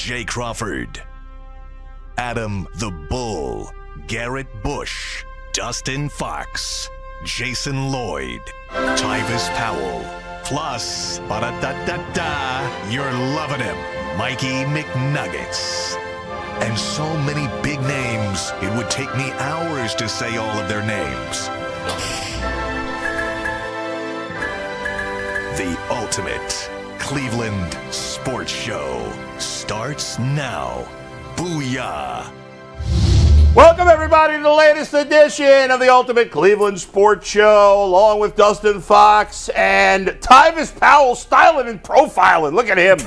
Jay Crawford, Adam the Bull, Garrett Bush, Dustin Fox, Jason Lloyd, Tyvis Powell, plus, ba-da-da-da-da, you're loving him, Mikey McNuggets. And so many big names, it would take me hours to say all of their names. The ultimate Cleveland sports show starts now. Booyah! Welcome, everybody, to the latest edition of the Ultimate Cleveland Sports Show, along with Dustin Fox and Tyvis Powell, styling and profiling. Look at him.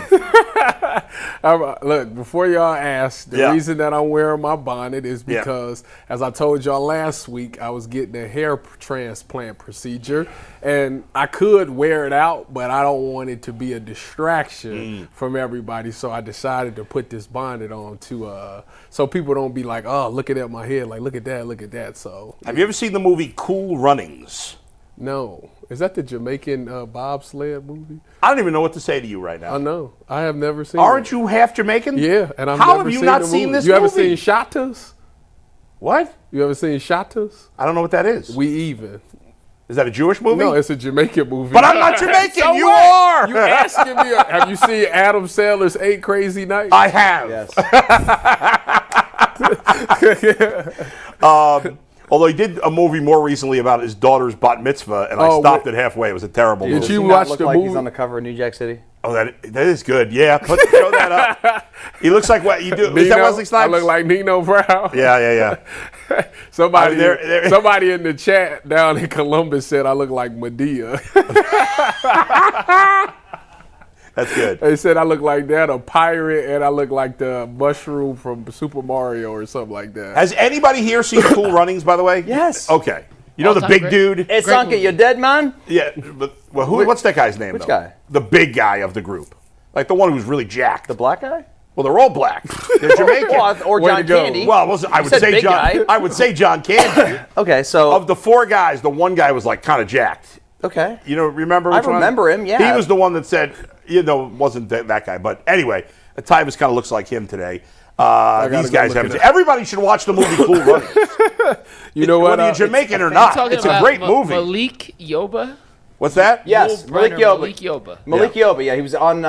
Look, before y'all ask, the reason that I'm wearing my bonnet is because, as I told y'all last week, I was getting a hair transplant procedure, and I could wear it out, but I don't want it to be a distraction from everybody, so I decided to put this bonnet on to so people don't be like, oh, looking at my head, like, look at that. So, have you ever seen the movie Cool Runnings? No. Is that the Jamaican bobsled movie? I don't even know what to say to you right now. I know. I have never seen Aren't it. you half Jamaican? Yeah. And How have you not seen this movie? You ever seen Shatas? What? You ever seen Shatas? I don't know what that is. We Even. Is that a Jewish movie? No, it's a Jamaican movie. But I'm not Jamaican. So you what? are. You asking me? Have you seen Adam Sandler's 8 Crazy Nights? I have. Yes. Although he did a movie more recently about his daughter's bat mitzvah, and I stopped it halfway. It was a terrible movie. Did you Does he watch not look the like movie? He's on the cover of New Jack City. Oh, that is good. Yeah, show that up. He looks like what you do. Nino? Is that Wesley Snipes? I look like Nino Brown. Yeah. Somebody, they're- somebody in the chat down in Columbus said I look like Medea. That's good. They said I look like that, a pirate, and I look like the mushroom from Super Mario or something like that. Has anybody here seen Cool Runnings, by the way? Yes. Okay. You know the All-time big great. dude? Hey, Sanka, you dead, man? Yeah. But, what's that guy's name, Which though? guy? The big guy of the group. Like the one who's really jacked. The black guy? Well, they're all black. They're Jamaican. Or Way to John go. Candy. Well, I would said say big John. guy. I would say John Candy. Okay, so. Of the 4 guys, the one guy was like kind of jacked. Okay. You know, remember? I Which one? remember him, yeah. He was the one that said, wasn't that guy. But anyway, Tyvis kind of looks like him today. These guys haven't seen. Everybody should watch the movie Cool Runnings. You know what? Whether you're Jamaican or not, Talking it's a about great movie. Malik Yoba? What's that? Yes, Will Malik Brenner, Yoba. Malik Yoba. Malik Yoba, yeah. He was on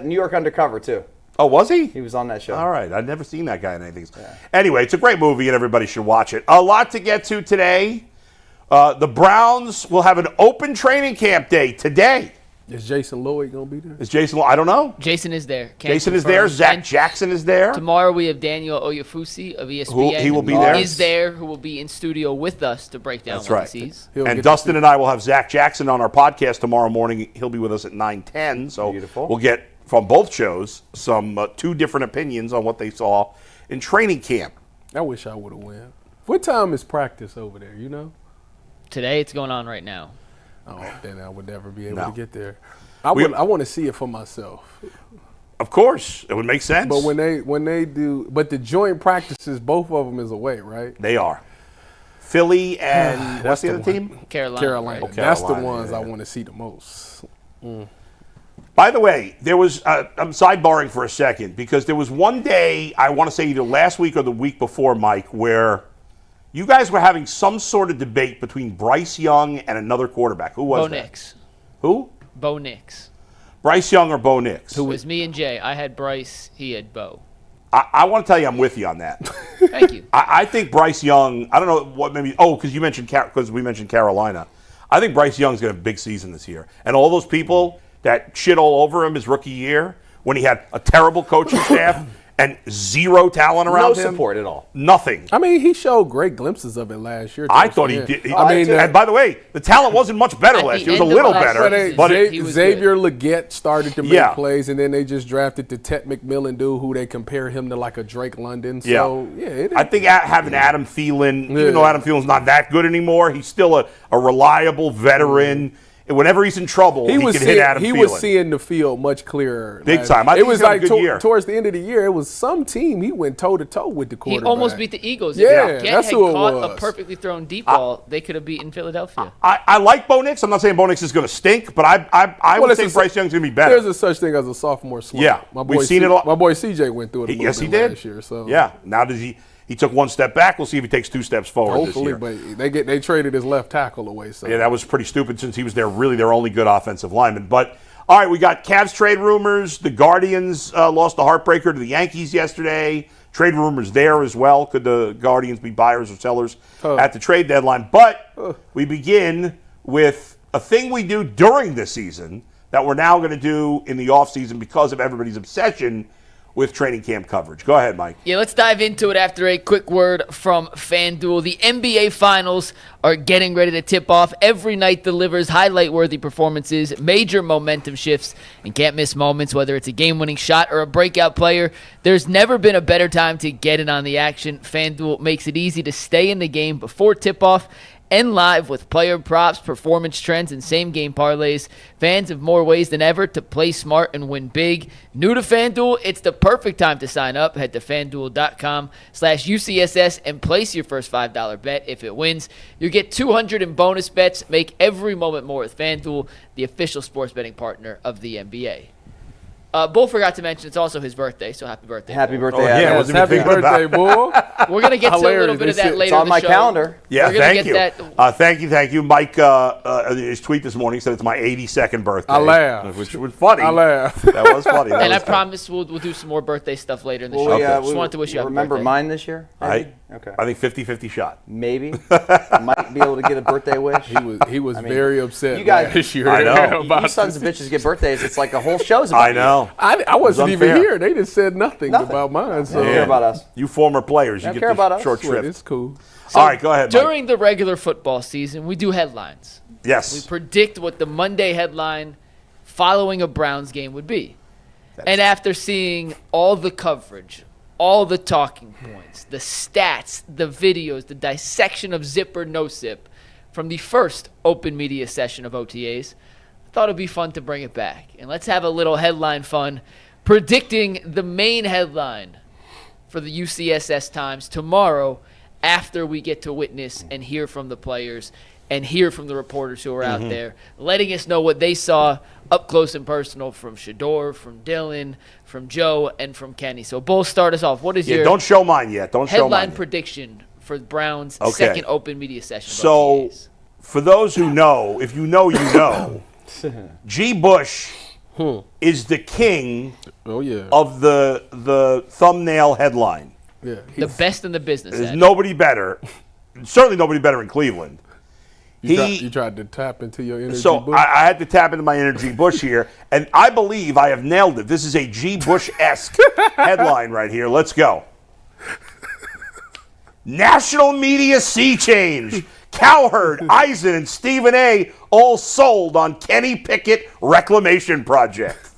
New York Undercover, too. Oh, was he? He was on that show. All right. I'd never seen that guy in anything. Yeah. Anyway, it's a great movie, and everybody should watch it. A lot to get to today. The Browns will have an open training camp day today. Is Jason Lloyd going to be there? Is Jason? I don't know. Jason is there. Jason is there. Zach And Jackson is there. tomorrow we have Daniel Oyefusi of ESPN. He will be who there. is there, who will be in studio with us to break down That's what right. he sees. He'll And get Dustin and I will have Zach Jackson on our podcast tomorrow morning. He'll be with us at 9:10. So Beautiful. we'll get from both shows some 2 different opinions on what they saw in training camp. I wish I would have went. What time is practice over there, you know? Today it's going on right now. Oh, then I would never be able No. to get there. I want to see it for myself. Of course, it would make sense. But when they do, but the joint practices, both of them is away, right? They are. Philly and what's the other team? Carolina. That's the Carolina, ones yeah. I want to see the most. By the way, there was, I'm sidebarring for a second, because there was one day, I want to say either last week or the week before, Mike, where you guys were having some sort of debate between Bryce Young and another quarterback. Who was Bo that? Nix. Who? Bo Nix. Bryce Young or Bo Nix? Who was me and Jay. I had Bryce. He had Bo. I want to tell you I'm with you on that. Thank you. I think Bryce Young, I don't know what maybe, because you mentioned, because we mentioned Carolina. I think Bryce Young's going to have a big season this year. And all those people that shit all over him his rookie year when he had a terrible coaching staff and 0 talent around him. No support at all. Nothing. I mean, he showed great glimpses of it last year. I thought he did. I mean, and by the way, the talent wasn't much better At last the year. It was a end of little last better. season, But he was Xavier Legette started to make Yeah. plays, and then they just drafted the Ted McMillan dude, who they compare him to like a Drake London. So, I think having Adam Thielen, Yeah. even though Adam Thielen's not that good anymore, he's still a reliable veteran. whenever he's in trouble, he can hit Adam Thielen. He was seeing the field much clearer. Big time. I think it was he's had a like good year. towards the end of the year, it was some team he went toe-to-toe with the He quarterback. almost beat the Eagles. Yeah, If Gant that's had who it caught was. a perfectly thrown deep ball, they could have beaten Philadelphia. I like Bo Nix. I'm not saying Bo Nix is going to stink, but I would think Bryce Young's going to be better. There's a such thing as a sophomore slump. Yeah, we've seen it a lot. My boy CJ went through it a little Yes, bit he did. last year. So yeah, now does he took one step back. We'll see if he takes 2 steps forward this year. Hopefully, but they traded his left tackle away. So Yeah, that was pretty stupid since he was their only good offensive lineman. But all right, we got Cavs trade rumors. The Guardians lost a heartbreaker to the Yankees yesterday. Trade rumors there as well. Could the Guardians be buyers or sellers at the trade deadline? But we begin with a thing we do during the season that we're now going to do in the offseason because of everybody's obsession with training camp coverage. Go ahead, Mike. Yeah, let's dive into it after a quick word from FanDuel. The NBA Finals are getting ready to tip off. Every night delivers highlight-worthy performances, major momentum shifts, and can't-miss moments, whether it's a game-winning shot or a breakout player. There's never been a better time to get in on the action. FanDuel makes it easy to stay in the game before tip-off and live with player props, performance trends, and same-game parlays. Fans have more ways than ever to play smart and win big. New to FanDuel, it's the perfect time to sign up. Head to FanDuel.com/UCSS and place your first $5 bet. If it wins, you get $200 in bonus bets. Make every moment more with FanDuel, the official sports betting partner of the NBA. Bull forgot to mention it's also his birthday, so happy birthday. Happy Bull. birthday, yeah, Adam. wasn't even happy thinking about birthday, Bull. We're going to get to a little bit of that later It's on in the my show. calendar. Yeah, We're gonna thank get you. that- Thank you. Mike, his tweet this morning said it's my 82nd birthday. I laughed. Which was funny. I laughed. That was funny. And I promise we'll do some more birthday stuff later in the show. Okay. Just wanted to wish you a happy remember birthday. mine this year? Maybe? Okay. I think 50-50 shot. Maybe. Might be able to get a birthday wish. He was very upset you guys- this year. I know. You sons of bitches get birthdays. It's like the whole show's about I know. I wasn't It was even unfair. here. They just said nothing about mine. So You. Don't care about us. You former players, you Don't get care the about us. short Sweet, shrift. it's cool. All right, go ahead, Mike. During the regular football season, we do headlines. We Yes. predict what the Monday headline following a Browns game would be. And after seeing all the coverage, all the talking points, the stats, the videos, the dissection of zip or no zip from the first open media session of OTAs, I thought it'd be fun to bring it back. And let's have a little headline fun predicting the main headline for the UCSS Times tomorrow after we get to witness and hear from the players and hear from the reporters who are out there, letting us know what they saw up close and personal from Shedeur, from Dillon, from Joe, and from Kenny. So, Bull, start us off. What is your Don't show mine yet. Don't show mine headline yet. prediction for Browns' Okay. second open media session? of So, OTAs? for those who know, if you know, you know, G. Bush is the king Oh yeah. of the thumbnail headline. Yeah. The best in the business. There's at it. nobody better. Certainly nobody better in Cleveland. You tried to tap into your energy. So Bush? I had to tap into my energy Bush here, and I believe I have nailed it. This is a G. Bush-esque headline right here. Let's go. National media sea change. Cowherd, Eisen, and Stephen A. all sold on Kenny Pickett reclamation project.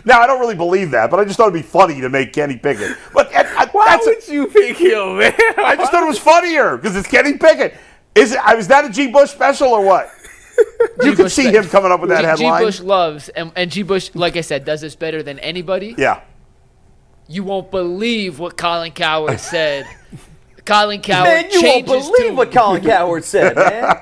Now, I don't really believe that, but I just thought it'd be funny to make Kenny Pickett. But Why would you pick him, man? I just thought it was funnier because it's Kenny Pickett. Is that a G. Bush special or what? You could see him coming up with that headline. G. Bush loves, and G. Bush, like I said, does this better than anybody. Yeah. You won't believe what Colin Cowherd said. Colin Cowherd Man, you won't changes believe tune. what Colin Cowherd said, man.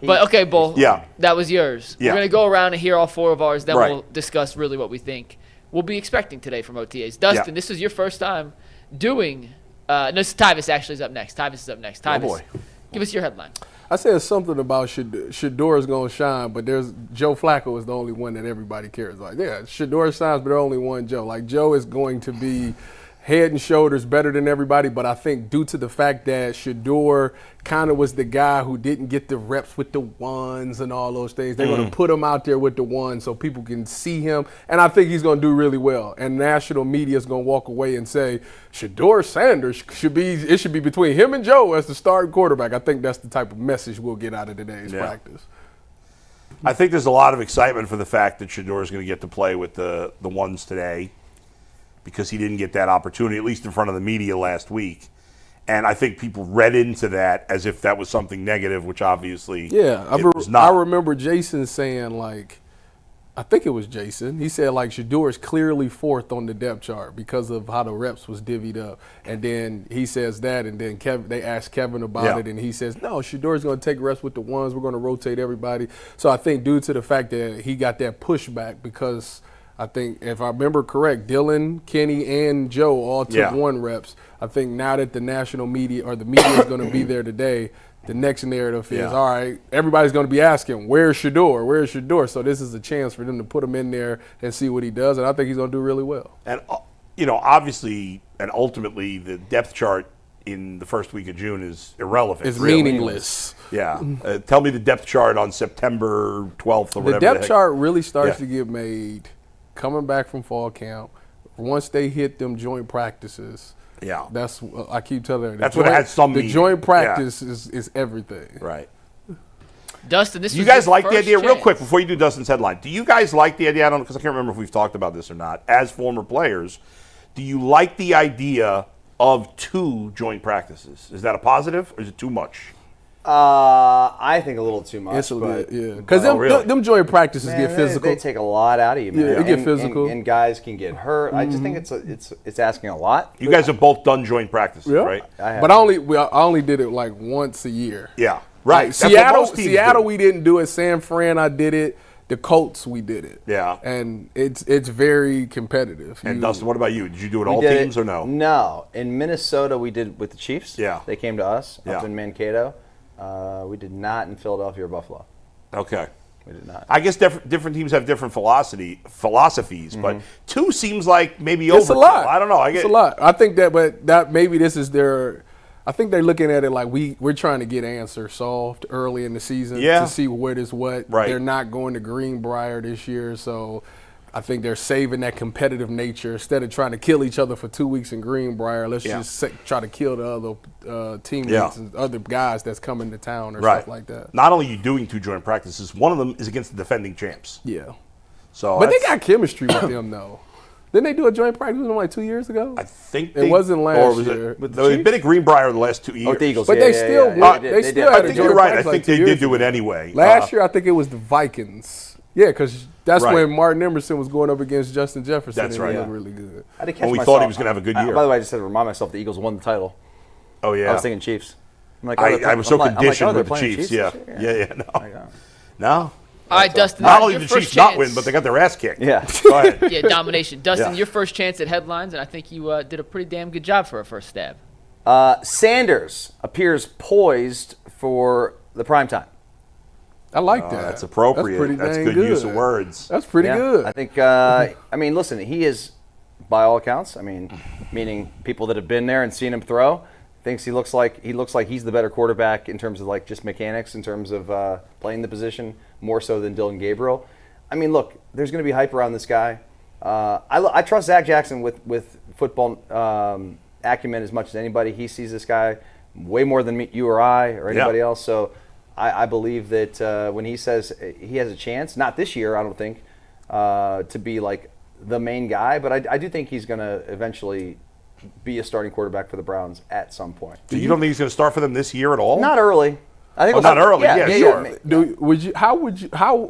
But okay, Bull. Yeah. That was yours. Yeah. We're gonna go around and hear all four of ours. Then Right. we'll discuss really what we think we'll be expecting today from OTAs. Dustin, this is your first time doing. No, this is Tyvis actually is up next. Tyvis is up next. Tyvis, boy. give us your headline. I said something about Shedeur is going to shine, but there's Joe Flacco is the only one that everybody cares. Like, yeah, Shedeur shines, but there's only one Joe. Like, Joe is going to be head and shoulders better than everybody, but I think due to the fact that Shedeur kind of was the guy who didn't get the reps with the ones and all those things, they're going to put him out there with the ones so people can see him, and I think he's going to do really well. And national media is going to walk away and say, Shedeur Sanders should be between him and Joe as the starting quarterback. I think that's the type of message we'll get out of today's practice. I think there's a lot of excitement for the fact that Shedeur is going to get to play with the ones today because he didn't get that opportunity, at least in front of the media last week. And I think people read into that as if that was something negative, which obviously Yeah, it was not. I remember Jason saying, like, I think it was Jason. He said, like, Shedeur is clearly fourth on the depth chart because of how the reps was divvied up. And then he says that, and then they asked Kevin about it, and he says, no, Shedeur is going to take reps with the ones. We're going to rotate everybody. So I think due to the fact that he got that pushback because I think, if I remember correct, Dillon, Kenny, and Joe all took one reps. I think now that the national media or the media is going to be there today, the next narrative is, all right, everybody's going to be asking, where's Shedeur? Where's Shedeur? So this is a chance for them to put him in there and see what he does, and I think he's going to do really well. And, obviously and ultimately the depth chart in the first week of June is irrelevant. It's meaningless. Yeah. Tell me the depth chart on September 12th or whatever. The depth chart really starts to get made coming back from fall camp. Once they hit them joint practices. Yeah, that's I keep telling her. That's what it had some The meaning. joint practice is everything. Right. Dustin, this. You guys like the idea? Chance. Real quick before you do Dustin's headline, do you guys like the idea? I don't know because I can't remember if we've talked about this or not. As former players, do you like the idea of 2 joint practices? Is that a positive or is it too much? I think a little too much. It's a but, little, because them joint practices get physical. They take a lot out of you, man. Yeah, they get physical, and guys can get hurt. I just think it's asking a lot. You guys have both done joint practices, right? But I only did it like once a year. Yeah, right. Like Seattle, we didn't do it. San Fran, I did it. The Colts, we did it. Yeah, and it's very competitive. And Dustin, what about you? Did you do it all teams or no? No, in Minnesota we did with the Chiefs. Yeah, they came to us up in Mankato. We did not in Philadelphia or Buffalo. Okay. We did not. I guess different teams have different philosophies, but 2 seems like maybe it's overkill. A lot. I don't know. It's a lot. I think that maybe this is their. I think they're looking at it like we're trying to get answers solved early in the season to see what is what. Right. They're not going to Greenbrier this year, so I think they're saving that competitive nature instead of trying to kill each other for 2 weeks in Greenbrier. Let's just try to kill the other teammates and other guys that's coming to town or stuff like that. Not only are you doing 2 joint practices, one of them is against the defending champs. Yeah. So, but they got chemistry with them though. Didn't they do a joint practice with them like 2 years ago? I think it wasn't last year. But they've been at Greenbrier the last 2 years. Oh, the Eagles. But they still had a I think you're right. I think they did do it anyway. Last year, I think it was the Vikings. Yeah, because that's when Martin Emerson was going up against Justin Jefferson. That's right. He looked really good. When we thought he was going to have a good year. By the way, I just had to remind myself the Eagles won the title. Oh, yeah. I was thinking Chiefs. I'm like, I was so conditioned with the Chiefs. No. All right, Dustin. Not only did the Chiefs not win, but they got their ass kicked. Yeah. Go ahead. Yeah, domination. Dustin, your first chance at headlines, and I think you did a pretty damn good job for a first stab. Sanders appears poised for the primetime. I like that. That's appropriate. That's good use of words. That's pretty good. I think, I mean, listen, he is, by all accounts, meaning people that have been there and seen him throw, thinks he looks like he's the better quarterback in terms of like just mechanics, in terms of playing the position more so than Dillon Gabriel. I mean, look, there's going to be hype around this guy. I trust Zach Jackson with football acumen as much as anybody. He sees this guy way more than you or I or anybody else. So I believe that when he says he has a chance, not this year, I don't think, to be like the main guy, but I do think he's going to eventually be a starting quarterback for the Browns at some point. So you don't think he's going to start for them this year at all? Not early. I think not early. Yeah, sure.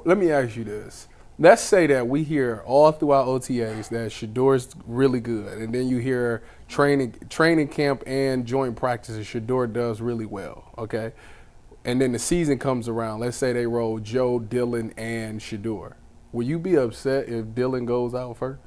Let me ask you this. Let's say that we hear all throughout OTAs that Shedeur's really good, and then you hear training camp and joint practices, Shedeur does really well, okay? And then the season comes around. Let's say they roll Joe, Dillon, and Shedeur. Will you be upset if Dillon goes out first?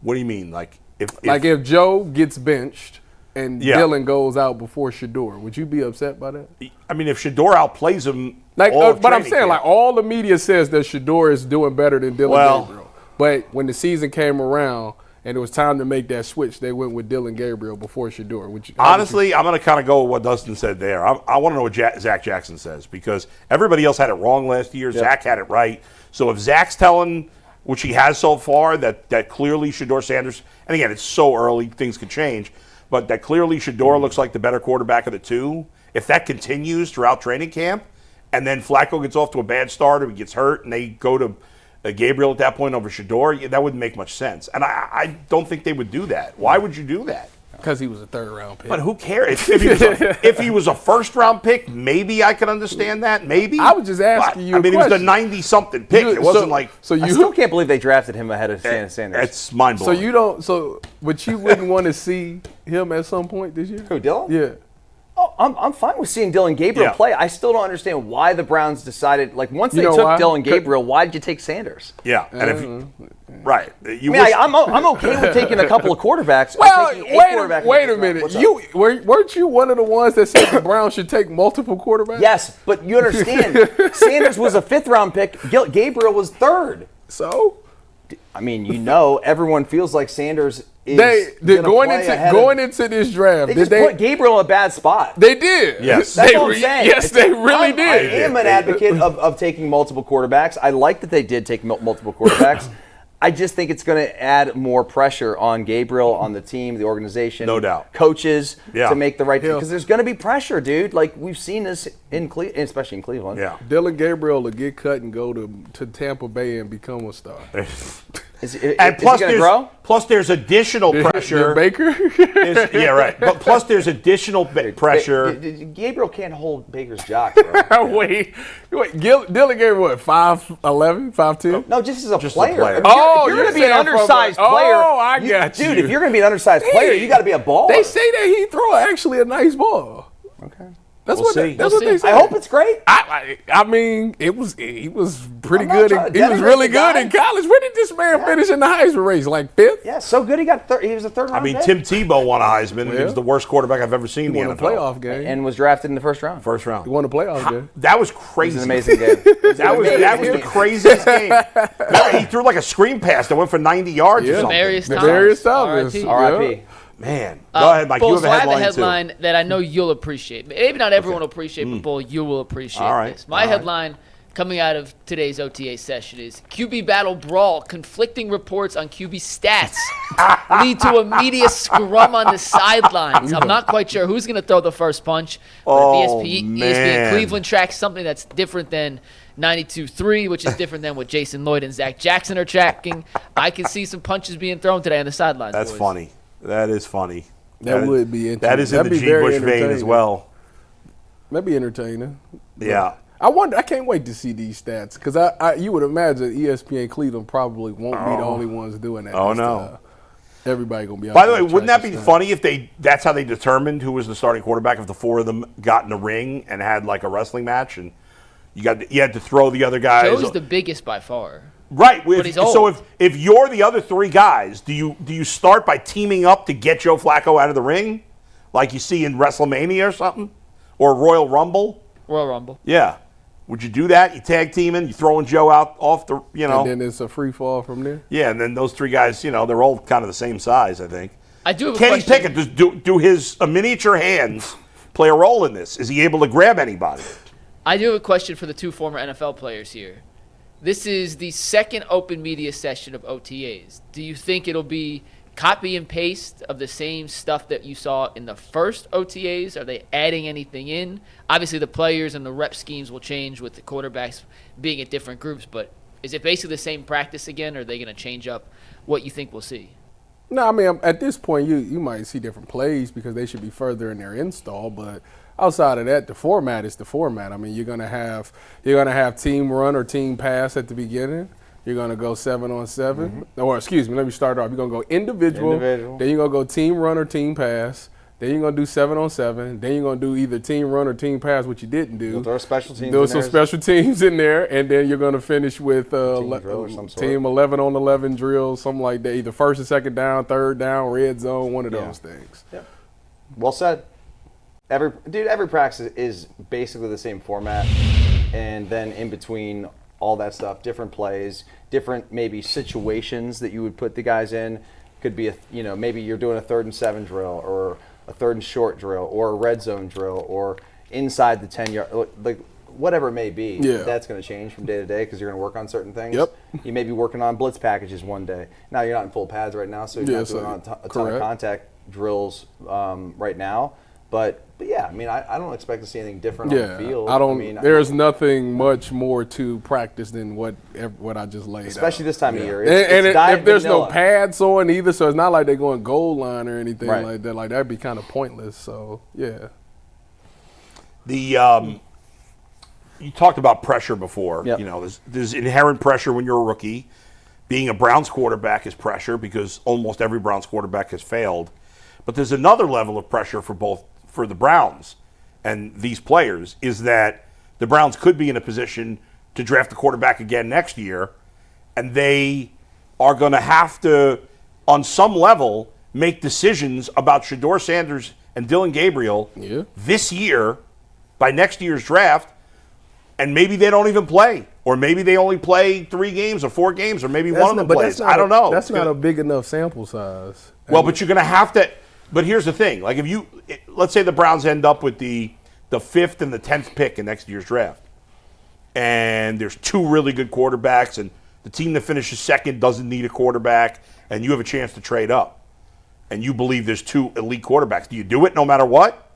What do you mean? Like if Joe gets benched and Dillon goes out before Shedeur, would you be upset by that? I mean, if Shedeur outplays him, but I'm saying like all the media says that Shedeur is doing better than Dillon Gabriel. But when the season came around and it was time to make that switch, they went with Dillon Gabriel before Shedeur. Honestly, I'm going to kind of go with what Dustin said there. I want to know what Zach Jackson says, because everybody else had it wrong last year. Yep. Zach had it right. So if Zach's telling, which he has so far, that clearly Shedeur Sanders, and again, it's so early, things could change, but that clearly Shedeur looks like the better quarterback of the two. If that continues throughout training camp, and then Flacco gets off to a bad start or he gets hurt, and they go to Gabriel at that point over Shedeur, that wouldn't make much sense. And I don't think they would do that. Why would you do that? Because he was a third-round pick. But who cares? If he was a first-round pick, maybe I could understand that. Maybe. I was just asking you a he was the question. 90-something pick. It wasn't like. So I still can't believe they drafted him ahead of Sanders. It's mind-blowing. But you wouldn't want to see him at some point this year? Who, Dillon? Yeah. Oh, I'm fine with seeing Dillon Gabriel play. I still don't understand why the Browns decided, like, once they took Dillon Gabriel, why did you take Sanders? Yeah, and if right, I'm okay with taking a couple of quarterbacks. Well, wait a minute. Weren't you one of the ones that said the Browns should take multiple quarterbacks? Yes, but you understand, Sanders was a 5th-round pick. Gabriel was 3rd. So? I mean, everyone feels like Sanders is going into this draft. They put Gabriel in a bad spot. They did. Yes, that's what I'm saying. Yes, they really did. I am an advocate of taking multiple quarterbacks. I like that they did take multiple quarterbacks. I just think it's going to add more pressure on Gabriel, on the team, the organization, no doubt, coaches to make the right thing. Because there's going to be pressure, dude. Like we've seen this especially in Cleveland. Yeah, Dillon Gabriel will get cut and go to Tampa Bay and become a star. Is he going to grow? Plus, there's additional pressure. Baker? Yeah, right. But plus, there's additional pressure. Gabriel can't hold Baker's jock, bro. Wait. Dillon Gabriel, what, 5'11", 5'10"? No, just as a player. Oh, if you're going to be an undersized player. Oh, I got you. Dude, if you're going to be an undersized player, you got to be a baller. They say that he throw actually a nice ball. Okay. That's what they say. I hope it's great. I mean, he was pretty good. He was really good in college. Where did this man finish in the Heisman race? Like 5th? Yeah, so good. He was a 3rd-round pick. Tim Tebow won a Heisman. And he was the worst quarterback I've ever seen in the NFL. He won a playoff game and was drafted in the first round. He won a playoff game. That was crazy. It was an amazing game. That was the craziest game. He threw like a screen pass that went for 90 yards or something. Darius Thomas. R.I.P. Man, go ahead, Mike. Bull, you have a headline, I have a headline that I know you'll appreciate. Maybe not everyone will appreciate, but Bull, you will appreciate this. My headline coming out of today's OTA session is QB battle brawl. Conflicting reports on QB stats lead to a media scrum on the sidelines. I'm not quite sure who's going to throw the first punch. But if ESPN Cleveland tracks something that's different than 92.3, which is different than what Jason Lloyd and Zach Jackson are tracking, I can see some punches being thrown today on the sidelines. That's funny. That is funny. That would be interesting. That is in the G. Bush vein as well. That'd be entertaining. Yeah. I can't wait to see these stats because you would imagine ESPN Cleveland probably won't be the only ones doing that. Oh, no. Everybody going to be out By the way, wouldn't that be funny if that's how they determined who was the starting quarterback if the 4 of them got in a ring and had like a wrestling match and you had to throw the other guys? Joe's the biggest by far. Right. But he's old. So if you're the other 3 guys, do you start by teaming up to get Joe Flacco out of the ring, like you see in WrestleMania or something, or Royal Rumble? Royal Rumble. Yeah. Would you do that? You tag teaming, you throwing Joe out off the, And then it's a free fall from there. Yeah, and then those 3 guys, they're all kind of the same size, I think. I do have a Kenny question. Pickett, do his miniature hands play a role in this? Is he able to grab anybody? I do have a question for the 2 former NFL players here. This is the second open media session of OTAs. Do you think it'll be copy and paste of the same stuff that you saw in the first OTAs? Are they adding anything in? Obviously, the players and the rep schemes will change with the quarterbacks being at different groups, but is it basically the same practice again, or are they going to change up what you think we'll see? No, I mean, at this point, you might see different plays because they should be further in their install, but outside of that, the format is the format. I mean, you're gonna have team run or team pass at the beginning. You're gonna go 7-on-7, or excuse me, let me start off. You're gonna go individual. Then you're gonna go team run or team pass. Then you're gonna do 7-on-7. Then you're gonna do either team run or team pass, which you didn't do. You'll throw special teams. There's some special teams in there, and then you're gonna finish with team 11-on-11 drill, something like that. Either first and second down, third down, red zone, one of those things. Yep. Well said. Every practice is basically the same format, and then in between all that stuff, different plays, different maybe situations that you would put the guys in. Could be maybe you're doing a 3rd and 7 drill, or a 3rd and short drill, or a red zone drill, or inside the 10-yard, like whatever it may be. Yeah. That's going to change from day to day because you're going to work on certain things. Yep. You may be working on blitz packages one day. Now you're not in full pads right now, so you're not doing a ton of contact drills right now. But yeah, I mean, I don't expect to see anything different on the field. I don't. I mean, there's nothing much more to practice than what I just laid especially out. this time of year. And if there's vanilla. no pads on either, so it's not like they're going goal line or anything Right. like that. Like that'd be kind of pointless. So yeah. You talked about pressure before. Yep. You know, there's inherent pressure when you're a rookie. Being a Browns quarterback is pressure because almost every Browns quarterback has failed. But there's another level of pressure for the Browns and these players is that the Browns could be in a position to draft a quarterback again next year, and they are going to have to, on some level, make decisions about Shedeur Sanders and Dillon Gabriel this year by next year's draft. And maybe they don't even play. Or maybe they only play 3 games or 4 games, or maybe one of them plays. I don't know. That's not a big enough sample size. Well, but you're going to have to. But here's the thing. Like, let's say the Browns end up with the 5th and the 10th pick in next year's draft. And there's 2 really good quarterbacks, and the team that finishes second doesn't need a quarterback, and you have a chance to trade up. And you believe there's 2 elite quarterbacks. Do you do it no matter what?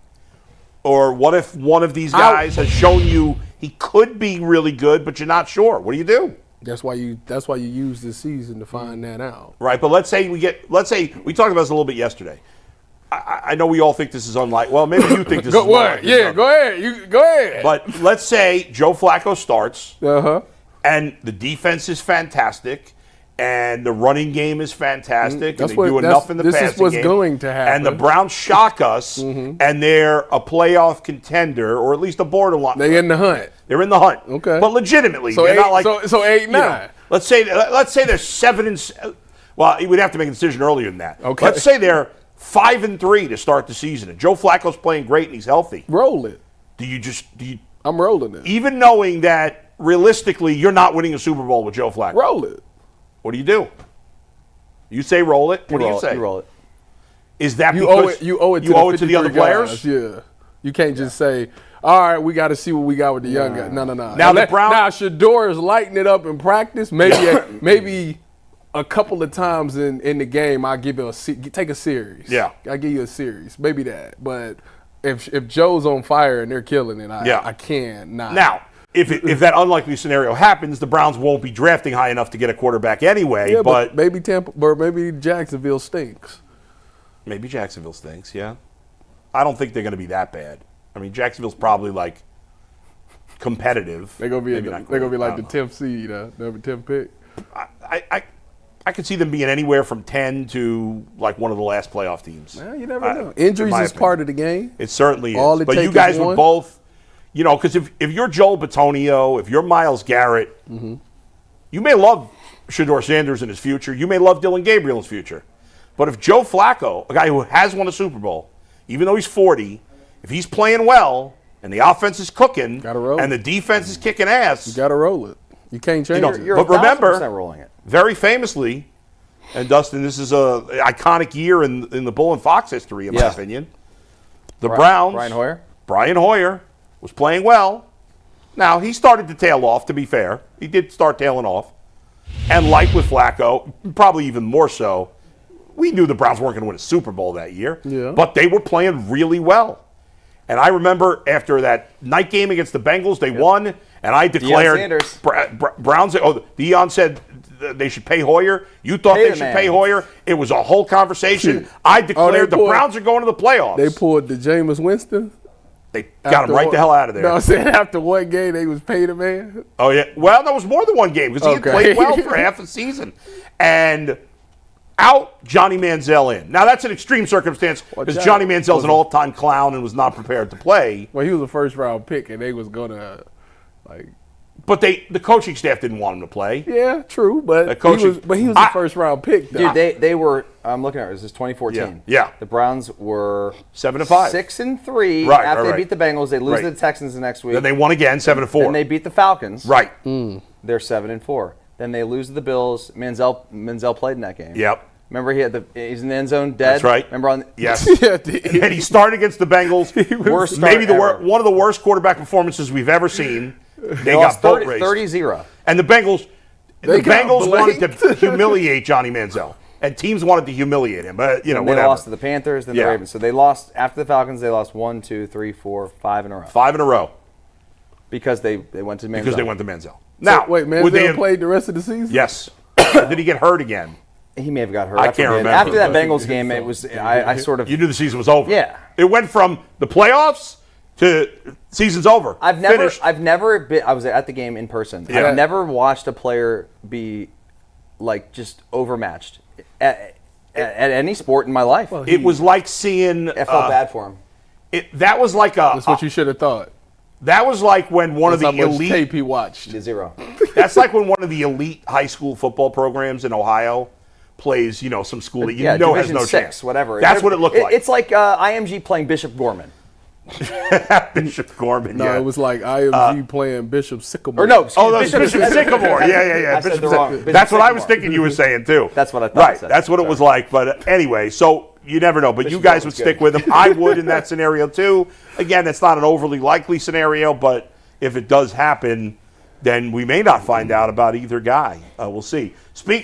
Or what if one of these guys has shown you he could be really good, but you're not sure? What do you do? That's why you use this season to find that out. Right, but let's say we talked about this a little bit yesterday. I know we all think this is unlikely. Well, maybe you think this is unlikely. Yeah, go ahead. Go ahead. But let's say Joe Flacco starts, and the defense is fantastic, and the running game is fantastic, and they do enough in the passing game. This is what's going to happen. And the Browns shock us, and they're a playoff contender, or at least a borderline. They're in the hunt. They're in the hunt. Okay. But legitimately, So they're not like 8-9. know, let's say they're 7-. Well, we'd have to make a decision earlier than that. Okay. Let's say they're 5-3 to start the season, and Joe Flacco's playing great and he's healthy. Roll it. Do you I'm rolling it. even knowing that realistically you're not winning a Super Bowl with Joe Flacco? Roll it. What do you do? You say roll it. What do you say? You roll it. Is that You because owe it to the other 53 players? guys. Yeah. You can't just say, all right, we got to see what we got with the young guy. No. Now the Browns. Now Shedeur is lighting it up in practice. Maybe a couple of times in the game, I'll give you take a series. Yeah. I'll give you a series. Maybe that. But if Joe's on fire and they're killing it, I can't not. Now, if that unlikely scenario happens, the Browns won't be drafting high enough to get a quarterback anyway. Yeah, but maybe Tampa or maybe Jacksonville stinks. maybe Jacksonville stinks. Yeah, I don't think they're going to be that bad. I mean, Jacksonville's probably like competitive. They're gonna be Maybe like not great. the I don't 10th seed, number 10 pick. know. I could see them being anywhere from 10 to like one of the last playoff teams. Well, you never know. Injuries is part of the game. It certainly is. All it But you takes guys is would one. both, because if you're Joel Bitonio, if you're Myles Garrett, you may love Shedeur Sanders in his future. You may love Dillon Gabriel in his future. But if Joe Flacco, a guy who has won a Super Bowl, even though he's 40, if he's playing well and the offense is cooking Gotta roll and the defense is kicking ass, You got to roll it. You can't change it. You're But remember- 1,000% rolling it. very famously, and Dustin, this is a iconic year in the Bull and Fox history, in my opinion. The Browns, Brian Hoyer was playing well. Now, he started to tail off, to be fair. He did start tailing off. And like with Flacco, probably even more so, we knew the Browns weren't going to win a Super Bowl that year. Yeah. But they were playing really well. And I remember after that night game against the Bengals, they won, and I declared Sanders. Browns. Deion said they should pay Hoyer. You thought they should pay Hoyer. It was a whole conversation. I declared the Browns are going to the playoffs. They pulled the Jameis Winston. They got him right the hell out of there. No, I'm saying after one game, they was paid a man. Oh, yeah. Well, that was more than one game because he had played well for half a season. And out, Johnny Manziel in. Now, that's an extreme circumstance because Johnny Manziel's an all-time clown and was not prepared to play. Well, he was a first-round pick, and they was going to, But the coaching staff didn't want him to play. Yeah, true, but he was a first-round pick, though. Dude, they were, I'm looking at it, this is 2014. Yeah. The Browns were 7-5. 6-3 Right, after right. they beat the Bengals. They lose to the Texans the next week. Then they won again, 7-4. Then they beat the Falcons. Right. They're 7-4. Then they lose to the Bills. Manziel played in that game. Yep. Remember, he's in the end zone dead. That's right. Remember Yes. Yeah, And he started against the Bengals. Worst Maybe start ever. one of the worst quarterback performances we've ever seen. They lost got boat raced. 30-0. And the Bengals They got wanted blanked. to humiliate Johnny Manziel. and teams wanted to humiliate him. But They whatever. lost to the Panthers, then Yeah. the Ravens. So they lost after the Falcons. They lost 1, 2, 3, 4, 5 in a row 5 in a row because they went to Manziel. because they went to Manziel. Now, Wait, would they Manziel have- played the rest of the season? Yes. Did he get hurt again? He may have got hurt. I can't forget. remember. After that I think Bengals he game, felt- it was I sort of. You knew the season was over. Yeah. It went from the playoffs to season's over. I've never Finished. been. I was at the game in person. Yeah. I've never watched a player be like just overmatched at any sport in my life. It was like seeing. I felt bad for him. That was like a. That's what you should have thought. That was like when one That's of how the much elite. tape he watched. 0. That's like when one of the elite high school football programs in Ohio plays, some school that you know has Division no 6, chance. whatever. That's what it looked like. It's like IMG playing Bishop Gorman. Bishop Gorman. No, yeah. it was like IMG playing Bishop Sycamore. Or no, Oh, that's Bishop Sycamore. Yeah. I said Bishop the wrong- Sycamore. Bishop That's what I was Sycamore. thinking you were saying too. That's what I thought I Right. said. That's what it was like. But anyway, so you never know. But you Bishop guys would Gorman's stick good. with him. I would in that scenario too. Again, it's not an overly likely scenario, but if it does happen, then we may not find out about either guy. We'll see.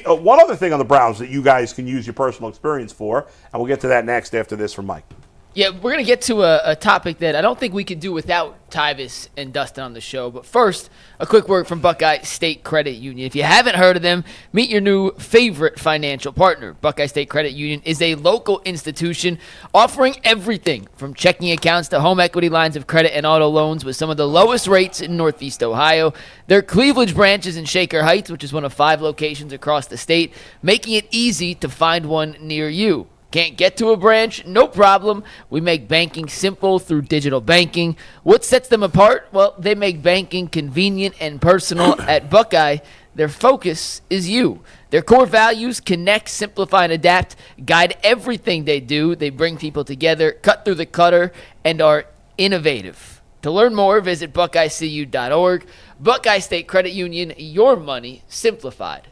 One other thing on the Browns that you guys can use your personal experience for, and we'll get to that next after this from Mike. Yeah, we're going to get to a topic that I don't think we could do without Tyvis and Dustin on the show. But first, a quick word from Buckeye State Credit Union. If you haven't heard of them, meet your new favorite financial partner. Buckeye State Credit Union is a local institution offering everything from checking accounts to home equity lines of credit and auto loans with some of the lowest rates in Northeast Ohio. Their Cleveland branch is in Shaker Heights, which is one of 5 locations across the state, making it easy to find one near you. Can't get to a branch? No problem. We make banking simple through digital banking. What sets them apart? Well, they make banking convenient and personal. At Buckeye, their focus is you. Their core values: connect, simplify, and adapt, guide everything they do. They bring people together, cut through the clutter, and are innovative. To learn more, visit buckeyecu.org. Buckeye State Credit Union, your money simplified.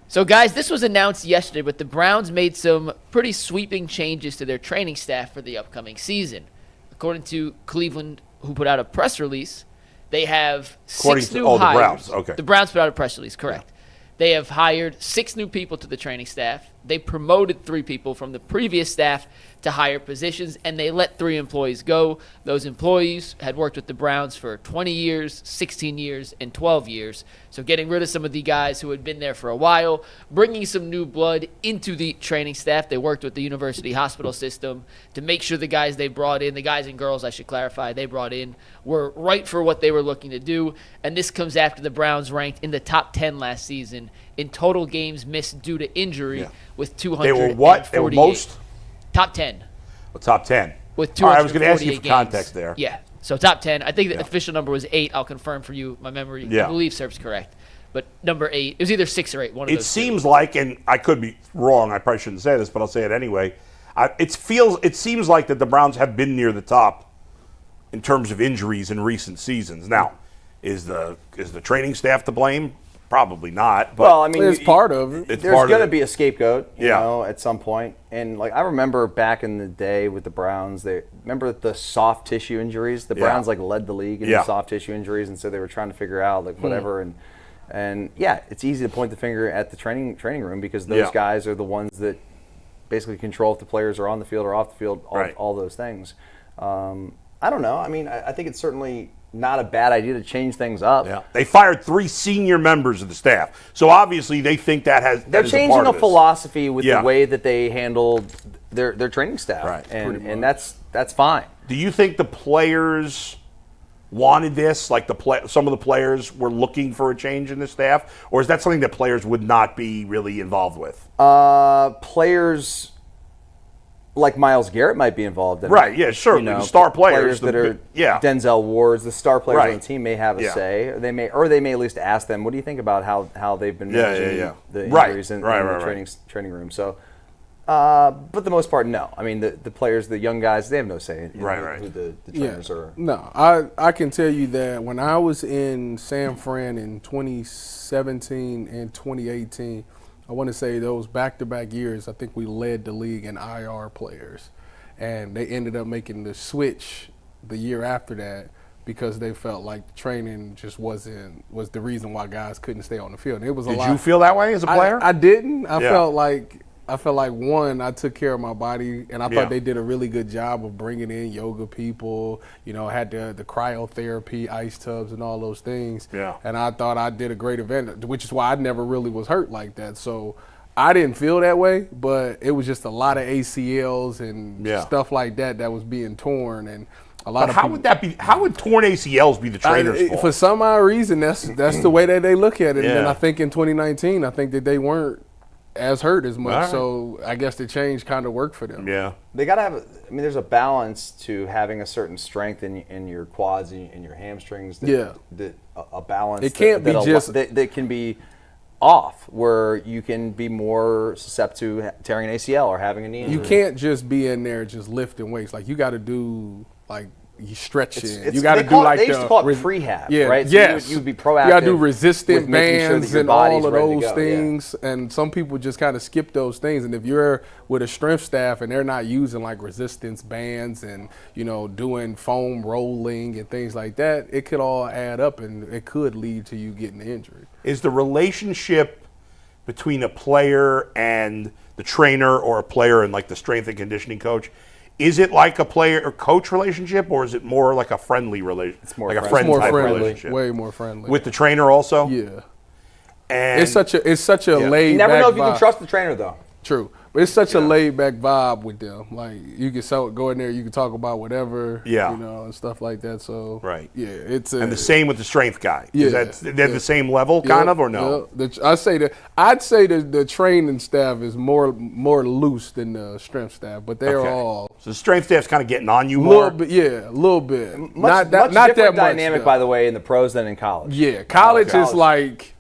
So, guys, this was announced yesterday, but the Browns made some pretty sweeping changes to their training staff for the upcoming season. According to Cleveland, who put out a press release, they have 6 new hires. The Browns, okay. The Browns put out a press release, correct. Yeah. They have hired 6 new people to the training staff. They promoted 3 people from the previous staff to higher positions, and they let 3 employees go. Those employees had worked with the Browns for 20 years, 16 years, and 12 years. So getting rid of some of the guys who had been there for a while, bringing some new blood into the training staff. They worked with the university hospital system to make sure the guys they brought in, the guys and girls, I should clarify, they brought in, were right for what they were looking to do. And this comes after the Browns ranked in the top 10 last season in total games missed due to injury with 248. They were what? They were most? Top 10. Top 10. With 248 All right, I was going to ask you for games. context there. Yeah. So top 10. I think the official number was 8. I'll confirm for you. My memory, I believe, serves correct. But number 8, it was either 6 or 8. One of those. It seems like, and I could be wrong, I probably shouldn't say this, but I'll say it anyway. It seems like that the Browns have been near the top in terms of injuries in recent seasons. Now, is the training staff to blame? Probably not. But Well, I mean, It's part of it. it's there's part going to of it. be a scapegoat, you Yeah. know, at some point. And like I remember back in the day with the Browns, they remember the soft tissue injuries. The Yeah. Browns like led the league in Yeah. soft tissue injuries, and so they were trying to figure out like whatever. And yeah, it's easy to point the finger at the training room because those Yeah. guys are the ones that basically control if the players are on the field or off the field, Right. all those things. I don't know. I mean, I think it's certainly not a bad idea to change things up. Yeah. They fired 3 senior members of the staff. So obviously they think that They're is a changing part the of this. philosophy with Yeah. the way that they handled their training staff, Right, and that's fine. Do you think the players wanted this? Like some of the players were looking for a change in the staff? Or is that something that players would not be really involved with? Players like Myles Garrett might be involved in it. Right, yeah, sure. The star players, that are yeah. Denzel Wards, the star players Right. on the team may have a Yeah. say. Or they may at least ask them, what do you think about how they've been managing the Right. injuries in Right, the right. training room. So but the most part, no. I mean, the players, the young guys, they have no say in who the trainers are. No, I can tell you that when I was in San Fran in 2017 and 2018, I want to say those back-to-back years, I think we led the league in IR players. And they ended up making the switch the year after that because they felt like the training just was the reason why guys couldn't stay on the field. And it was a lot. Did you feel that way as a player? I didn't. I Yeah. felt like one, I took care of my body, and I Yeah. thought they did a really good job of bringing in yoga people. You know, had the cryotherapy, ice tubs, and all those things. Yeah. And I thought I did a great event, which is why I never really was hurt like that. So I didn't feel that way, but it was just a lot of ACLs and Yeah. stuff like that was being torn, and a lot But of how people, would that be? How would torn ACLs be the trainer's fault? for some odd reason, that's the way that they look at it. Yeah. And I think in 2019, I think that they weren't as hurt as much. All right. So I guess the change kind of worked for them. Yeah. They got to have. I mean, there's a balance to having a certain strength in your quads and your hamstrings. That a balance. It can't be just that can be off, where you can be more susceptible to tearing an ACL or having a knee injury. You can't just be in there just lifting weights. Like you got to do like you stretching. It's- You got to they do call it- like they used to call it prehab, Yeah, right? So yes. you would be proactive. You got to do with resistant making sure that bands your and body's all of ready to those go, yeah. things. And some people just kind of skip those things. And if you're with a strength staff and they're not using like resistance bands and doing foam rolling and things like that, it could all add up and it could lead to you getting injured. Is the relationship between a player and the trainer, or a player and like the strength and conditioning coach, is it like a player or coach relationship, or is it more like a friendly relationship? It's more like a friendly. friend More type friendly, relationship. way more friendly. With the trainer also? Yeah. And It's such a Yeah. laid You never back know if you vibe. can trust the trainer, though. True. But it's such a laid back vibe with them. Like you can go in there, you can talk about whatever, Yeah. and stuff like that. So Right. yeah, it's and the same with the strength guy. Yeah, Is that they're yeah. the same level, kind of, or no? Yeah. I'd say the training staff is more loose than the strength staff, but they're Okay. all So the strength staff's kind of getting on you a more. little bit, yeah, a little bit. Much not that different much. dynamic, though. by the way, in the pros than in college. Yeah, college is College. like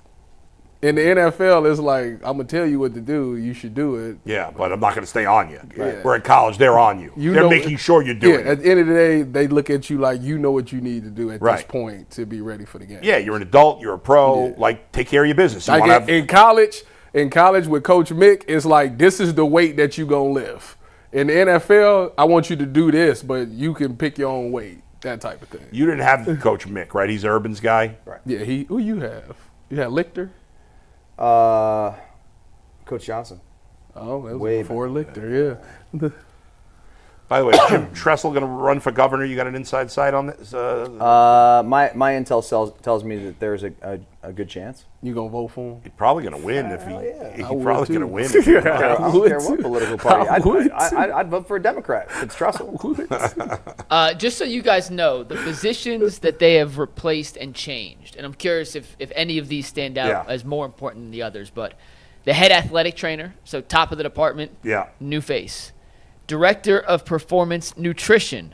in the NFL. It's like I'm gonna tell you what to do. You should do it. Yeah, but I'm not going to stay on you. Right. Where in college, they're on you. You They're know- making sure you're doing Yeah, it. at the end of the day, they look at you like you know what you need to do at this Right. point to be ready for the game. Yeah, you're an adult, you're a pro. Yeah. Like, take care of your business. You Like want to have, in college with Coach Mick, it's like this is the weight that you gonna lift. In the NFL, I want you to do this, but you can pick your own weight. That type of thing. you didn't have Coach Mick, right? He's Urban's guy. Right. Yeah, who you have? You had Lichter? Coach Johnson. Oh, that was Way before Lichter, yeah. By the way, is Jim Tressel going to run for governor? You got an inside sight on this? My intel tells me that there's a good chance. You gonna vote for him? He's probably going to win if he. yeah. He's I would probably too. going to win. If he runs. I don't would care what too. political party. I would I'd vote for a Democrat. It's Trussell. Just so you guys know, the positions that they have replaced and changed, and I'm curious if any of these stand out Yeah. as more important than the others, but the head athletic trainer, so top of the department, Yeah. new face. Director of Performance Nutrition,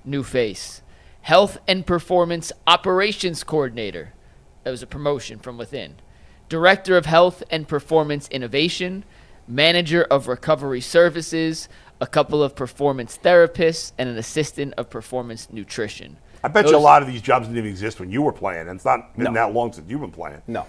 new face. Health and Performance Operations Coordinator, that was a promotion from within. Director of Health and Performance Innovation, Manager of Recovery Services, a couple of performance therapists, and an assistant of performance nutrition. I bet you a lot of these jobs didn't even exist when you were playing. And it's not been that long since you've been playing. No.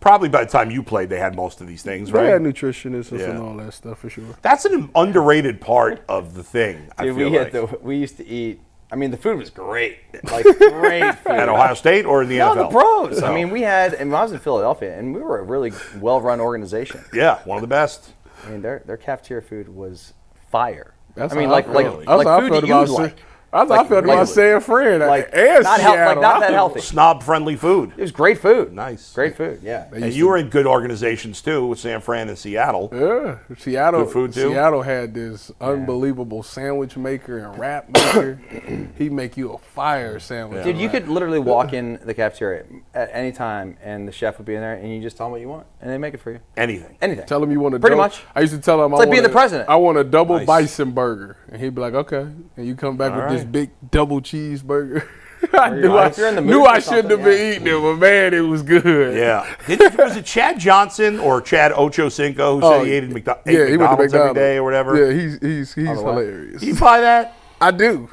Probably by the time you played, they had most of these things, They right? had nutritionists Yeah. and all that stuff for sure. That's an underrated part of the thing, I Dude, feel like. we used to eat. I mean, the food was great. Like, great food. At Ohio State or in the No, NFL? the pros. Oh. I mean, I was in Philadelphia, and we were a really well-run organization. Yeah, one of the best. I mean, their cafeteria food was fire. That's I mean, how like I felt. like That's like how I food felt that you about like. That's how I felt about San Fran. Like, and not Seattle. not that healthy. Snob-friendly food. It was great food. Nice. Great food. Yeah. And you were in good organizations, too, with San Fran and Seattle. Yeah, Seattle. Good food, too? Seattle had this unbelievable sandwich maker and wrap maker. He'd make you a fire sandwich. Dude, you could literally walk in the cafeteria at any time, and the chef would be in there, and you just tell them what you want, and they make it for you. Anything. Anything. Tell him you want a Pretty double, much. I used to tell him It's like being the president. I want a double Nice. bison burger, and he'd be like, "Okay," and you come back All with this right. big double cheeseburger. I knew If you're in the mood knew for I shouldn't have something, been eating it, but man, it was good. Yeah. Was it Chad Johnson or Chad Ochocinco who said he ate at yeah, McDonald's he went to every McDonald's day or whatever? Yeah, he's way. hilarious. You buy that? I do.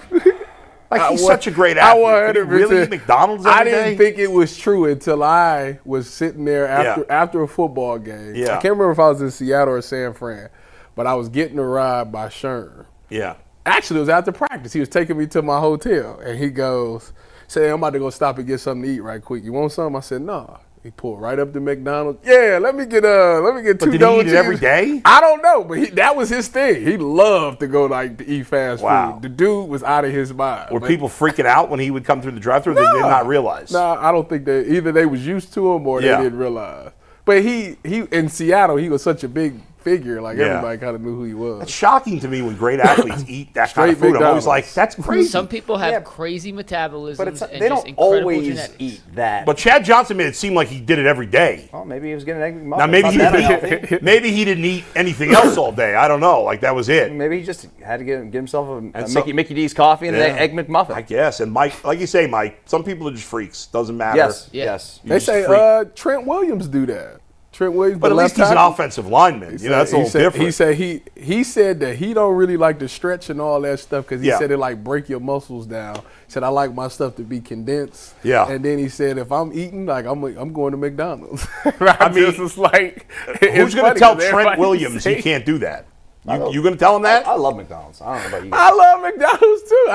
Like, he's I such a great I athlete. Could he really 100%. eat McDonald's I every didn't day? think it was true until I was sitting there after a football game. Yeah. I can't remember if I was in Seattle or San Fran, but I was getting a ride by Sherm. Yeah. Actually, it was after practice. He was taking me to my hotel, and he goes, Say, I'm about to go stop and get something to eat right quick. You want something? I said, no. He pulled right up to McDonald's. Yeah, let me get But two did he double eat it every day? I don't know, but that was his thing. He loved to go to eat fast Wow. food. The dude was out of his mind. Were people freaking out when he would come through the drive-thru? They did not realize. No, I don't think either they was used to him or they didn't realize. But he in Seattle, he was such a big figure. Like everybody kind of knew who he was. It's shocking to me when great athletes eat that kind of Straight food. I'm always McDonald's. like, that's crazy. Some people have crazy metabolisms But and they just don't incredible always genetics. eat that. But Chad Johnson made it seem like he did it every day. Well, maybe he was getting egg Now McMuffins. maybe he didn't eat anything else all day. I don't know. Like that was it. Maybe he just had to get himself a so- Mickey D's coffee and an egg McMuffin. I guess. And Mike, like you say, Mike, some people are just freaks. Doesn't matter. Yes, Yeah. yes. You They just say freak. Trent Williams do that. Trent Williams, But the at least left he's an tackle. offensive lineman. You know, that's a little different. He said he said that he don't really like to stretch and all that stuff because he said it like break your muscles down. He said I like my stuff to be condensed. Yeah. And then he said if I'm eating, like I'm going to McDonald's. I mean, just was like, who's going to tell Trent Williams he can't do that? You going to tell him that? I love McDonald's. I don't know about you guys. I love McDonald's too.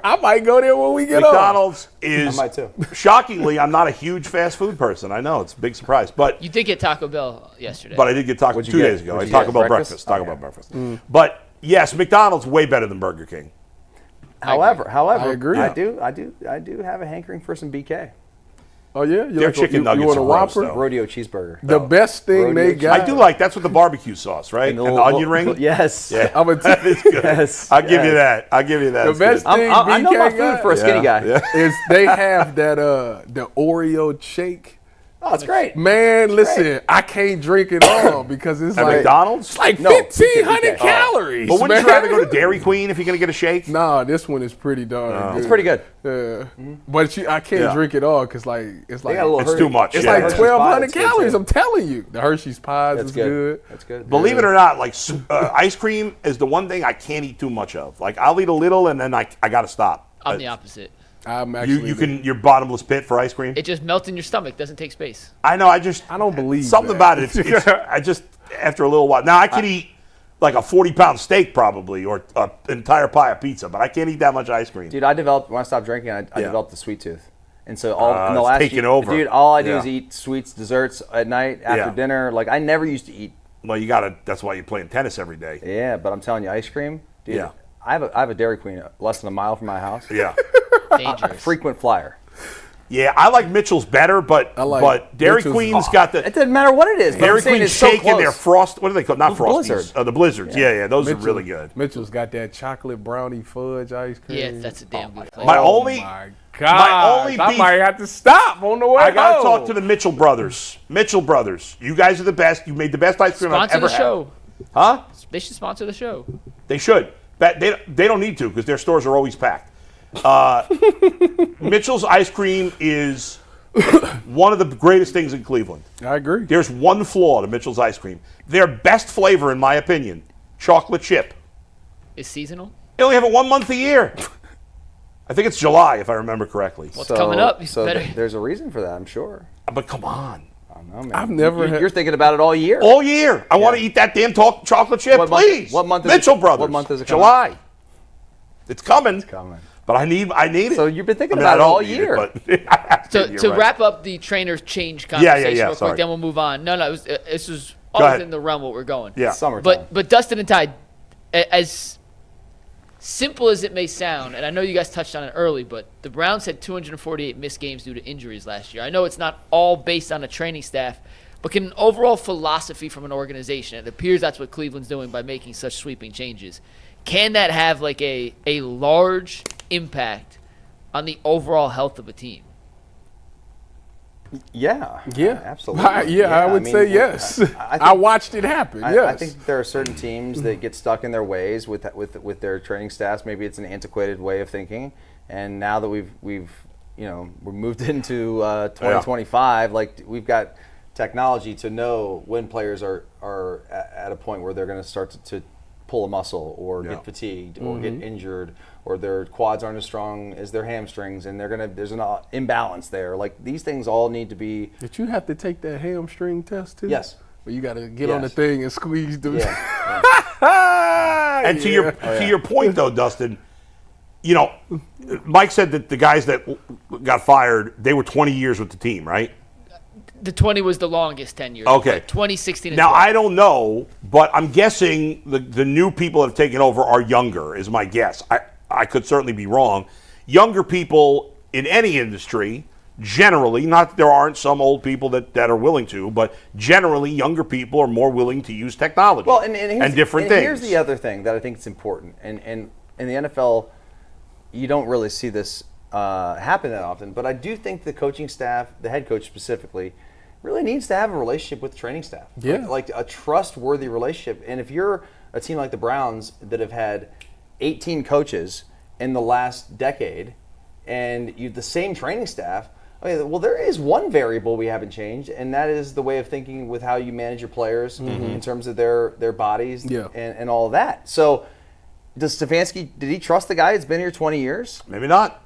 I might go there when we get McDonald's is, I might too. shockingly, I'm not a huge fast food person. I know, it's a big surprise. But You did get Taco Bell yesterday. I did get Taco What'd you 2 get? days ago. I What'd had you Taco get? Bell Breakfast? Taco Okay. Bell breakfast. But yes, McDonald's way better than Burger King. However, I agree. I do have a hankering for some BK. Oh yeah, Their chicken nuggets You want a are gross, Whopper? though. Rodeo cheeseburger. The best thing Rodeo they chicken. got. I do like that's with the barbecue sauce, right? And the onion ring. Yes. Yeah. I'm gonna tell you, Yes. I'll give you that. I'll give you that. the It's best good. thing I know my BK food got for a skinny guy. Yeah. is they have that the Oreo shake. Oh, it's great. Man, listen, I can't drink it all because it's At like McDonald's? like No, 1,500 BK. calories. But wouldn't you man. rather go to Dairy Queen if you're going to get a shake? Nah, this one is pretty darn good. It's pretty good. Yeah. But I can't Yeah. drink it all because it's like got a little It's too much. it's yeah. like Hershey's 1,200 Pie, it's good, calories. too. I'm telling you, the Hershey's pies That's is good. That's good. Believe it or not, like ice cream is the one thing I can't eat too much of. Like I'll eat a little and then I got to stop. I'm the opposite. I'm actually Your bottomless pit for ice cream. It just melts in your stomach. Doesn't take space. I know. I don't believe something that. about it. It's I just after a little while. Now I could eat like a 40-pound steak probably or an entire pie of pizza, but I can't eat that much ice cream. Dude, when I stopped drinking, I developed the sweet tooth. And so in the it's last taken year, over. dude, all I do Yeah. is eat sweets, desserts at night after Yeah. dinner. Like I never used to eat. Well, you gotta. That's why you're playing tennis every day. Yeah, but I'm telling you, ice cream, dude. Yeah. I have a Dairy Queen less than a mile from my house. Yeah. Dangerous. Frequent flyer. Yeah, I like Mitchell's better, but Dairy Mitchell's- Queen's got the It doesn't matter what it is. But Dairy I'm saying Queen it's so shake and their close. frost. What are they called? Not The frosties. Blizzard. The blizzards. Yeah, those are really good. Mitchell's got that chocolate brownie fudge ice cream. Yeah, that's a damn good flavor. My only, My God, only I beef- might have to stop on the way I gotta home. talk to the Mitchell brothers. Mitchell brothers, you guys are the best. You made the best ice cream Sponsor I've ever the show. had. Huh? They should sponsor the show. They should. But they don't need to because their stores are always packed. Mitchell's ice cream is one of the greatest things in Cleveland. I agree. There's one flaw to Mitchell's ice cream. Their best flavor, in my opinion, chocolate chip. Is seasonal. They only have it 1 month a year. I think it's July, if I remember correctly. What's coming up? You So better- there's a reason for that, I'm sure. But come on. I don't know, man. I've never You're had- thinking about it all year. All year. I want to eat that damn chocolate chip, What month- please. what month is it- Mitchell Brothers. what month is it coming? July. It's coming. coming. But I need it. So you've been thinking I about it don't all need year. but I have To you're right. wrap up the trainers change Yeah, conversation real sorry. quick, then we'll move on. No, this was Go all ahead. within the realm what we're going. Yeah. Summertime. But Dustin and Ty, as simple as it may sound, and I know you guys touched on it early, but the Browns had 248 missed games due to injuries last year. I know it's not all based on a training staff, but can an overall philosophy from an organization, it appears that's what Cleveland's doing by making such sweeping changes, can that have like a large impact on the overall health of a team? Yeah. Yeah, Absolutely. I would say yes. I watched it happen. Yes. I think there are certain teams that get stuck in their ways with their training staffs. Maybe it's an antiquated way of thinking. And now that we're moved into 2025, like we've got technology to know when players are at a point where they're going to start to pull a muscle or get fatigued or get injured or their quads aren't as strong as their hamstrings and there's an imbalance there. Like these things all need to be. Did you have to take that hamstring test too? Yes. Well, you got to get on the thing and squeeze the. Yeah. And to your point though, Dustin, Mike said that the guys that got fired, they were 20 years with the team, right? The 20 was the longest tenure. Okay. 2016 and Now, 12. I don't know, but I'm guessing the new people that have taken over are younger, is my guess. I could certainly be wrong. Younger people in any industry, generally, not that there aren't some old people that are willing to, but generally younger people are more willing to use technology and different things. Here's the other thing that I think is important. And in the NFL, you don't really see this happen that often, but I do think the coaching staff, the head coach specifically, really needs to have a relationship with the training staff. Yeah. Like a trustworthy relationship. And if you're a team like the Browns that have had 18 coaches in the last decade and you have the same training staff, okay, well, there is one variable we haven't changed, and that is the way of thinking with how you manage your players in terms of their bodies and all of that. So does Stefanski, did he trust the guy that's been here 20 years? Maybe not.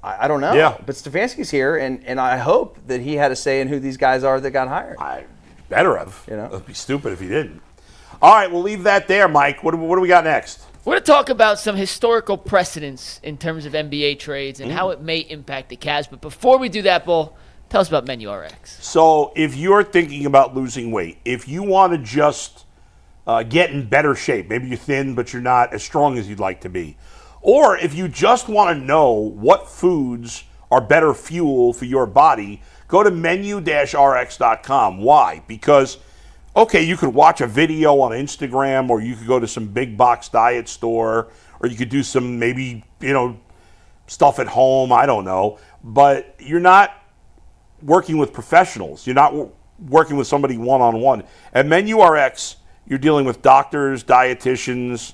I don't know. Yeah. But Stefanski's here, and I hope that he had a say in who these guys are that got hired. I better have. You know? It'd be stupid if he didn't. All right, we'll leave that there, Mike. What do we got next? We're going to talk about some historical precedents in terms of NBA trades and how it may impact the Cavs. But before we do that, Bull, tell us about Menu RX. So if you're thinking about losing weight, if you want to just get in better shape, maybe you're thin but you're not as strong as you'd like to be, or if you just want to know what foods are better fuel for your body, go to menu-rx.com. Why? Because, okay, you could watch a video on Instagram, or you could go to some big box diet store, or you could do some maybe, stuff at home, I don't know. But you're not working with professionals. You're not working with somebody one-on-one. At Menu RX, you're dealing with doctors, dietitians,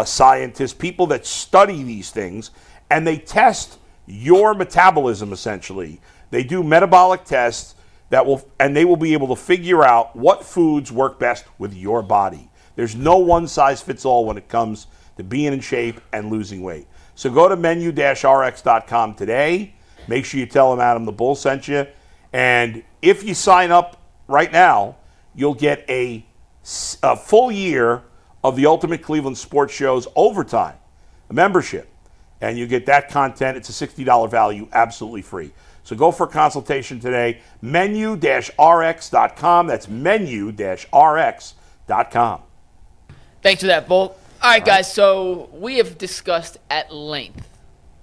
scientists, people that study these things, and they test your metabolism, essentially. They do metabolic tests and they will be able to figure out what foods work best with your body. There's no one-size-fits-all when it comes to being in shape and losing weight. So go to menu-rx.com today. Make sure you tell them Adam the Bull sent you. And if you sign up right now, you'll get a full year of the Ultimate Cleveland Sports Show's Overtime, a membership. And you get that content. It's a $60 value, absolutely free. So go for a consultation today, menu-rx.com. That's menu-rx.com. Thanks for that, Bull. All right, guys, so we have discussed at length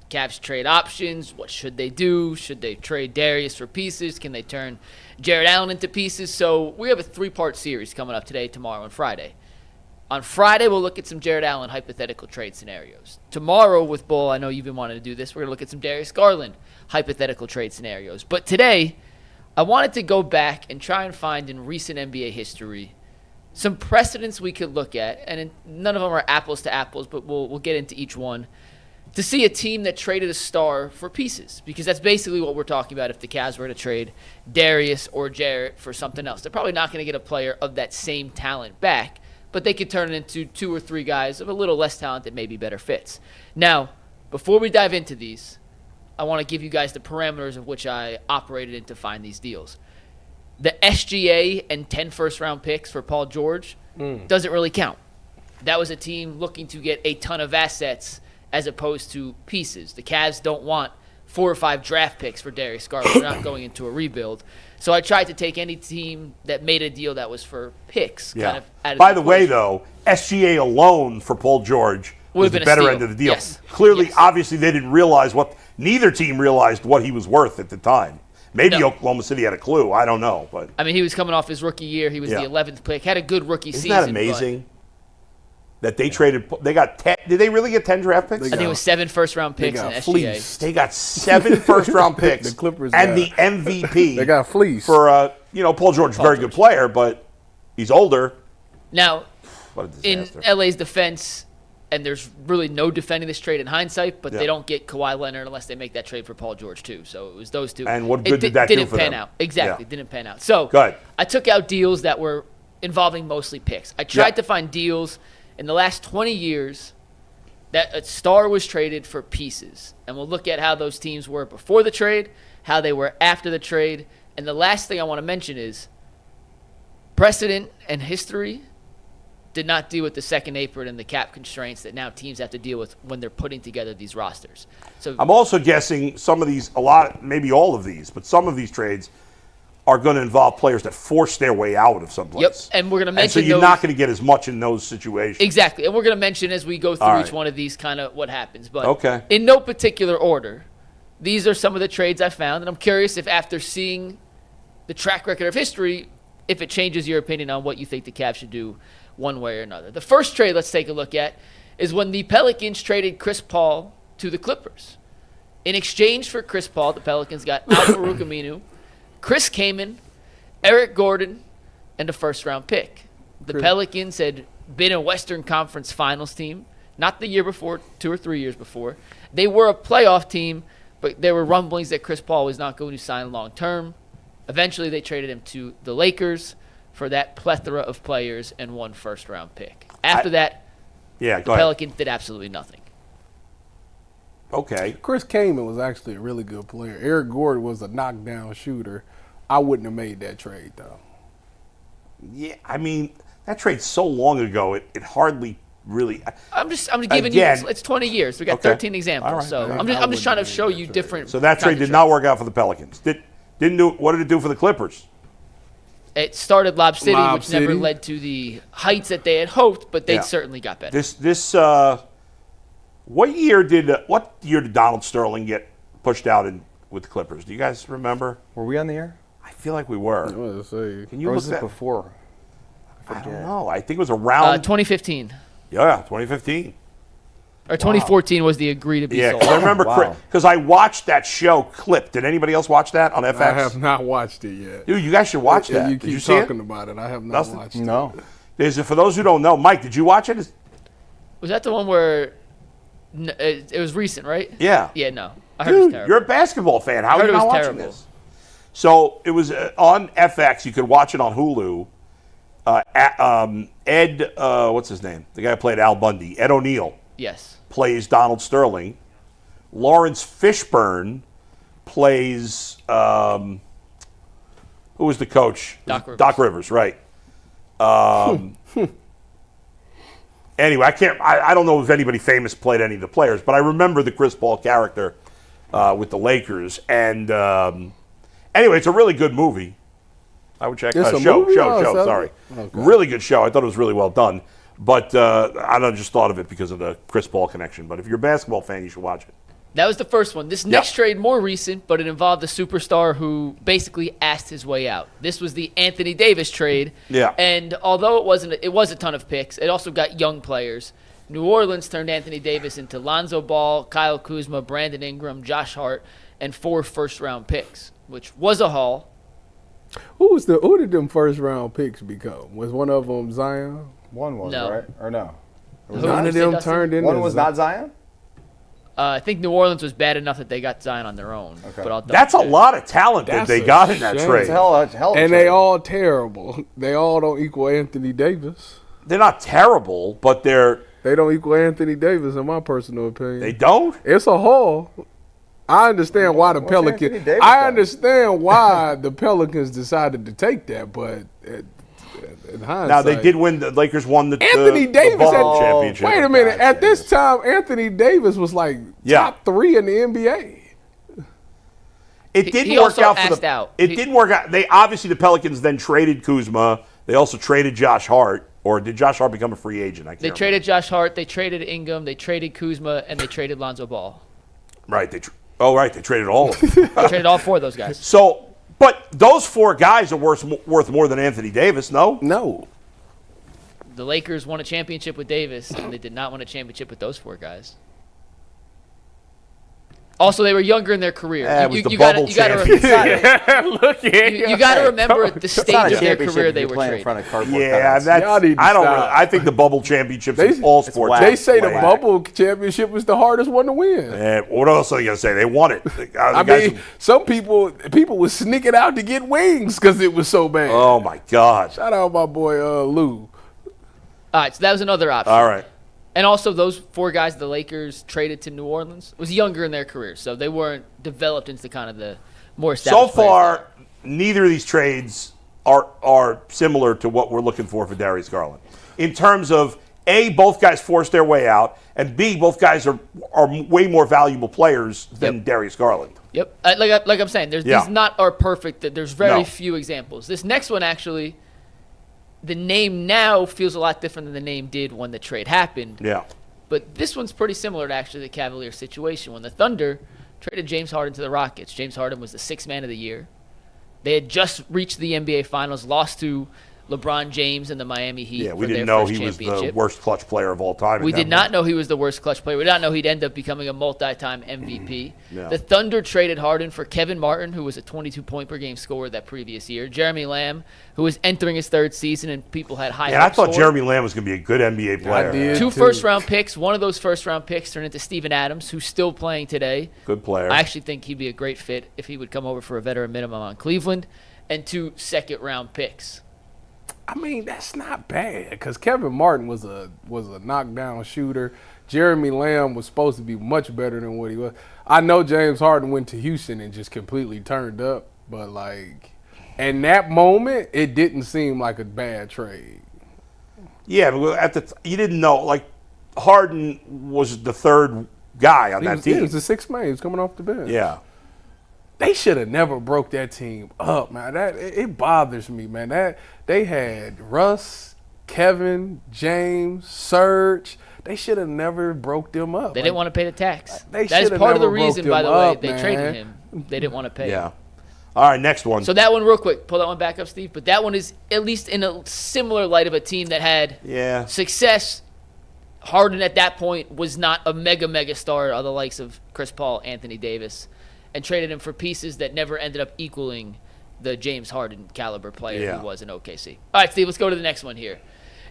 Cavs trade options. What should they do? Should they trade Darius for pieces? Can they turn Jared Allen into pieces? So we have a 3-part series coming up today, tomorrow, and Friday. On Friday, we'll look at some Jared Allen hypothetical trade scenarios. Tomorrow with Bull, I know you've been wanting to do this, we're going to look at some Darius Garland hypothetical trade scenarios. But today, I wanted to go back and try and find in recent NBA history some precedents we could look at, and none of them are apples to apples, but we'll get into each one, to see a team that traded a star for pieces, because that's basically what we're talking about if the Cavs were to trade Darius or Jarrett for something else. They're probably not going to get a player of that same talent back, but they could turn it into 2 or 3 guys of a little less talent that maybe better fits. Now, before we dive into these, I want to give you guys the parameters of which I operated in to find these deals. The SGA and 10 first-round picks for Paul George doesn't really count. That was a team looking to get a ton of assets as opposed to pieces. The Cavs don't want 4 or 5 draft picks for Darius Garland. They're not going into a rebuild. So I tried to take any team that made a deal that was for picks. Yeah. Kind of out of By the way, though, SGA alone for Paul George was the better end of the deal. Yes. Clearly, Yes. Obviously, they didn't realize neither team realized what he was worth at the time. Maybe No. Oklahoma City had a clue. I don't know. But I mean, he was coming off his rookie year. He was Yeah. the 11th pick. Had a good rookie isn't season. that amazing? That they traded. They got 10. Did they really get 10 draft picks? I think it was 7 first-round They picks in got SGA. fleeced. They got 7 first-round picks. The Clippers and got- the MVP. They got fleeced. For Paul George is a very good player, but he's older. Now, What a in disaster. LA's defense, and there's really no defending this trade in hindsight, but Yeah. they don't get Kawhi Leonard unless they make that trade for Paul George too. So it was those two. And what good did that do didn't for pan them? out. Exactly, Yeah. didn't pan out. So Go ahead. I took out deals that were involving mostly picks. I tried Yeah. to find deals in the last 20 years that a star was traded for pieces. And we'll look at how those teams were before the trade, how they were after the trade. And the last thing I want to mention is precedent and history did not deal with the second apron and the cap constraints that now teams have to deal with when they're putting together these rosters. So I'm also guessing some of these, maybe all of these, but some of these trades are going to involve players that force their way out of someplace. Yep, and we're going to mention so you're not going to get as much in those situations. Exactly, and we're going to mention as we go through each one of these kind of what happens. But in no particular order, these are some of the trades I found, and I'm curious if after seeing the track record of history, if it changes your opinion on what you think the Cavs should do one way or another. The first trade let's take a look at is when the Pelicans traded Chris Paul to the Clippers. In exchange for Chris Paul, the Pelicans got Al-Farouq Aminu, Chris Kaman, Eric Gordon, and a first-round pick. The Pelicans had been a Western Conference Finals team, not the year before, 2 or 3 years before. They were a playoff team, but there were rumblings that Chris Paul was not going to sign long-term. Eventually, they traded him to the Lakers for that plethora of players and one first-round pick. After that, the Pelicans did absolutely nothing. Okay. Chris Kaman was actually a really good player. Eric Gordon was a knockdown shooter. I wouldn't have made that trade, though. Yeah, I mean, that trade's so long ago, it hardly really. I'm just giving you. It's 20 years. We got 13 examples. Right. So I'm just trying to show you different. So that trade did not work out for the Pelicans. What did it do for the Clippers? It started Lob City, which never led to the heights that they had hoped, but they certainly got better. What year did Donald Sterling get pushed out with the Clippers? Do you guys remember? Were we on the air? I feel like we were. Can you or look was that it before? I don't know. I think it was around 2015. Yeah, 2015. Or 2014 was the agree to be sold. Yeah, I remember because I watched that show Clip. Did anybody else watch that on FX? I have not watched it yet. Dude, you guys should watch that. You did you keep see talking about it. I have not watched it. No. For those who don't know, Mike, did you watch it? Was that the one where it was recent, right? Yeah. Yeah, no. I heard it was terrible. You're a basketball fan. How are you not watching this? So it was on FX. You could watch it on Hulu. Ed, what's his name? The guy who played Al Bundy. Ed O'Neill. Yes. Plays Donald Sterling. Lawrence Fishburne plays who was the coach? Doc Rivers. Doc Rivers, right. Anyway, I don't know if anybody famous played any of the players, but I remember the Chris Paul character with the Lakers. And anyway, it's a really good movie. I would check show. Sorry, really good show. I thought it was really well done. But I just thought of it because of the Chris Paul connection. But if you're a basketball fan, you should watch it. That was the first one. This next trade, more recent, but it involved a superstar who basically asked his way out. This was the Anthony Davis trade. Yeah. And although it was a ton of picks, it also got young players. New Orleans turned Anthony Davis into Lonzo Ball, Kyle Kuzma, Brandon Ingram, Josh Hart, and 4 first-round picks, which was a haul. Who did them first-round picks become? Was one of them Zion? One was, No. right? Or no? None of them turned into One was not Zion? I think New Orleans was bad enough that they got Zion on their own. Okay. But that's a lot of talent that they got in that trade. It's a hell of a and trade. they all terrible. They all don't equal Anthony Davis. They're not terrible, but they don't equal Anthony Davis, in my personal opinion. They don't? It's a haul. I understand why the Pelicans. I understand why the Pelicans decided to take that, but in hindsight, now they did win. The Lakers won the Anthony Davis bubble championship. Wait a minute. At this time, Anthony Davis was like top 3 in the NBA. It didn't work out for the. It didn't work out. The Pelicans then traded Kuzma. They also traded Josh Hart. Or did Josh Hart become a free agent? They traded Josh Hart. They traded Ingram. They traded Kuzma, and they traded Lonzo Ball. Right. They traded all of them. They traded all 4 of those guys. So, but those 4 guys are worth more than Anthony Davis, no? No. The Lakers won a championship with Davis, and they did not win a championship with those 4 guys. Also, they were younger in their career. You got to remember the stage of their career they were playing in front of cardboard. I think the bubble championships in all sports. They say the bubble championship was the hardest one to win. What else are you gonna say? They won it. Some people were sneaking out to get wings because it was so bad. Oh my God! Shout out my boy Lou. All right, so that was another option. All right. And also, those 4 guys the Lakers traded to New Orleans was younger in their career, so they weren't developed into kind of the more established. So far, neither of these trades are similar to what we're looking for Darius Garland. in terms of A, both guys forced their way out, and B, both guys are way more valuable players than Darius Garland. Yep. Like I'm saying, these not are perfect. There's very few examples. This next one, actually, the name now feels a lot different than the name did when the trade happened. Yeah. But this one's pretty similar to actually the Cavaliers situation. When the Thunder traded James Harden to the Rockets, James Harden was the sixth man of the year. They had just reached the NBA Finals, lost to LeBron James and the Miami Heat. Yeah, we didn't know he was the worst clutch player of all time. We did not know he was the worst clutch player. We did not know he'd end up becoming a multi-time MVP. Yeah. The Thunder traded Harden for Kevin Martin, who was a 22-point-per-game scorer that previous year. Jeremy Lamb, who was entering his third season, and people had high hopes I thought for. Jeremy Lamb was going to be a good NBA player. I did. Two too. first-round picks. One of those first-round picks turned into Steven Adams, who's still playing today. Good player. I actually think he'd be a great fit if he would come over for a veteran minimum on Cleveland. And 2 second-round picks. I mean, that's not bad because Kevin Martin was a knockdown shooter. Jeremy Lamb was supposed to be much better than what he was. I know James Harden went to Houston and just completely turned up, but like in that moment, it didn't seem like a bad trade. Yeah, but you didn't know. Like Harden was the third guy on that team. He was the sixth man. He was coming off the bench. Yeah. They should have never broke that team up, man. It bothers me, man. That they had Russ, Kevin, James, Serge. They should have never broke them up. They didn't want to pay the tax. They that is shoulda part of the never broke reason, by them the way, up, they man. traded him. They didn't want to pay. Yeah. All right, next one. So that one, real quick, pull that one back up, Steve. But that one is at least in a similar light of a team that had success. Harden at that point was not a mega star of the likes of Chris Paul, Anthony Davis, and traded him for pieces that never ended up equaling the James Harden caliber player who was in OKC. All right, Steve, let's go to the next one here.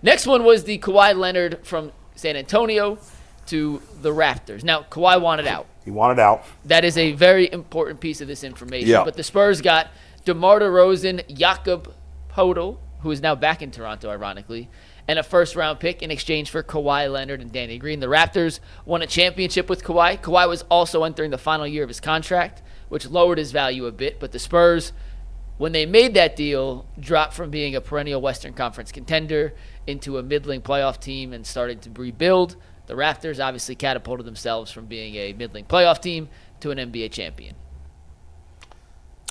Next one was the Kawhi Leonard from San Antonio to the Raptors. Now, Kawhi wanted out. He wanted out. That is a very important piece of this information. Yeah. But the Spurs got DeMar DeRozan, Jakob Poeltl, who is now back in Toronto, ironically, and a first-round pick in exchange for Kawhi Leonard and Danny Green. The Raptors won a championship with Kawhi. Kawhi was also entering the final year of his contract, which lowered his value a bit. But the Spurs, when they made that deal, dropped from being a perennial Western Conference contender into a middling playoff team and started to rebuild. The Raptors obviously catapulted themselves from being a middling playoff team to an NBA champion.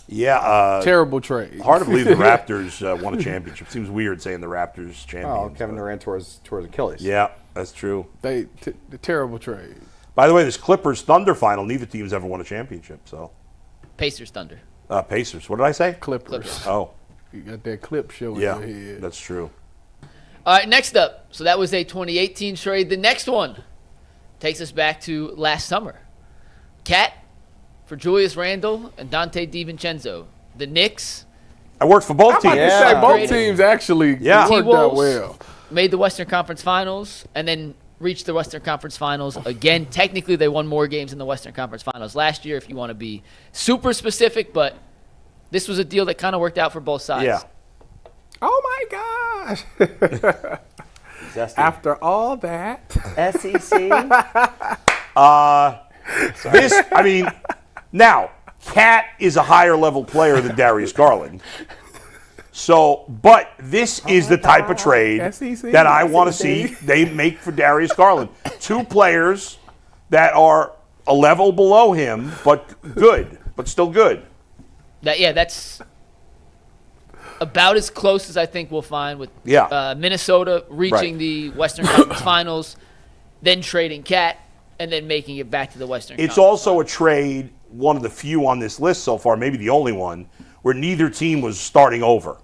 Yeah. Terrible trade. Hard to believe the Raptors won a championship. Seems weird saying the Raptors champions. Oh, Kevin Durant tore his Achilles. Yeah, that's true. The terrible trade. By the way, this Clippers-Thunder final, neither team's ever won a championship. So Pacers Thunder. Pacers. What did I say? Clippers. Oh. You got that clip showing Yeah, your head. that's true. All right, next up. So that was a 2018 trade. The next one takes us back to last summer. Cat for Julius Randle and Dante DiVincenzo. The Knicks I worked for both teams. Say both Great. teams actually worked out T-Wolves well. made the Western Conference Finals and then reached the Western Conference Finals again. Technically, they won more games in the Western Conference Finals last year, if you want to be super specific, but this was a deal that kind of worked out for both sides. Yeah. Oh my gosh. After all that. SEC. Now, Cat is a higher level player than Darius Garland. So, but this is the type of trade SEC. that I want to see they make for Darius Garland. Two players that are a level below him, but good, but still good. That's about as close as I think we'll find with Minnesota reaching the Western Conference Finals, then trading Cat, and then making it back to the Western It's Conference. also a trade, one of the few on this list so far, maybe the only one, where neither team was starting over.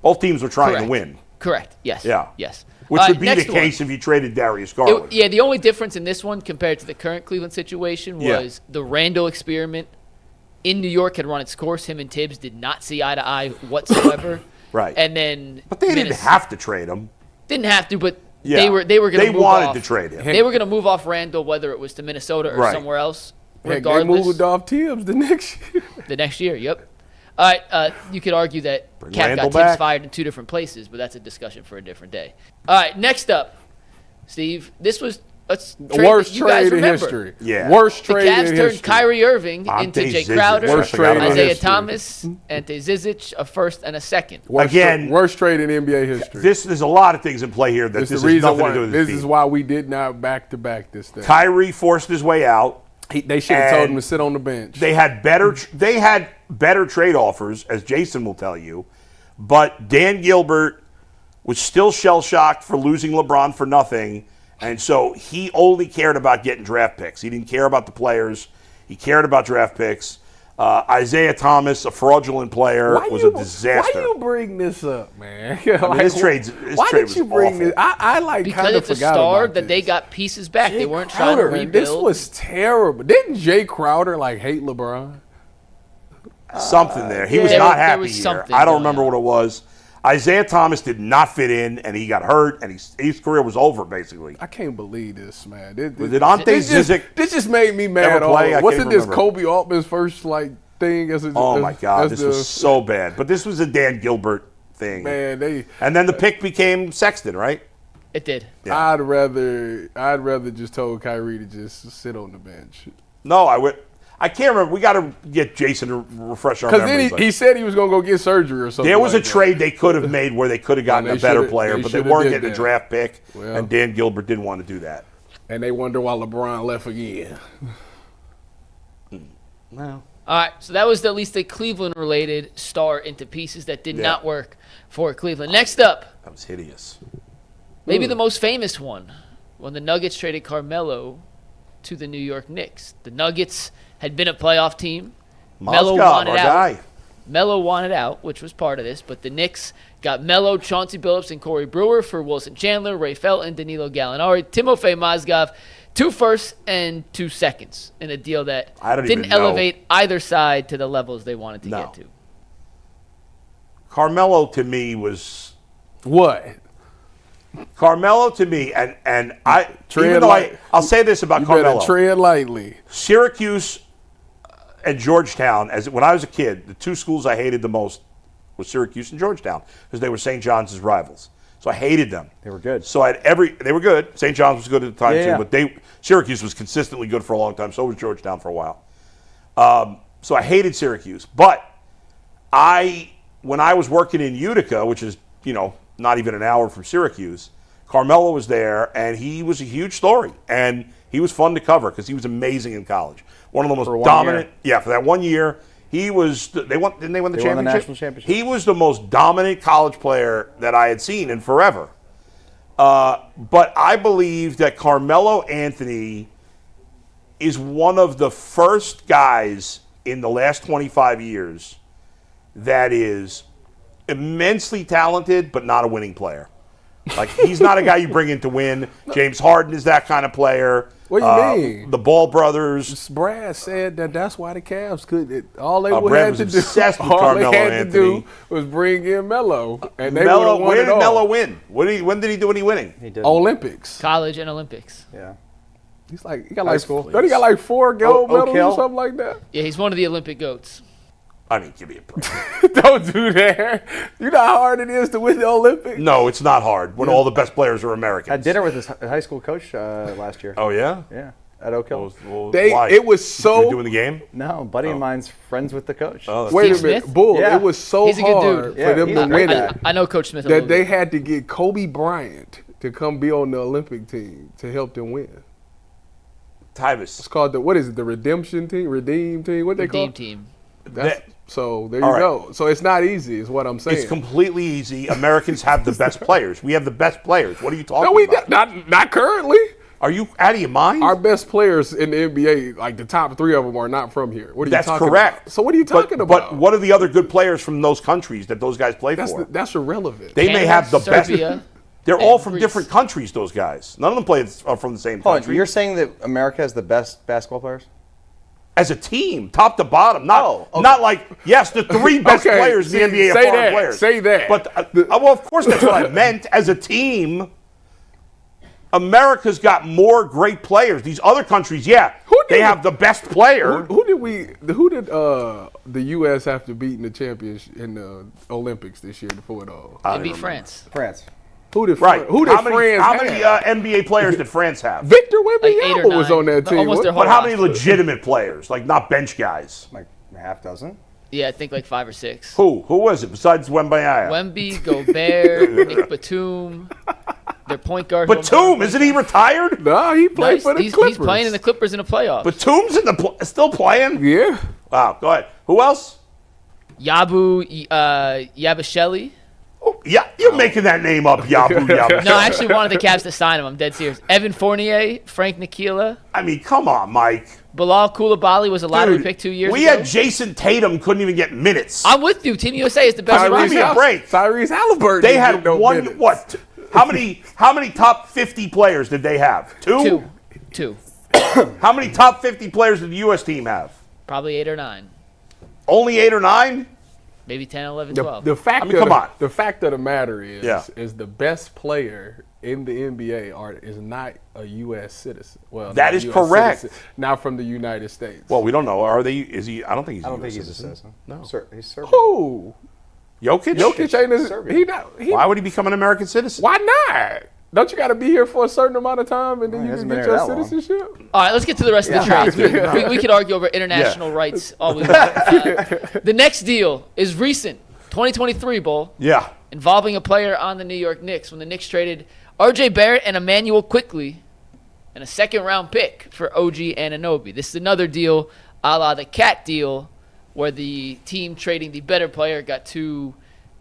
Both teams were trying to win. Correct. Yes. Yeah. Yes. Which would be the next case one. if you traded Darius Garland. The only difference in this one compared to the current Cleveland situation was the Randall experiment in New York had run its course. Him and Thibs did not see eye to eye whatsoever. Right. And then, but they didn't have to trade him. Didn't have to, but they were going to. They wanted to trade him. They were going to move off Randall, whether it was to Minnesota or somewhere else. Regardless, they moved off Thibs the next year. The next year, yep. All right, you could argue that Cat got Thibs fired in two different places, but that's a discussion for a different day. All right, next up, Steve. This was Worst you guys trade in remember. history. Yeah. Worst The trade Cavs in turned history. Kyrie Irving Ante into Jay Zizic. Crowder, Worst trade in Isaiah history. Thomas, Ante Zizic, a first and a second. Worst trade in NBA history. There's a lot of things in play here that It's this the has reason nothing why. to do with This this is team. why we did not back-to-back this thing. Kyrie forced his way out. They should have told And him to sit on the bench. They had better trade offers, as Jason will tell you, but Dan Gilbert was still shell-shocked for losing LeBron for nothing, and so he only cared about getting draft picks. He didn't care about the players. He cared about draft picks. Isaiah Thomas, a fraudulent player, was a disaster. Why you bring this up, man? This trade why was did you bring awful. this? I like Because kind of it's a forgot star about that they this. got pieces back. Jay They weren't trying to Crowder, rebuild. This was terrible. Didn't Jay Crowder hate LeBron? Something there. He was There not was- there happy was here. something I don't going remember on. what it was. Isaiah Thomas did not fit in, and he got hurt, and his career was over, basically. I can't believe this, man. Was it Ante Zizic? This just made me mad. Ever play? I Wasn't can't this remember. Kobe Altman's first thing as a? Oh, as- my God. as This the- was so bad. But this was a Dan Gilbert thing. Man, And then the pick became Sexton, right? It did. Yeah. I'd rather just told Kyrie to just sit on the bench. No, I can't remember. We got to get Jason to refresh our Because memory. then he said he was going to go get surgery or something. There was like a that. trade they could have made where they could have gotten And a they better shoulda- player, they but they shoulda weren't did getting a that. draft pick, Well. and Dan Gilbert didn't want to do that. And they wonder why LeBron left again. No. All right, so that was at least a Cleveland-related star into pieces that did Yeah. not work for Cleveland. Next up, That was hideous. maybe the most famous one, when the Nuggets traded Carmelo to the New York Knicks. The Nuggets had been a playoff team. Melo Mozgov, wanted our out. guy. Melo wanted out, which was part of this, but the Knicks got Melo, Chauncey Billups, and Corey Brewer for Wilson Chandler, Ray Felton, Danilo Gallinari, Timofey Mozgov, 2 firsts and 2 seconds in a deal that I don't didn't even know. elevate either side to the levels they wanted to No. get to. Carmelo to me was What? Carmelo to me, and I Tread even though light. I'll say this about You Carmelo. better tread lightly. Syracuse and Georgetown, when I was a kid, the 2 schools I hated the most was Syracuse and Georgetown because they were St. John's rivals. So I hated them. They were good. So they were good. St. John's was good at the time Yeah, too, yeah. but Syracuse was consistently good for a long time. So was Georgetown for a while. So I hated Syracuse, but when I was working in Utica, which is not even an hour from Syracuse, Carmelo was there, and he was a huge story, and he was fun to cover because he was amazing in college. One of the most For 1 dominant. year. Yeah, for that 1 year, he was. Didn't they win the They won the championship? national championship. He was the most dominant college player that I had seen in forever. But I believe that Carmelo Anthony is one of the first guys in the last 25 years that is immensely talented but not a winning player. Like, he's not a guy you bring in to win. James Harden is that kind of player. What do you mean? The Ball brothers. Brad said that's why the Cavs could. All they would Brad have was to do, obsessed with all Carmelo they had Anthony. to do was bring in Melo, and they would Melo, have won where it did all. Melo win? When did he do any winning? He did. Olympics. College and Olympics. Yeah. He got High like school. Don't he got like 4 gold Oak medals Hill? or something like that? Yeah, he's one of the Olympic goats. I mean, give me a break. Don't do that. You know how hard it is to win the Olympics. No, it's not hard when all the best players are Americans. Had dinner with his high school coach last year. Oh, yeah? Yeah, at Oak Hill. Well, They- why? it was so- You were doing the game? No, a buddy of mine's friends with the coach. Oh, that's Wait a Steve minute, Smith? Bull. Yeah. It was so He's a good hard dude. for Yeah, them he's to a great win guy. it I know Coach Smith a that little they bit. had to get Kobe Bryant to come be on the Olympic team to help them win. It's Tyvis. called the the redemption team, redeem team. What they call Team it? team. So there you All right. go. So it's not easy, is what I'm saying. It's completely easy. Americans have the best players. We have the best players. What are you talking no, we about? not currently. Are you out of your mind? Our best players in the NBA, like the top 3 of them, are not from here. What are That's you talking correct. about? So what are you talking about? But what are the other good players from those countries that those guys play for? That's irrelevant. They may Canada, have the Serbia, best. They're all and from Greece. different countries, those guys. None of them are from the same Hold on, country. you're saying that America has the best basketball players? As a team, top to bottom. Not, Oh, okay. not like, yes, the 3 best Okay, players in the see, NBA are say foreign that, players. say that. But, well, of course that's what I meant. As a team, America's got more great players. These other countries, they have the best player. Who did the U.S. have to beat in the championship in the Olympics this year for it all? It'd be France. France. Who did Right. Who did how many NBA players did France have? Victor Like 8 or Wembanyama was 9. on that team. Almost their whole But how many roster. legitimate players? Like not bench guys. Like a half dozen. Yeah, I think like 5 or 6. Who? Who was it besides Wembanyama? Wemby, Gobert, Nick Batum, their point guard. Batum, isn't he retired? No, he played for the he's Clippers. playing in the Clippers in the playoffs. Batum's still playing? Yeah. Wow, go ahead. Who else? Yabasheli. Oh, yeah, you're making that name up, Yabu Yabu. No, I actually wanted the Cavs to sign him. I'm dead serious. Evan Fournier, Frank Ntilikina, I mean, come on, Mike. Bilal Coulibaly was a lottery Dude, pick 2 years we ago. had Jason Tatum, couldn't even get minutes. I'm with you. Team USA is the best Give me roster. a break. Tyrese Halliburton. They didn't had get no one. minutes. What? How many top 50 players did they have? Two. Two. How many top 50 players did the U.S. team have? Probably 8 or 9. Only 8 or 9? Maybe 10, 11, 12. The fact I mean, come on. The fact of the matter is, Yeah. is the best player in the NBA is not a U.S. citizen. Well, That not a is US correct. citizen, not from the United States. Well, we don't know. Are they? Is he? I don't think he's. I don't a think US he's a citizen. citizen. No. He's Serbian. Who? Jokic. Jokic ain't a, Serbian. he not. He, Why would he become an American citizen? why not? Don't you got to be here for a certain amount of time and then Well, he you hasn't can been get here your that long. citizenship? All right, let's get to the rest of the trades. We could argue over international rights all we want. The next deal is recent, 2023, Bull, Yeah. involving a player on the New York Knicks when the Knicks traded R.J. Barrett and Emmanuel Quickley and a second-round pick for OG Anunoby. This is another deal a la the Cat deal where the team trading the better player got 2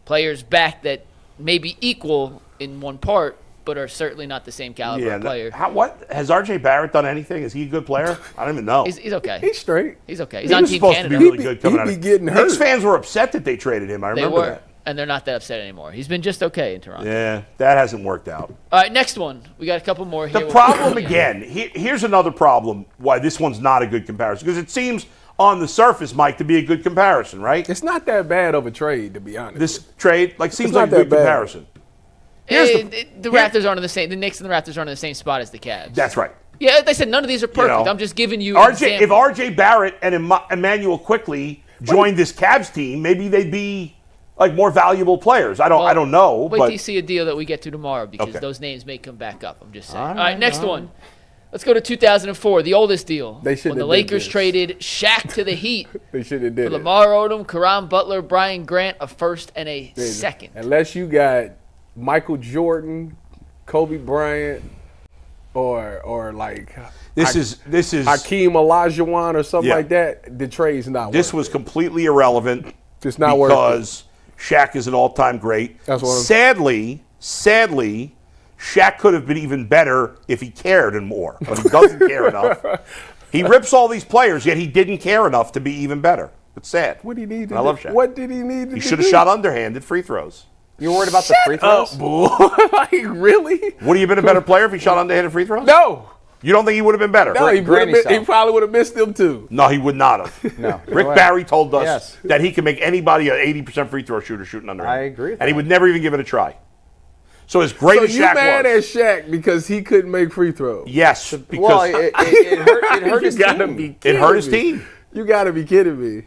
players back that may be equal in one part, but are certainly not the same caliber Yeah. of player. What has R.J. Barrett done anything? Is he a good player? I don't even know. He's okay. He's straight. He's okay. He's He on was Team supposed Canada. to be really good He'd coming out be of getting Knicks hurt. fans were upset that they traded him. I They remember were, that. and they're not that upset anymore. He's been just okay in Toronto. Yeah, that hasn't worked out. All right, next one. We got a couple more here. The problem again, here's another problem why this one's not a good comparison. Because it seems on the surface, Mike, to be a good comparison, right? It's not that bad of a trade, to be honest. This trade seems It's like a not good that bad. comparison. Here's The Raptors aren't in the same. The Knicks and the Raptors aren't in the same spot as the Cavs. That's right. Yeah, they said none of these are perfect. know, I'm just giving you. If R.J. Barrett and Emmanuel Quickley joined this Cavs team, maybe they'd be like more valuable players. I don't know. Wait but till you see a deal that we get to tomorrow because Okay. those names may come back up. I'm just saying. All right, next one. Let's go to 2004, the oldest deal. They shouldn't when the have did Lakers this. traded Shaq to the Heat They should have for did it. Lamar Odom, Karan Butler, Brian Grant, a first and a second. Unless you got Michael Jordan, Kobe Bryant, or like this is Hakeem Olajuwon or something Yeah. like that, the trade's not this worth was completely irrelevant. It's not worth it. because Shaq is an all-time great. That's what Sadly, Shaq could have been even better if he cared and more, but he doesn't care enough. He rips all these players, yet he didn't care enough to be even better. It's sad. What did he need to I do? love Shaq. What did he need to do? He should have shot underhanded free throws. You worried about the free throws? Like, really? Would he have been a better player if he shot underhanded free throws? No. You don't think he would have been better? No, Granny he style. probably would have missed them too. No, he would not have. No. Rick No way. Barry told us Yes. that he can make anybody an 80% free throw shooter shooting underhand. I agree with And he that. would never even give it a try. So as great So as you Shaq mad was. at Shaq because he couldn't make free throws? Yes, because Well, it hurt his You gotta team. be it kidding hurt his me. team. You gotta be kidding me.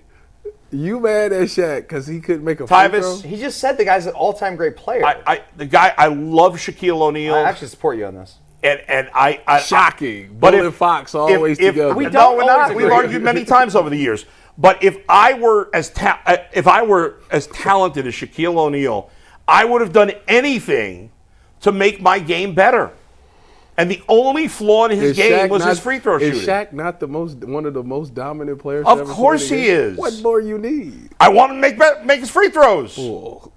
You mad at Shaq because he couldn't make a free Tyvis, throw? He just said the guy's an all-time great player. I love Shaquille O'Neal. I actually support you on this. and I Shocking. But Bull if- and Fox always if, together. We no, don't we're always not. agree. We've argued many times over the years. But if I were as talented as Shaquille O'Neal, I would have done anything to make my game better. And the only flaw in his Is game Shaq was not- his free throw shooting. Is Shaq not one of the most dominant players? Of ever played course the he game? is. What more you need? I want him to make his free throws. Bull.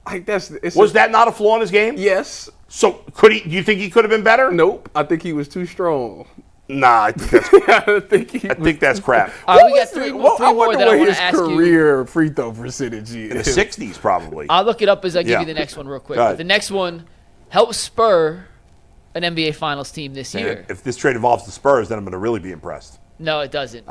Like it's Was that not a flaw in his game? Yes. So could he? Do you think he could have been better? Nope. I think he was too strong. Nah, I think that's, I think that's crap. All right, we got three I more wonder that I what want his to ask you. career free throw percentage is. In the 60s, probably. I'll look it up as I give Yeah. you the next one real quick. Go ahead. But the next one helped spur an NBA Finals team this year. If this trade involves the Spurs, then I'm going to really be impressed. No, it doesn't.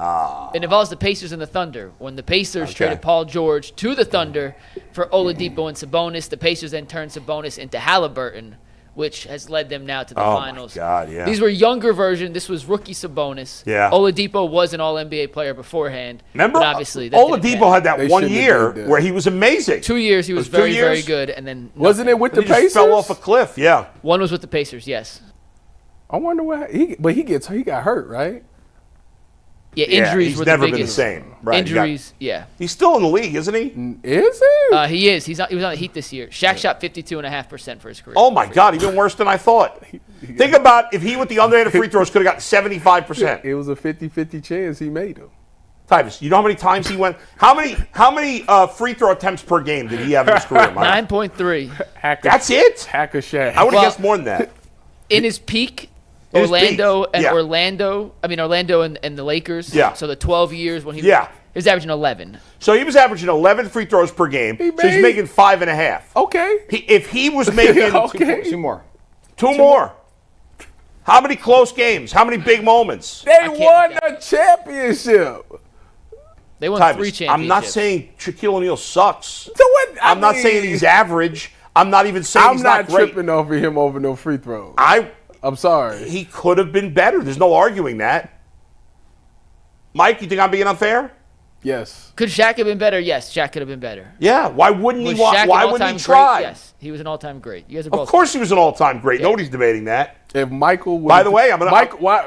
It involves the Pacers and the Thunder. When the Pacers Okay. traded Paul George to the Thunder for Oladipo and Sabonis, the Pacers then turned Sabonis into Halliburton which has led them now to the finals. Oh, my God, yeah. These were younger version. This was rookie Sabonis. Yeah. Oladipo was an All-NBA player beforehand. Remember, but obviously that didn't Oladipo pan. had that They one shouldn't have year did that. where he was amazing. 2 years he was It was 2 very, very years? good, and then Wasn't it with the He just Pacers? fell off a cliff, yeah. one was with the Pacers, yes. I wonder what he got hurt, right? Yeah, Yeah, injuries he's were never the been the biggest. same. Right, Injuries, yeah. he's still in the league, isn't he? Is he? He is. He was on the Heat this year. Shaq shot 52.5% for his career. Oh, my God, even worse than I thought. Think about if he, with the underhanded free throws, could have got 75%. It was a 50-50 chance he made them. Tyvis, you know how many times he went? How many free throw attempts per game did he have in his career, Mike? 9.3. That's it? Hacker Shaq. I would have Well- guessed more than that. In his peak, In his Orlando peak, and yeah. Orlando and the Lakers. Yeah. So the 12 years when he Yeah. he was averaging 11. So he was averaging 11 free throws per game. So he's made- making 5.5. Okay. If he was making Okay. Two more. two more, how many close games? How many big moments? They can't won look a championship. They won Tyvis, 3 championships. I'm not saying Shaquille O'Neal sucks. So what? I'm not saying he's average. I'm not even saying I'm he's not not great. tripping over him over no free throws. I'm sorry. He could have been better. There's no arguing that. Mike, you think I'm being unfair? Yes. Could Shaq have been better? Yes, Shaq could have been better. Yeah. Why wouldn't Was he? Shaq an Why wouldn't he all-time try? Great? Yes, he was an all-time great. You guys are both. Of course, he was an all-time great. Nobody's debating that. If Michael was, By the way,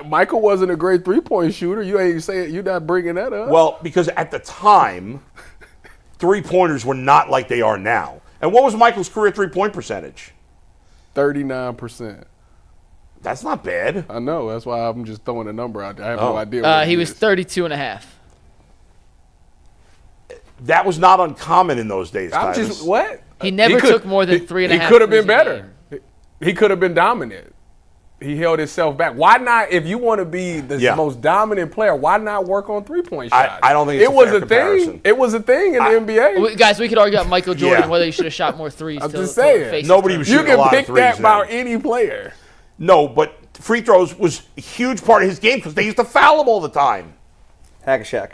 Michael wasn't a great 3-point shooter. You ain't saying you're not bringing that up. Well, because at the time, three-pointers were not like they are now. And what was Michael's career three-point percentage? 39%. That's not bad. I know. That's why I'm just throwing a number out there. I have no idea. What he it was is. 32.5. That was not uncommon in those days, I'm Tyvis. just what? He never took more than 3.5. He could have been threes a better. He could have been dominant. He held himself back. Why not? If you want to be the most dominant player, why not work on 3-point shots? I don't think it's it a was fair a comparison. thing. It was a thing in the NBA. Guys, we could argue about Michael Jordan Yeah. whether he should have shot more threes. I'm till- just till saying. faces Nobody turned. was You shooting a can lot of pick threes that then. about any player. No, but free throws was a huge part of his game because they used to foul him all the time. Hack a Shaq.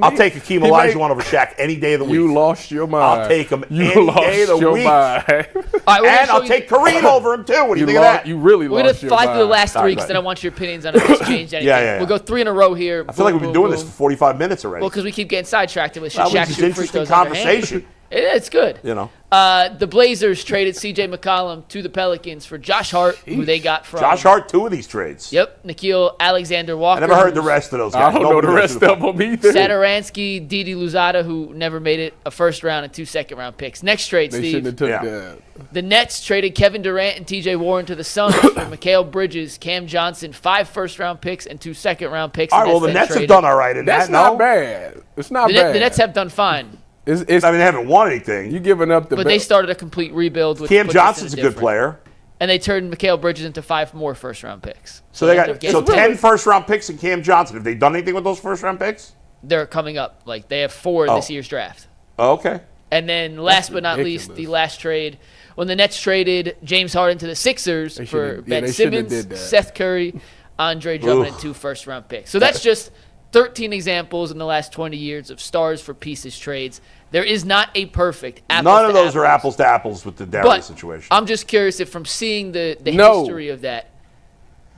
I'll take Hakeem Olajuwon over Shaq any day of the week. You lost your mind. I'll take him You any lost day of the your week. mind. All right, we're gonna And show I'll you- take Kareem over him, too. What do you think of that? You really We're lost going your to fly mind. through the last Sorry, three go because then ahead. I want your opinions on if it's changed anything. Yeah. We'll go 3 in a row here. I feel like we've been doing this for 45 minutes already. Well, because we keep getting sidetracked with That Shaq was just shoot free interesting throws underhand. conversation. It's good. You know. The Blazers traded C.J. McCollum to the Pelicans for Josh Hart, who they got from. Josh Hart, 2 of these trades. Yep, Nikhil Alexander-Walker. I never heard the who's rest of those guys. I don't know Nobody the knows rest who the of them either. Saturansky, Didi Luzada, who never made it, a first-round and 2 second-round picks. Next trade, They shouldn't Steve. have took Yeah. that. The Nets traded Kevin Durant and T.J. Warren to the Suns for Mikal Bridges, Cam Johnson, 5 first-round picks and 2 second-round picks. All right, well, the then Nets have traded. done all right in That's that, not no? bad. It's not The, bad. the Nets have done fine, It's, I mean, they haven't won anything. you giving up the but they started a complete rebuild. With Cam puts us in Johnson's a good different- player. And they turned Mikal Bridges into 5 more first-round picks. So they ended up got so getting- 10 first-round picks and Cam Johnson. Have they done anything with those first-round picks? They're coming up. Like, they have 4 in this year's draft. Oh, okay. And then last but not least, ridiculous. the last trade, when the Nets traded James Harden to the Sixers They for shouldn't- yeah, Ben they shouldn't have Simmons, did that. Seth Curry, Andre Drummond, and 2 first-round picks. So that's just 13 examples in the last 20 years of stars for pieces trades. There is not a perfect apples None of to those are apples to apples with the Darius But situation. I'm just curious if from seeing the No. history of that,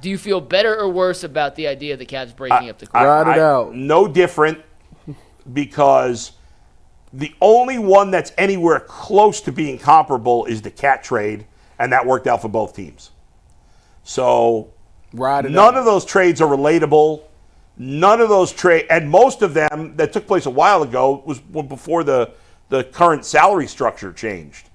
do you feel better or worse about the idea of the Cavs breaking up the core? Ride it out. No different because the only one that's anywhere close to being comparable is the Cat trade, and that worked out for both teams. So Ride it none out. of those trades are relatable. None of those trades, and most of them that took place a while ago was before the current salary structure changed.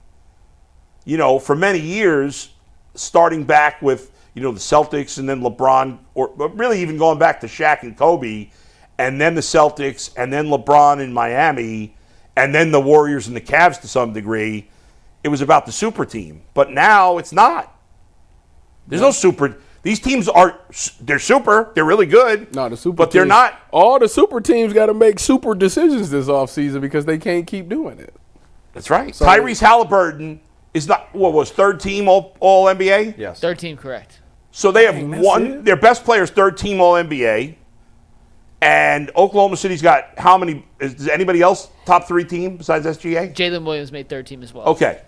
You know, for many years, starting back with, you know, the Celtics and then LeBron, or really even going back to Shaq and Kobe, and then the Celtics, and then LeBron in Miami, and then the Warriors and the Cavs to some degree, it was about the super team. But now it's not. There's no super. These teams they're super. They're really good. No, the super but they're teams- not. All the super teams got to make super decisions this offseason because they can't keep doing it. That's right. Tyrese Halliburton is not, what was third team all NBA? Yes. 13 correct. So they have that's one, it? their best player's third team all NBA. And Oklahoma City's got how many? Is anybody else top 3 team besides SGA? Jalen Williams made third team as well. Okay.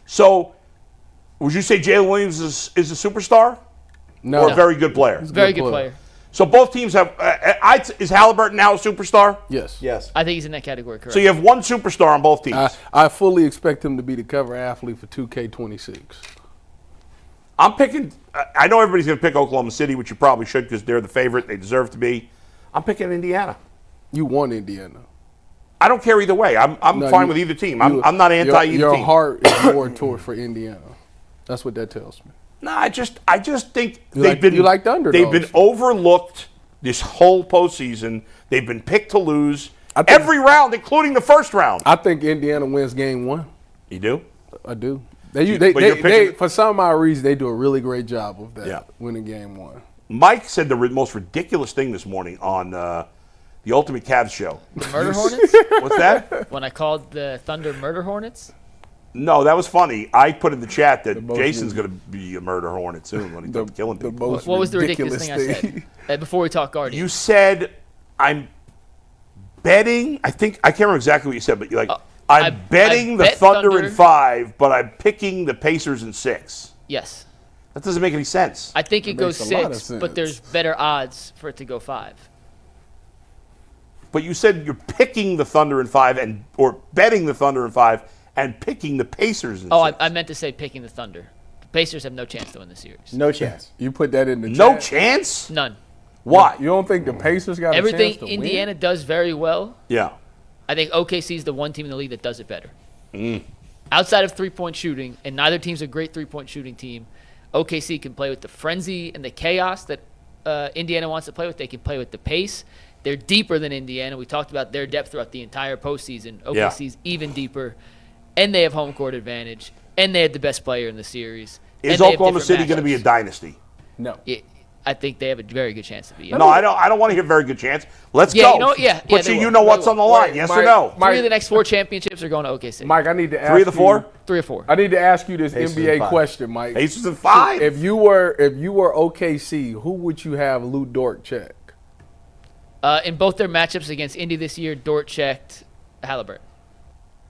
So Would you say Jalen Williams is a superstar? No. Or a very good player? Very good player. So both teams have is Halliburton now a superstar? Yes. Yes. I think he's in that category, correct. So you have one superstar on both teams. I fully expect him to be the cover athlete for 2K26. I'm picking – I know everybody's going to pick Oklahoma City, which you probably should because they're the favorite. They deserve to be. I'm picking Indiana. You won Indiana. I don't care either way. I'm fine with either team. I'm not anti either team. Your heart is more toward for Indiana. That's what that tells me. No, I just think You they've been like the underdogs. They've been overlooked this whole postseason. They've been picked to lose I think- every round, including the first round. I think Indiana wins game 1. You do? I do. But you're picking- For some odd reason, they do a really great job of that, Yeah. winning game 1. Mike said the most ridiculous thing this morning on the Ultimate Cavs show. Murder Hornets? What's that? When I called the Thunder Murder Hornets? No, that was funny. I put in the chat that most Jason's going to be a murder hornet soon when he's done killing people. What was the ridiculous thing I said? Before we talk Guardians. You said, I'm betting, I can't remember exactly what you said, but you're like, I'm betting the bet Thunder in 5, but I'm picking the Pacers in 6. Yes. That doesn't make any sense. I think it goes makes a lot of 6, but sense. there's better odds for it to go 5. But you said you're picking the Thunder in 5 or betting the Thunder in 5 and picking the Pacers in 6. Oh, I meant to say picking the Thunder. The Pacers have no chance to win the series. No chance. You put that in the No chat. chance? None. Why? You don't think the Pacers got Everything a chance to Indiana win? does very well. Yeah. I think OKC is the one team in the league that does it better. Outside of three-point shooting, and neither team's a great three-point shooting team, OKC can play with the frenzy and the chaos that Indiana wants to play with. They can play with the pace. They're deeper than Indiana. We talked about their depth throughout the entire postseason. OKC's even deeper, and they have home court advantage, and they had the best player in the series. Is and they have Oklahoma different City going to be a matchups. dynasty? No. I think they have a very good chance to be. No, I don't want to hear very good chance. Let's Yeah, go. you know what? Yeah, But they you will. know They what's will. on the line, Wait, yes Mike, or no? Mike- 3 of the next 4 championships are going to OKC. Mike, I need to ask 3 of the 4? 3 or 4. I need to ask you this Pacers in NBA 5. question, Mike. Pacers in 5? If you were OKC, who would you have Lou Dort check? In both their matchups against Indy this year, Dort checked Halliburton.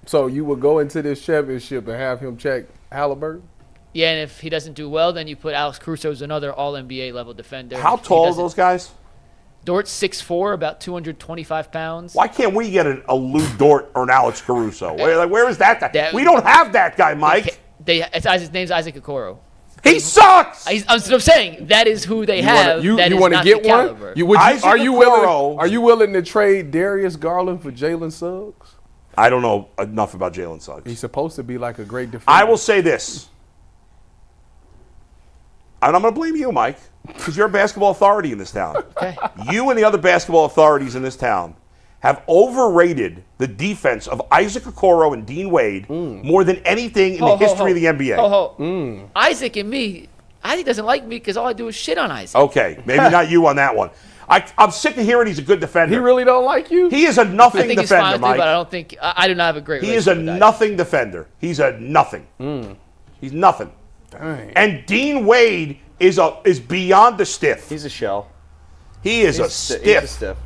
So you would go into this championship and have him check Halliburton? Yeah, and if he doesn't do well, then you put Alex Caruso as another All-NBA level defender. How If he tall are doesn't- those guys? Dort's 6'4", about 225 pounds. Why can't we get a Lou Dort or an Alex Caruso? Where is that guy? We don't have that guy, Mike. His name's Isaac Okoro. He sucks! I'm saying that is who they have. You that is want to not get the one? caliber. Isaac Are you Okoro- willing to trade Darius Garland for Jalen Suggs? I don't know enough about Jalen Suggs. He's supposed to be like a great defender. I will say this. And I'm going to blame you, Mike, because you're a basketball authority in this town. Okay. You and the other basketball authorities in this town have overrated the defense of Isaac Okoro and Dean Wade more than anything in the history of the NBA. Isaac and me, Isaac doesn't like me because all I do is shit on Isaac. Okay, maybe not you on that one. I'm sick of hearing he's a good defender. He really don't like you? He is a I nothing think he's defender, fine with me, Mike. but I don't think I do not have a great. He is a relationship with Isaac. nothing defender. He's a nothing. He's nothing. Dang. And Dean Wade is beyond the stiff. He's a shell. He is a He's stiff. a stiff.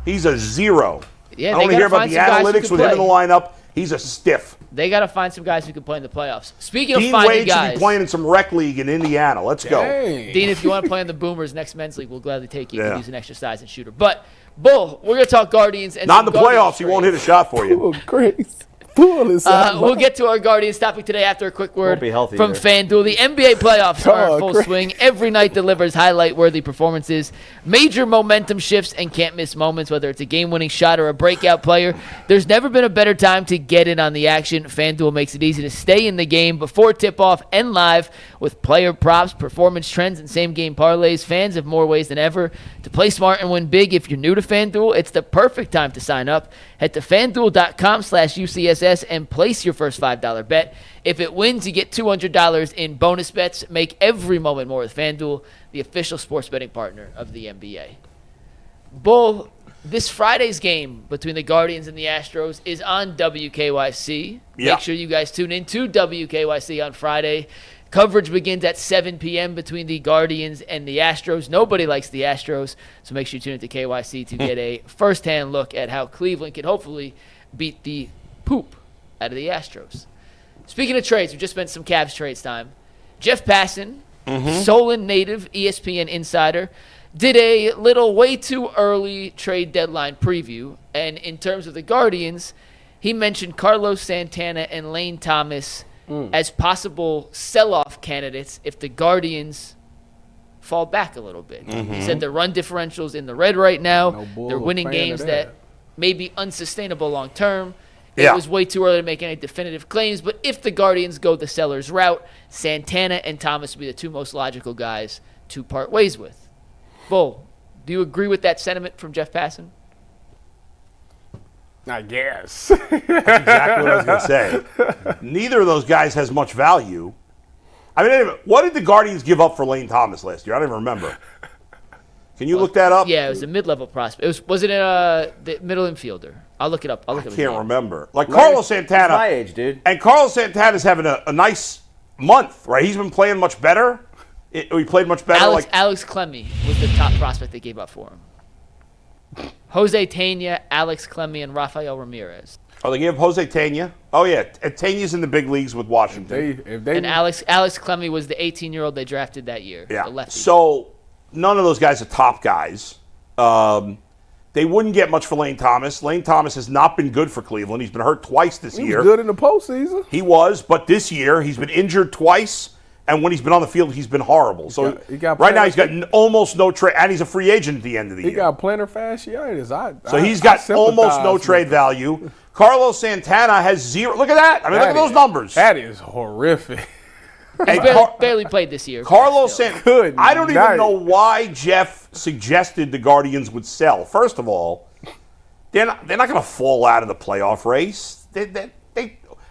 He's a 0. Yeah, I they don't want to gotta hear about find the some guys who analytics can with him in the play. lineup. He's a stiff. They got to find some guys who can play in the playoffs. Speaking of Dean finding Wade should guys, be playing in some rec league in Indiana. Let's go. Dang. Dean, if you want to play in the Boomers next men's league, we'll gladly take you. You Yeah. can use an extra size and shooter. But Bull, we're gonna talk Guardians and Not in some the Guardians playoffs. He won't trades. hit a shot for you. Oh, crazy. Pull this out. We'll get to our Guardians topic today after a quick word Won't be healthy from either. FanDuel. The NBA playoffs are in Oh, full great. swing. Every night delivers highlight-worthy performances, major momentum shifts, and can't-miss moments, whether it's a game-winning shot or a breakout player. There's never been a better time to get in on the action. FanDuel makes it easy to stay in the game before tip-off and live with player props, performance trends, and same-game parlays. Fans have more ways than ever to play smart and win big. If you're new to FanDuel, it's the perfect time to sign up. Head to FanDuel.com/UCSS and place your first $5 bet. If it wins, you get $200 in bonus bets. Make every moment more with FanDuel, the official sports betting partner of the NBA. Bull, this Friday's game between the Guardians and the Astros is on WKYC. Yeah. Make sure you guys tune in to WKYC on Friday. Coverage begins at 7 p.m. between the Guardians and the Astros. Nobody likes the Astros, so make sure you tune into KYC to get a first-hand look at how Cleveland can hopefully beat the poop out of the Astros. Speaking of trades, we just spent some Cavs trades time. Jeff Passan, Solon native, ESPN insider, did a little way too early trade deadline preview. And in terms of the Guardians, he mentioned Carlos Santana and Lane Thomas as possible sell-off candidates if the Guardians fall back a little bit. He said the run differential's in the red right now. They're winning games that may be unsustainable long term. It was way too early to make any definitive claims, but if the Guardians go the Sellers route, Santana and Thomas would be the two most logical guys to part ways with. Bull, do you agree with that sentiment from Jeff Passan? I guess. That's exactly what I was going to say. Neither of those guys has much value. I mean, anyway, what did the Guardians give up for Lane Thomas last year? I don't even remember. Can you look that up? Yeah, it was a mid-level prospect. Was it the middle infielder? I'll look it up. I can't remember. Like Carlos Santana. He's my age, dude. And Carlos Santana's having a nice month, right? He's been playing much better. He played much better. Alex Clemmie was the top prospect they gave up for him. Jose Tena, Alex Clemmie, and Rafael Ramirez. Oh, they gave Jose Tena? Oh, yeah. Tena's in the big leagues with Washington. And Alex Clemmie was the 18-year-old they drafted that year. Yeah. The lefty. So none of those guys are top guys. They wouldn't get much for Lane Thomas. Lane Thomas has not been good for Cleveland. He's been hurt twice this year. He was good in the postseason. He was, but this year he's been injured twice. And when he's been on the field, he's been horrible. So right now he's got almost no trade, and he's a free agent at the end of the year. He got plantar fasciitis. So he's got almost no trade value. Carlos Santana has zero. Look at that. I mean, look at those numbers. That is horrific. He barely played this year. Carlos Santana. I don't even know why Jeff suggested the Guardians would sell. First of all, they're not going to fall out of the playoff race.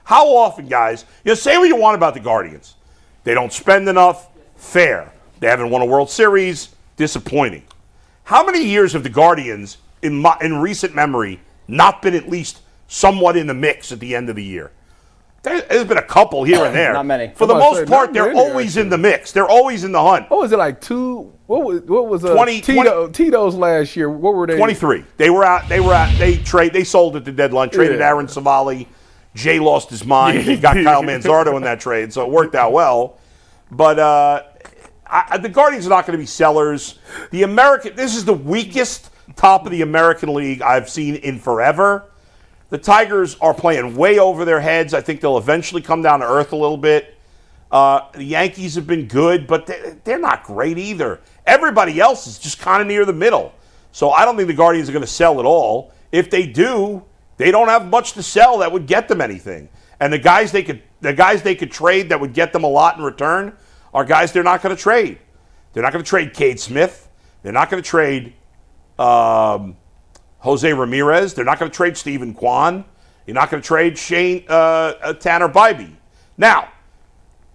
How often, guys? Say what you want about the Guardians. They don't spend enough. Fair. They haven't won a World Series. Disappointing. How many years have the Guardians, in recent memory, not been at least somewhat in the mix at the end of the year? There's been a couple here and there. Not many. For the most part, they're always in the mix. They're always in the hunt. What was it like? What was 20, Tito's last year? What were they? 23. They were out. They sold at the deadline. Traded Aaron Savali. Jay lost his mind. They got Kyle Manzardo in that trade, so it worked out well. But the Guardians are not going to be sellers. This is the weakest top of the American League I've seen in forever. The Tigers are playing way over their heads. I think they'll eventually come down to earth a little bit. The Yankees have been good, but they're not great either. Everybody else is just kind of near the middle. So I don't think the Guardians are going to sell at all. If they do, they don't have much to sell that would get them anything. And the guys they could trade that would get them a lot in return are guys they're not going to trade. They're not going to trade Cade Smith. They're not going to trade Jose Ramirez. They're not going to trade Steven Kwan. You're not going to trade Tanner Bibee. Now,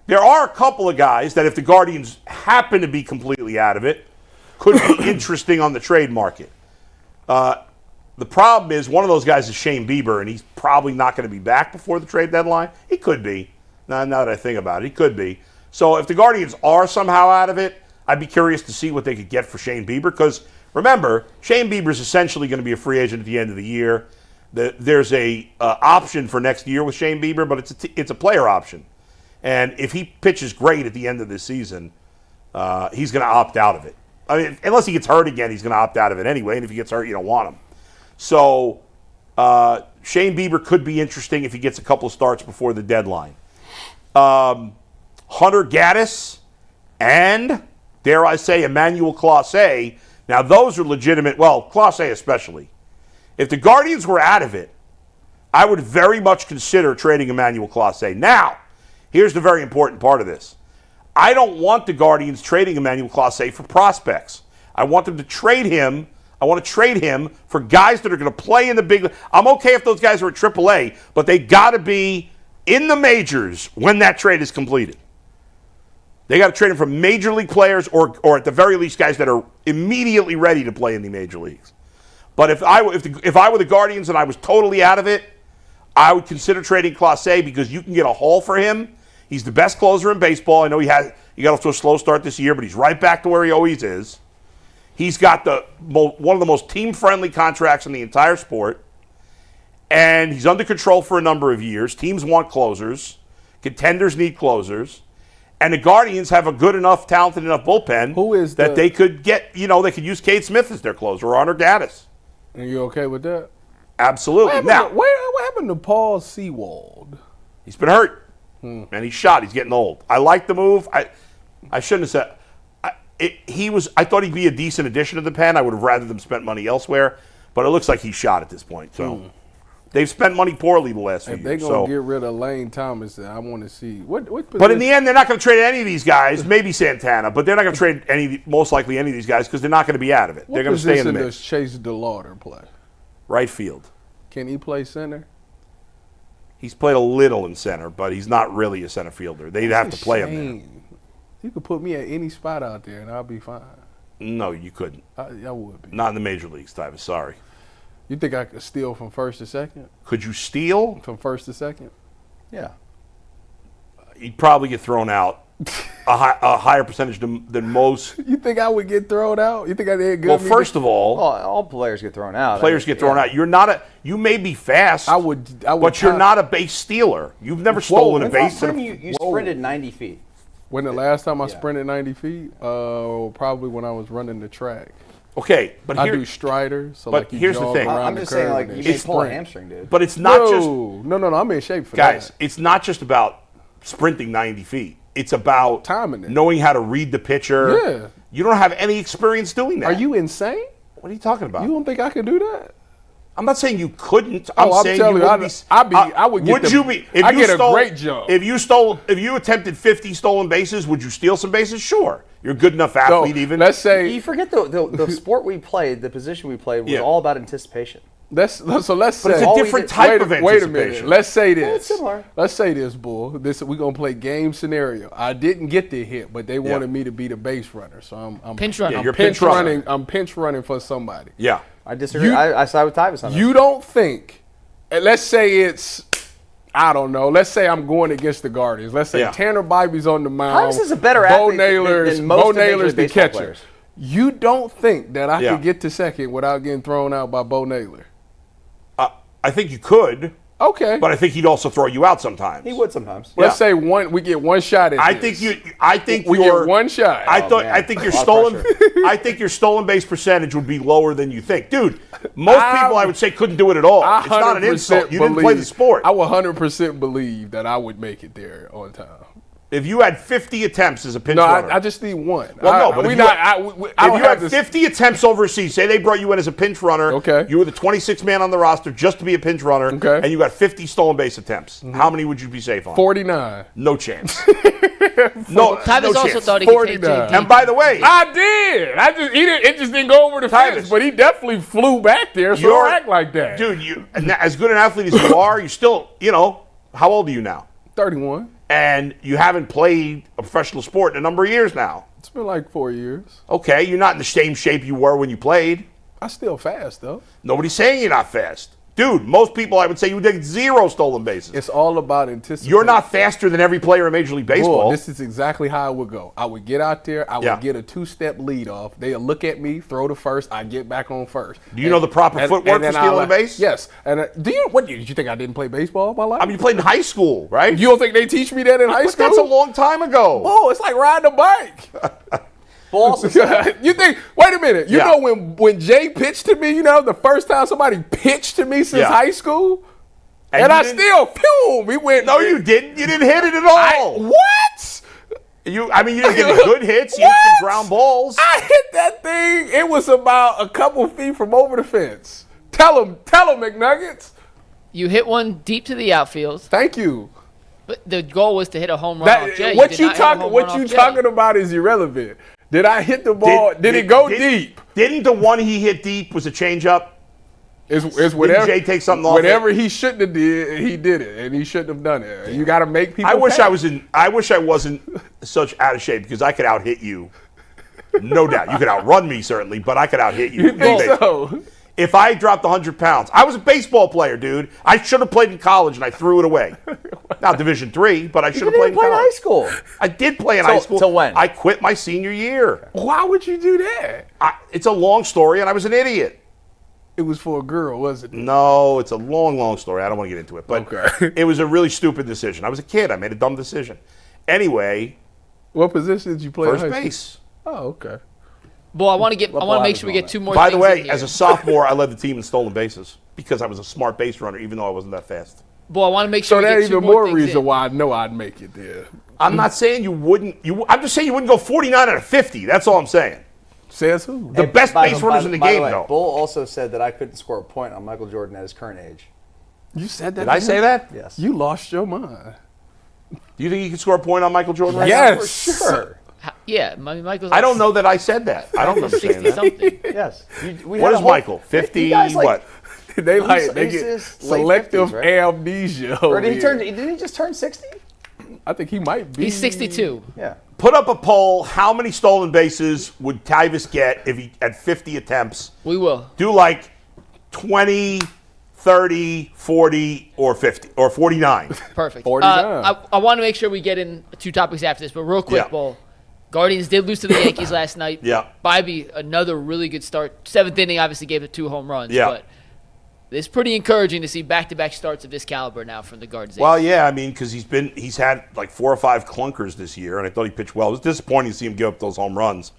there are a couple of guys that if the Guardians happen to be completely out of it, could be interesting on the trade market. The problem is one of those guys is Shane Bieber, and he's probably not going to be back before the trade deadline. He could be. Now that I think about it, he could be. So if the Guardians are somehow out of it, I'd be curious to see what they could get for Shane Bieber because, remember, Shane Bieber is essentially going to be a free agent at the end of the year. There's a option for next year with Shane Bieber, but it's a player option. And if he pitches great at the end of this season, he's going to opt out of it. I mean, unless he gets hurt again, he's going to opt out of it anyway. And if he gets hurt, you don't want him. So Shane Bieber could be interesting if he gets a couple of starts before the deadline. Hunter Gaddis and, dare I say, Emmanuel Clase. Now, those are legitimate. Well, Clase especially. If the Guardians were out of it, I would very much consider trading Emmanuel Clase. Now, here's the very important part of this. I don't want the Guardians trading Emmanuel Clase for prospects. I want them to trade him. I want to trade him for guys that are going to play in the big league. I'm okay if those guys are at AAA, but they got to be in the majors when that trade is completed. They got to trade him for major league players or at the very least guys that are immediately ready to play in the major leagues. But if I were the Guardians and I was totally out of it, I would consider trading Clase because you can get a haul for him. He's the best closer in baseball. I know he got off to a slow start this year, but he's right back to where he always is. He's got one of the most team-friendly contracts in the entire sport, and he's under control for a number of years. Teams want closers. Contenders need closers. And the Guardians have a good enough, talented enough bullpen Who is that they could get, they could use Cade Smith as their closer or Hunter Gaddis. Are you okay with that? Absolutely. Now, what happened to Paul Sewald? he's been hurt, and he's shot. He's getting old. I like the move. I shouldn't have said I thought he'd be a decent addition to the pen. I would have rather them spent money elsewhere, but it looks like he's shot at this point. So they've spent money poorly the last few If years. they're going to get rid of Lane Thomas, I want to see. What But in the end, they're not going to trade any of these guys. Maybe Santana, but they're not going to trade most likely any of these guys because they're not going to be out of it. They're going to stay in the mix. Does Chase DeLauder play? Right field. Can he play center? He's played a little in center, but he's not really a center fielder. They'd have to play him there. You could put me at any spot out there, and I'll be fine. No, you couldn't. I would be. Not in the major leagues, Tyvis. Sorry. You think I could steal from first to second? Could you steal? From first to second? Yeah. You'd probably get thrown out a higher percentage than most. You think I would get thrown out? You think I did good? Well, first of all, All players get thrown out. players get thrown out. You're not you may be fast. I would but you're not a base stealer. You've never stolen a base. You sprinted 90 feet. When the last time I sprinted 90 feet? Probably when I was running the track. Okay, but I do Strider. So but like you here's the jog thing. around I'm the just saying, curve like, and you then may pull a sprint. hamstring, dude. But it's not just No, I'm in shape for guys. that. It's not just about sprinting 90 feet. It's about Timing it. knowing how to read the pitcher. Yeah. You don't have any experience doing that. Are you insane? What are you talking about? You don't think I can do that? I'm not saying you couldn't. I'm I'm saying telling you you, would I would get Would you be? If I you get stole, a great jump. If you attempted 50 stolen bases, would you steal some bases? Sure. You're a good enough athlete. Even let's say You forget the sport we played, the position we played was Yeah. all about anticipation. let's say it's a different type of wait a minute. anticipation. Let's say this. it's similar. Let's say this, bull. We're gonna play game scenario. I didn't get the hit, but they wanted me to be the base runner, so I'm Pinch runner. Yeah, I'm you're pinch pinch runner. running. I'm pinch running for somebody. Yeah. I disagree. You- I side with Tyvis on that. You don't think? And let's say it's. I don't know. Let's say I'm going against the Guardians. Let's say Yeah. Tanner Bybee's on the mound. Tyvis is a better Bo athlete Naylor's, than most Bo of Major Naylor's League the Baseball catcher. players. You don't think that I Yeah. could get to second without getting thrown out by Bo Naylor? I think you could, Okay. but I think he'd also throw you out sometimes. He would sometimes. Let's say we get one shot at I this. think we your get one shot. I think your A lot of stolen pressure. I think your stolen base percentage would be lower than you think. Dude, most people I would say couldn't do it at all. It's not an 100% insult. You didn't play the sport. I would 100% believe that I would make it there on time. If you had 50 attempts as a pinch No, runner. I just need one. Well, no, but if you had don't have 50 attempts overseas, say they brought you in as a pinch runner, Okay. you were the 26th man on the roster just to be a pinch runner, Okay. and you got 50 stolen base attempts. How many would you be safe on? 49. No chance. no, Tyvis no also chance. thought he could take 49. JD. And by the way, I did. It just didn't go over the fence, Tyvis. but he definitely flew back there. So don't act like that, dude. As good an athlete as you are, you still, how old are you now? 31. And you haven't played a professional sport in a number of years now. It's been like 4 years. Okay, you're not in the same shape you were when you played. I still fast though. Nobody's saying you're not fast. Dude, most people I would say you would take 0 stolen bases. It's all about anticipation. You're not faster than every player in Major League Baseball. Boy, this is exactly how it would go. I would get out there. I would Yeah. get a 2-step lead off. They'll look at me, throw the first. I get back on first. Do you know the proper footwork for then stealing a base? Yes. And did you think I didn't play baseball in my life? I mean, you played in high school, right? you don't think they teach me that in high But school? that's a long time ago. Oh, it's like riding a bike. Balls. You think? Wait a minute. You Yeah. know when Jay pitched to me? The first time somebody pitched to me since Yeah. high school, And and you I didn't- still phew. We went. No, you didn't. You didn't hit it at all. What? You didn't get any good hits. You hit some What? ground balls. I hit that thing. It was about a couple feet from over the fence. Tell him, McNuggets. You hit one deep to the outfield, Thank you. but the goal was to hit a home run off Jay. What did you not hit a talking? home What run you off Jay. talking about is irrelevant. Did I hit the ball? Did it go deep? Didn't the one he hit deep was a changeup? It's whatever. Jay take something off Whatever he shouldn't have did, he did it, and he shouldn't have done it. You got to make people. I wish pay. I wasn't such out of shape because I could out hit you. No doubt. You could outrun me certainly, but I could out hit you. You think so? If I dropped 100 pounds, I was a baseball player, dude. I should have played in college and I threw it away. Not Division III, but I should have played in play in college. high school. I did play in high school. Till when? I quit my senior year. Why would you do that? It's a long story, and I was an idiot. It was for a girl, wasn't it? No, it's a long, long story. I don't want to get into it. But Okay. it was a really stupid decision. I was a kid. I made a dumb decision. Anyway, What position did you play? First in high school? base. Oh, okay. Well, I want to make sure we get two more. By the things way, in here. as a sophomore, I led the team in stolen bases because I was a smart base runner, even though I wasn't that fast. Well, I want to make sure So we that's get two even more more things reason in. why I know I'd make it there. I'm not saying you wouldn't. I'm just saying you wouldn't go 49 out of 50. That's all I'm saying. Says who? The best By- base runners in the by game, way, though. Bull also said that I couldn't score a point on Michael Jordan at his current age. You said that. Did I say that? Yes. You lost your mind. Do you think you could score a point on Michael Jordan right Yes. For sure. Yeah, Michael's. now? I don't know that I said that. I don't remember saying 60 that. something. Yes. What is Michael? 50 like, what? They He's get his late selective 50s, right? amnesia. Or over did he here. Did he just turn 60? I think he might be. He's 62. Yeah. Put up a poll. How many stolen bases would Tyvis get if he had 50 attempts? We will. Do like 20, 30, 40, or 50, or 49. Perfect. 49. I want to make sure we get in two topics after this, but real quick, Yeah. Bull. Guardians did lose to the Yankees last night. Yeah. Bibee, another really good start. Seventh inning, obviously gave it 2 home runs. Yeah. But it's pretty encouraging to see back-to-back starts of this caliber now from the Guardians. Well, yeah, I mean, because he's had like 4 or 5 clunkers this year, and I thought he pitched well. It was disappointing to see him give up those home runs.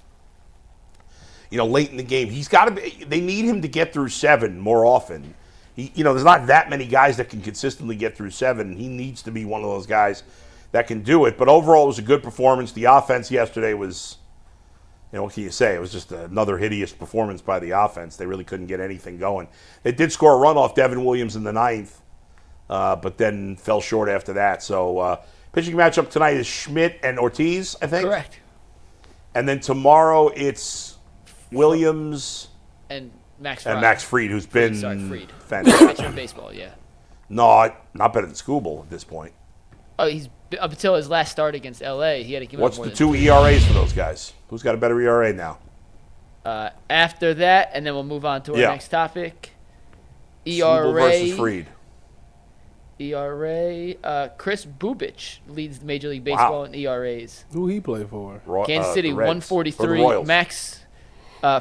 You know, late in the game, he's got to be. They need him to get through 7 more often. There's not that many guys that can consistently get through 7. He needs to be one of those guys that can do it. But overall, it was a good performance. The offense yesterday was, what can you say? It was just another hideous performance by the offense. They really couldn't get anything going. They did score a run off Devin Williams in the 9th, but then fell short after that. So pitching matchup tonight is Schmidt and Ortiz, I think. Correct. And then tomorrow it's Williams And Max Fried. and Max Fried, who's been Fried. fantastic. Pitcher in baseball, yeah. No, not better than Skubal at this point. Oh, he's up until his last start against L.A., he had to give What's up more the than 2 ERAs for those guys? Who's got a better ERA now? After that, and then we'll move on to our Yeah. next topic. Skubal versus Fried. Chris Bubich leads Major League Baseball Wow. in ERAs. Who he play for? Kansas City, the Reds. Or the 143. Royals. Max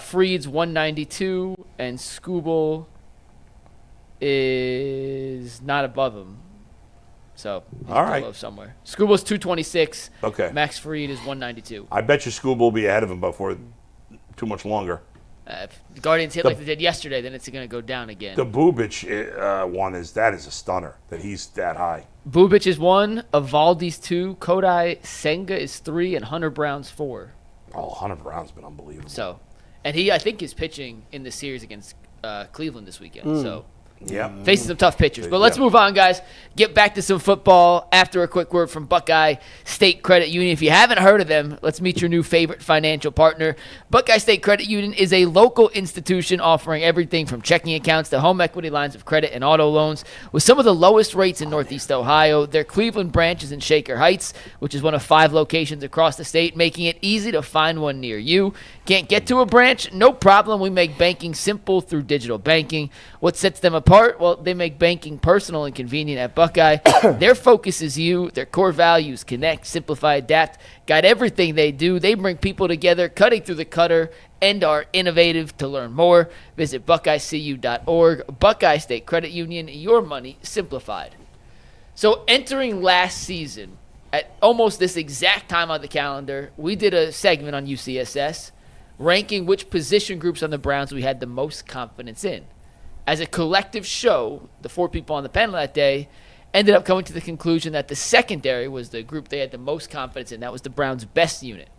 Fried's 192, and Skubal is not above him. So he's All right. below somewhere. Skubal's 226. Okay. Max Fried is 192. I bet you Skubal will be ahead of him before too much longer. If the Guardians hit like they did yesterday, then it's going to go down again. The Bubich one is a stunner that he's that high. Bubich is 1, Evaldi's 2, Kodai Senga is 3, and Hunter Brown's 4. Oh, Hunter Brown's been unbelievable. So, and he, I think, is pitching in the series against Cleveland this weekend. So, Yeah. facing some tough pitchers. But let's Yeah. move on, guys. Get back to some football after a quick word from Buckeye State Credit Union. If you haven't heard of them, let's meet your new favorite financial partner. Buckeye State Credit Union is a local institution offering everything from checking accounts to home equity lines of credit and auto loans with some of the lowest rates in Northeast Ohio. Their Cleveland branch is in Shaker Heights, which is one of 5 locations across the state, making it easy to find one near you. Can't get to a branch? No problem. We make banking simple through digital banking. What sets them apart? Well, they make banking personal and convenient at Buckeye. Their focus is you. Their core values: connect, simplify, adapt, guide everything they do. They bring people together, cutting through the clutter, and are innovative. To learn more, visit buckeyecu.org. Buckeye State Credit Union, your money simplified. So entering last season, at almost this exact time on the calendar, we did a segment on UCSS ranking which position groups on the Browns we had the most confidence in. As a collective show, the 4 people on the panel that day ended up coming to the conclusion that the secondary was the group they had the most confidence in. That was the Browns' best unit.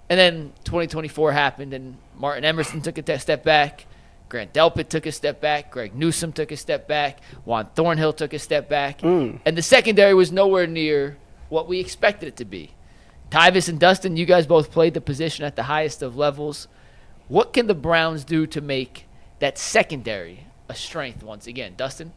And then 2024 happened, and Martin Emerson took a step back. Grant Delpit took a step back. Greg Newsome took a step back. Juan Thornhill took a step back. And the secondary was nowhere near what we expected it to be. Tyvis and Dustin, you guys both played the position at the highest of levels. What can the Browns do to make that secondary a strength once again? Dustin?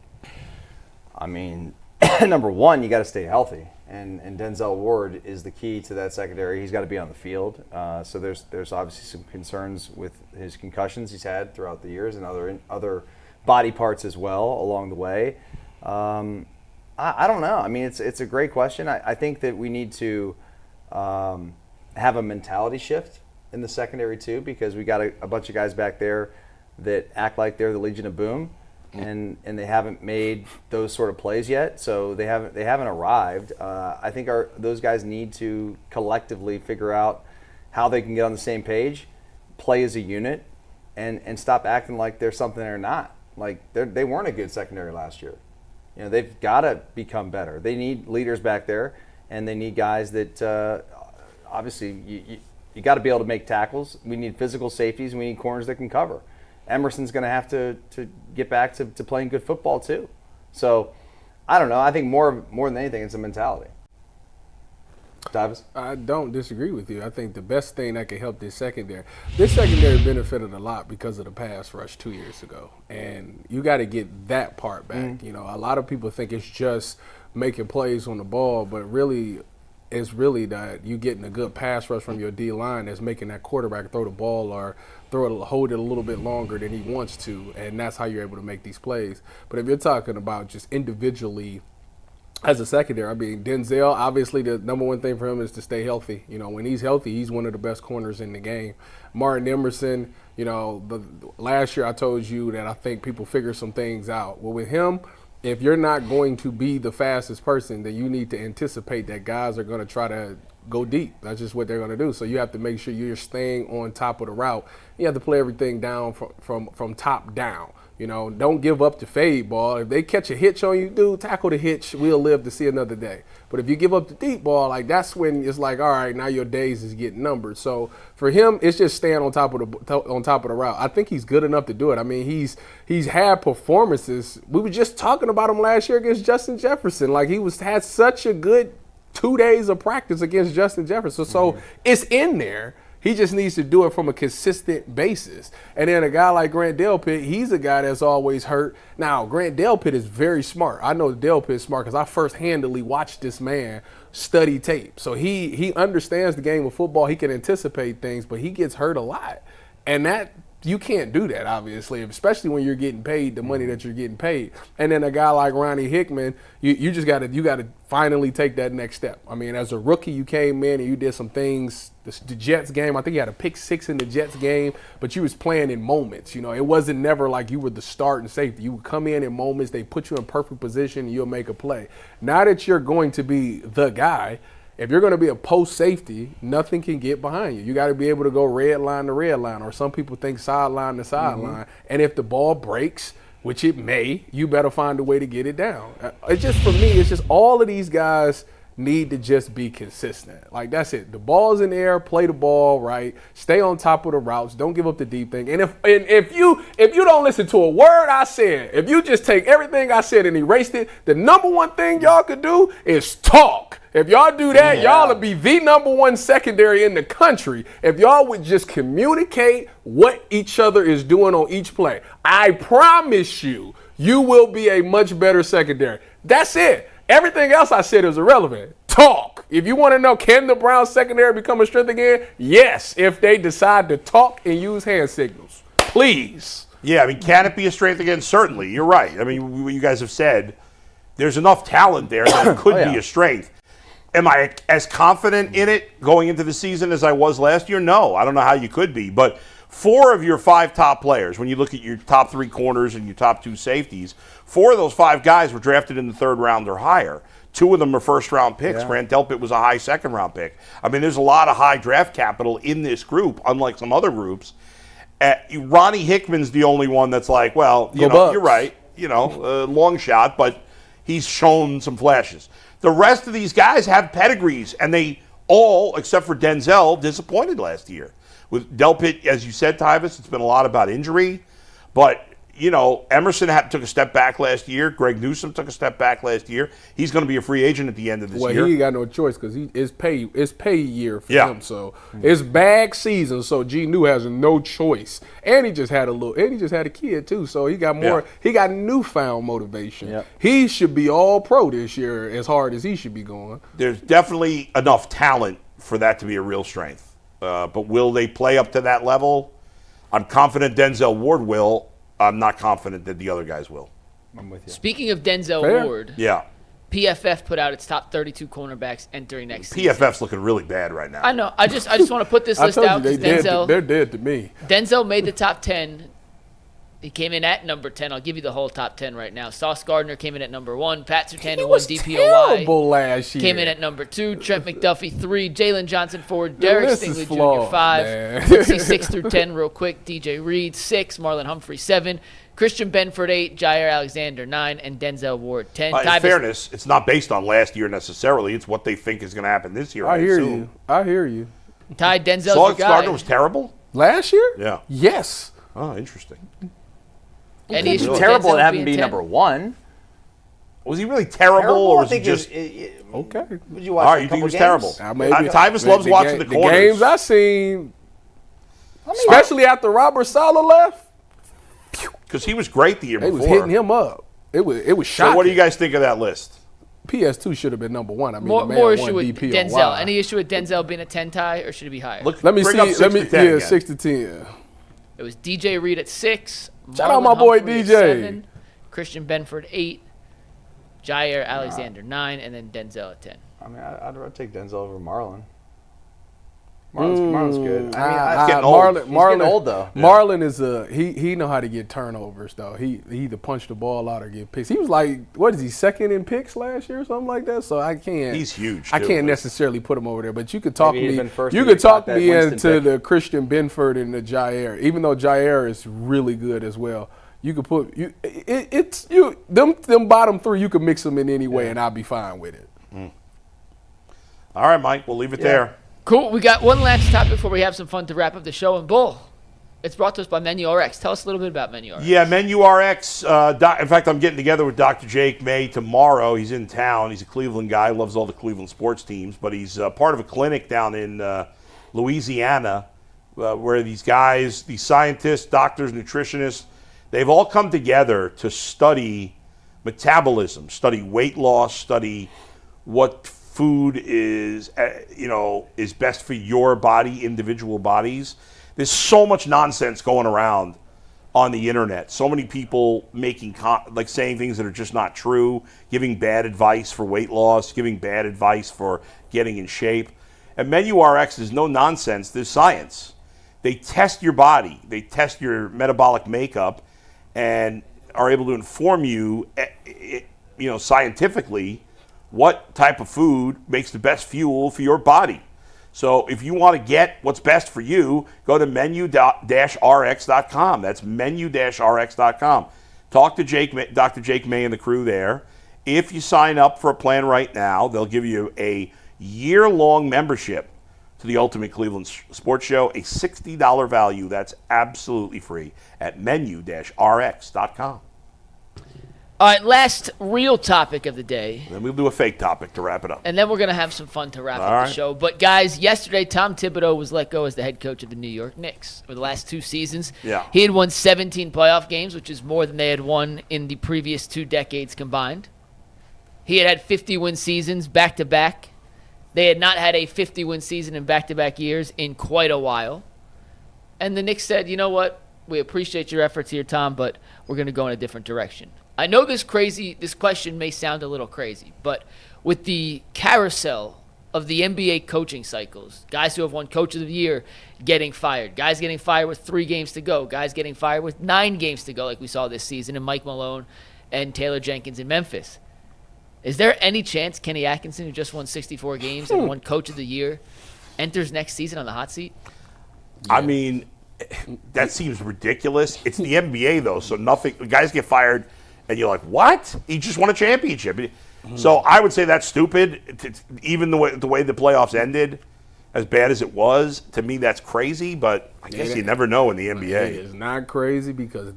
I mean, number one, you got to stay healthy, and Denzel Ward is the key to that secondary. He's got to be on the field. So there's obviously some concerns with his concussions he's had throughout the years and other body parts as well along the way. I don't know. I mean, it's a great question. I think that we need to have a mentality shift in the secondary too, because we got a bunch of guys back there that act like they're the Legion of Boom. and they haven't made those sort of plays yet. So they haven't arrived. I think those guys need to collectively figure out how they can get on the same page, play as a unit, and stop acting like they're something they're not. Like they weren't a good secondary last year. They've got to become better. They need leaders back there, and they need guys that obviously you got to be able to make tackles. We need physical safeties, and we need corners that can cover. Emerson's going to have to get back to playing good football too. So I don't know. I think more than anything, it's a mentality. Tyvis? I don't disagree with you. I think the best thing that can help this secondary benefited a lot because of the pass rush 2 years ago. And you got to get that part back. A lot of people think it's just making plays on the ball, but really it's really that you getting a good pass rush from your D-line that's making that quarterback throw the ball or hold it a little bit longer than he wants to, and that's how you're able to make these plays. But if you're talking about just individually as a secondary, I mean, Denzel, obviously the number one thing for him is to stay healthy. When he's healthy, he's one of the best corners in the game. Martin Emerson, last year I told you that I think people figure some things out. Well, with him, if you're not going to be the fastest person, then you need to anticipate that guys are going to try to go deep. That's just what they're going to do. So you have to make sure you're staying on top of the route. You have to play everything down from top down. Don't give up the fade ball. If they catch a hitch on you, dude, tackle the hitch. We'll live to see another day. But if you give up the deep ball, that's when it's like, all right, now your days is getting numbered. So for him, it's just staying on top of the route. I think he's good enough to do it. I mean, he's had performances. We were just talking about him last year against Justin Jefferson. Like had such a good 2 days of practice against Justin Jefferson. So it's in there. He just needs to do it from a consistent basis. And then a guy like Grant Delpit, he's a guy that's always hurt. Now, Grant Delpit is very smart. I know Delpit is smart because I first-handedly watched this man study tape. So he understands the game of football. He can anticipate things, but he gets hurt a lot. And that you can't do that, obviously, especially when you're getting paid the money that you're getting paid. And then a guy like Ronnie Hickman, you just got to finally take that next step. I mean, as a rookie, you came in and you did some things. The Jets game, I think you had a pick 6 in the Jets game, but you was playing in moments. It wasn't never like you were the start and safety. You would come in moments, they put you in perfect position, and you'll make a play. Now that you're going to be the guy, if you're going to be a post safety, nothing can get behind you. You got to be able to go red line to red line, or some people think sideline to sideline. And if the ball breaks, which it may, you better find a way to get it down. It's just, for me, it's just all of these guys need to just be consistent. Like, that's it. The ball's in the air, play the ball right, stay on top of the routes, don't give up the deep thing. And if you don't listen to a word I said, if you just take everything I said and erased it, the number one thing y'all could do is talk. If y'all do that, y'all will be the number one secondary in the country. If y'all would just communicate what each other is doing on each play, I promise you, you will be a much better secondary. That's it. Everything else I said is irrelevant. Talk. If you want to know, can the Browns secondary become a strength again? Yes, if they decide to talk and use hand signals. Please. Yeah, I mean, can it be a strength again? Certainly. You're right. I mean, what you guys have said, there's enough talent there that it could be a strength. Am I as confident in it going into the season as I was last year? No. I don't know how you could be. But 4 of your 5 top players, when you look at your top 3 corners and your top 2 safeties, 4 of those 5 guys were drafted in the 3rd round or higher. 2 of them are first-round picks. Yeah. Grant Delpit was a high second-round pick. I mean, there's a lot of high draft capital in this group, unlike some other groups. Ronnie Hickman's the only one that's like, well, you're right, long shot, but he's shown some flashes. The rest of these guys have pedigrees, and they all, except for Denzel, disappointed last year. With Delpit, as you said, Tyvis, it's been a lot about injury, but Emerson took a step back last year. Greg Newsome took a step back last year. He's going to be a free agent at the end of this year. Well, he ain't got no choice because it's pay year for him. So it's bag season. So G New has no choice, and he just had a kid too. So he got more. Yeah. He got newfound motivation. Yep. He should be all pro this year, as hard as he should be going. There's definitely enough talent for that to be a real strength. But will they play up to that level? I'm confident Denzel Ward will. I'm not confident that the other guys will. I'm with you. Speaking of Denzel Ward, PFF put out its top 32 cornerbacks entering next season. PFF's looking really bad right now. I know. I just want to put this list out because they're dead to me. Denzel made the top 10 He came in at number 10. I'll give you the whole top 10 right now. Sauce Gardner came in at number 1. Pat Surtain, who won DPOY, terrible last year. came in at number 2. Trent McDuffie, 3. Jalen Johnson, 4. Derek list is Stingley Jr., flawed, 5. man. Dixie, 6 through 10 real quick. DJ Reed, 6. Marlon Humphrey, 7. Christian Benford, 8. Jair Alexander, 9. And Denzel Ward, 10. In fairness, it's not based on last year necessarily. It's what they think is going to happen this year, I hear assume. you. Ty Denzel's your Sauce guy. Gardner was terrible? Last year? Yeah. Yes. Oh, interesting. Any issue with Terrible Denzel to have him being be 10? number 1. Was he really terrible, or was he just... Okay. Would you watch All right, a you think couple he was games? terrible? Tyvis loves watching the corners. games I seen, especially after Robert Saleh left, Because he was great the year they before. was hitting him up. It was shocking. So what do you guys think of that list? PS2 should have been number 1. I mean, More the man issue won with DPOY. Denzel. Any issue with Denzel being a 10 tie, or should it be higher? Look, Let me bring see. up 6 to 10 again. 6 to 10. It was DJ Reed at 6. Shout out my boy Humphrey at DJ. 7, Christian Benford, 8. Jair Alexander, 9. And then Denzel at 10. I mean, I'd rather take Denzel over Marlon. Marlon's good. getting old. He's getting old, though. Marlon is he know how to get turnovers though. He either punch the ball out or get picks. He was like, what is he, second in picks last year or something like that? So I can't. He's huge, I too. can't necessarily put him over there, but you could talk Maybe he'd me. been first You if could he got talk that me Winston into pick. the Christian Benford and the Jair. Even though Jair is really good as well, you could put them bottom 3. You could mix them in any way, and I'll be fine with it. All right, Mike, we'll leave it there. Cool. We got one last topic before we have some fun to wrap up the show. And Bull, it's brought to us by Menu RX. Tell us a little bit about Menu RX. Yeah, Menu RX. In fact, I'm getting together with Dr. Jake May tomorrow. He's in town. He's a Cleveland guy, loves all the Cleveland sports teams, but he's part of a clinic down in Louisiana where these guys, these scientists, doctors, nutritionists, they've all come together to study metabolism, study weight loss, study what food is best for your body, individual bodies. There's so much nonsense going around on the internet. So many people making saying things that are just not true, giving bad advice for weight loss, giving bad advice for getting in shape. And Menu RX is no nonsense. There's science. They test your body. They test your metabolic makeup and are able to inform you, scientifically, what type of food makes the best fuel for your body. So if you want to get what's best for you, go to menu-rx.com. That's menu-rx.com. Talk to Dr. Jake May and the crew there. If you sign up for a plan right now, they'll give you a year-long membership to the Ultimate Cleveland Sports Show, a $60 value. That's absolutely free at menu-rx.com. All right, last real topic of the day. Then we'll do a fake topic to wrap it up. And then we're going to have some fun to wrap All up right. the show. But, guys, yesterday Tom Thibodeau was let go as the head coach of the New York Knicks for the last 2 seasons. Yeah. He had won 17 playoff games, which is more than they had won in the previous 2 decades combined. He had 50-win seasons back-to-back. They had not had a 50-win season in back-to-back years in quite a while. And the Knicks said, you know what? We appreciate your efforts here, Tom, but we're going to go in a different direction. I know this question may sound a little crazy, but with the carousel of the NBA coaching cycles, guys who have won Coach of the Year getting fired, guys getting fired with 3 games to go, guys getting fired with 9 games to go like we saw this season, and Mike Malone and Taylor Jenkins in Memphis. Is there any chance Kenny Atkinson, who just won 64 games and won Coach of the Year, enters next season on the hot seat? I mean, that seems ridiculous. It's the NBA, though, so nothing. Guys get fired, and you're like, what? He just won a championship. So I would say that's stupid. Even the way the playoffs ended, as bad as it was, to me that's crazy. But I guess you never know in the NBA. It's not crazy because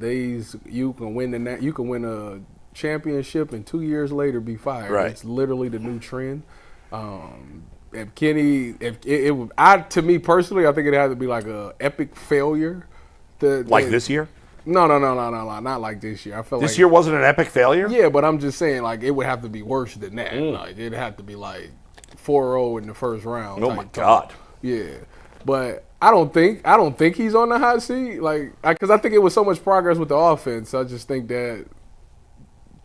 you can win a championship and 2 years later be fired. Right. It's literally the new trend. If Kenny, to me personally, I think it had to be like a epic failure. This year? No, not like this year. I felt This year wasn't an epic failure? Yeah, but I'm just saying, like, it would have to be worse than that. Like, it'd have to be like 4-0 in the first round. Oh, my God. Yeah, but I don't think he's on the hot seat. Because I think it was so much progress with the offense. I just think that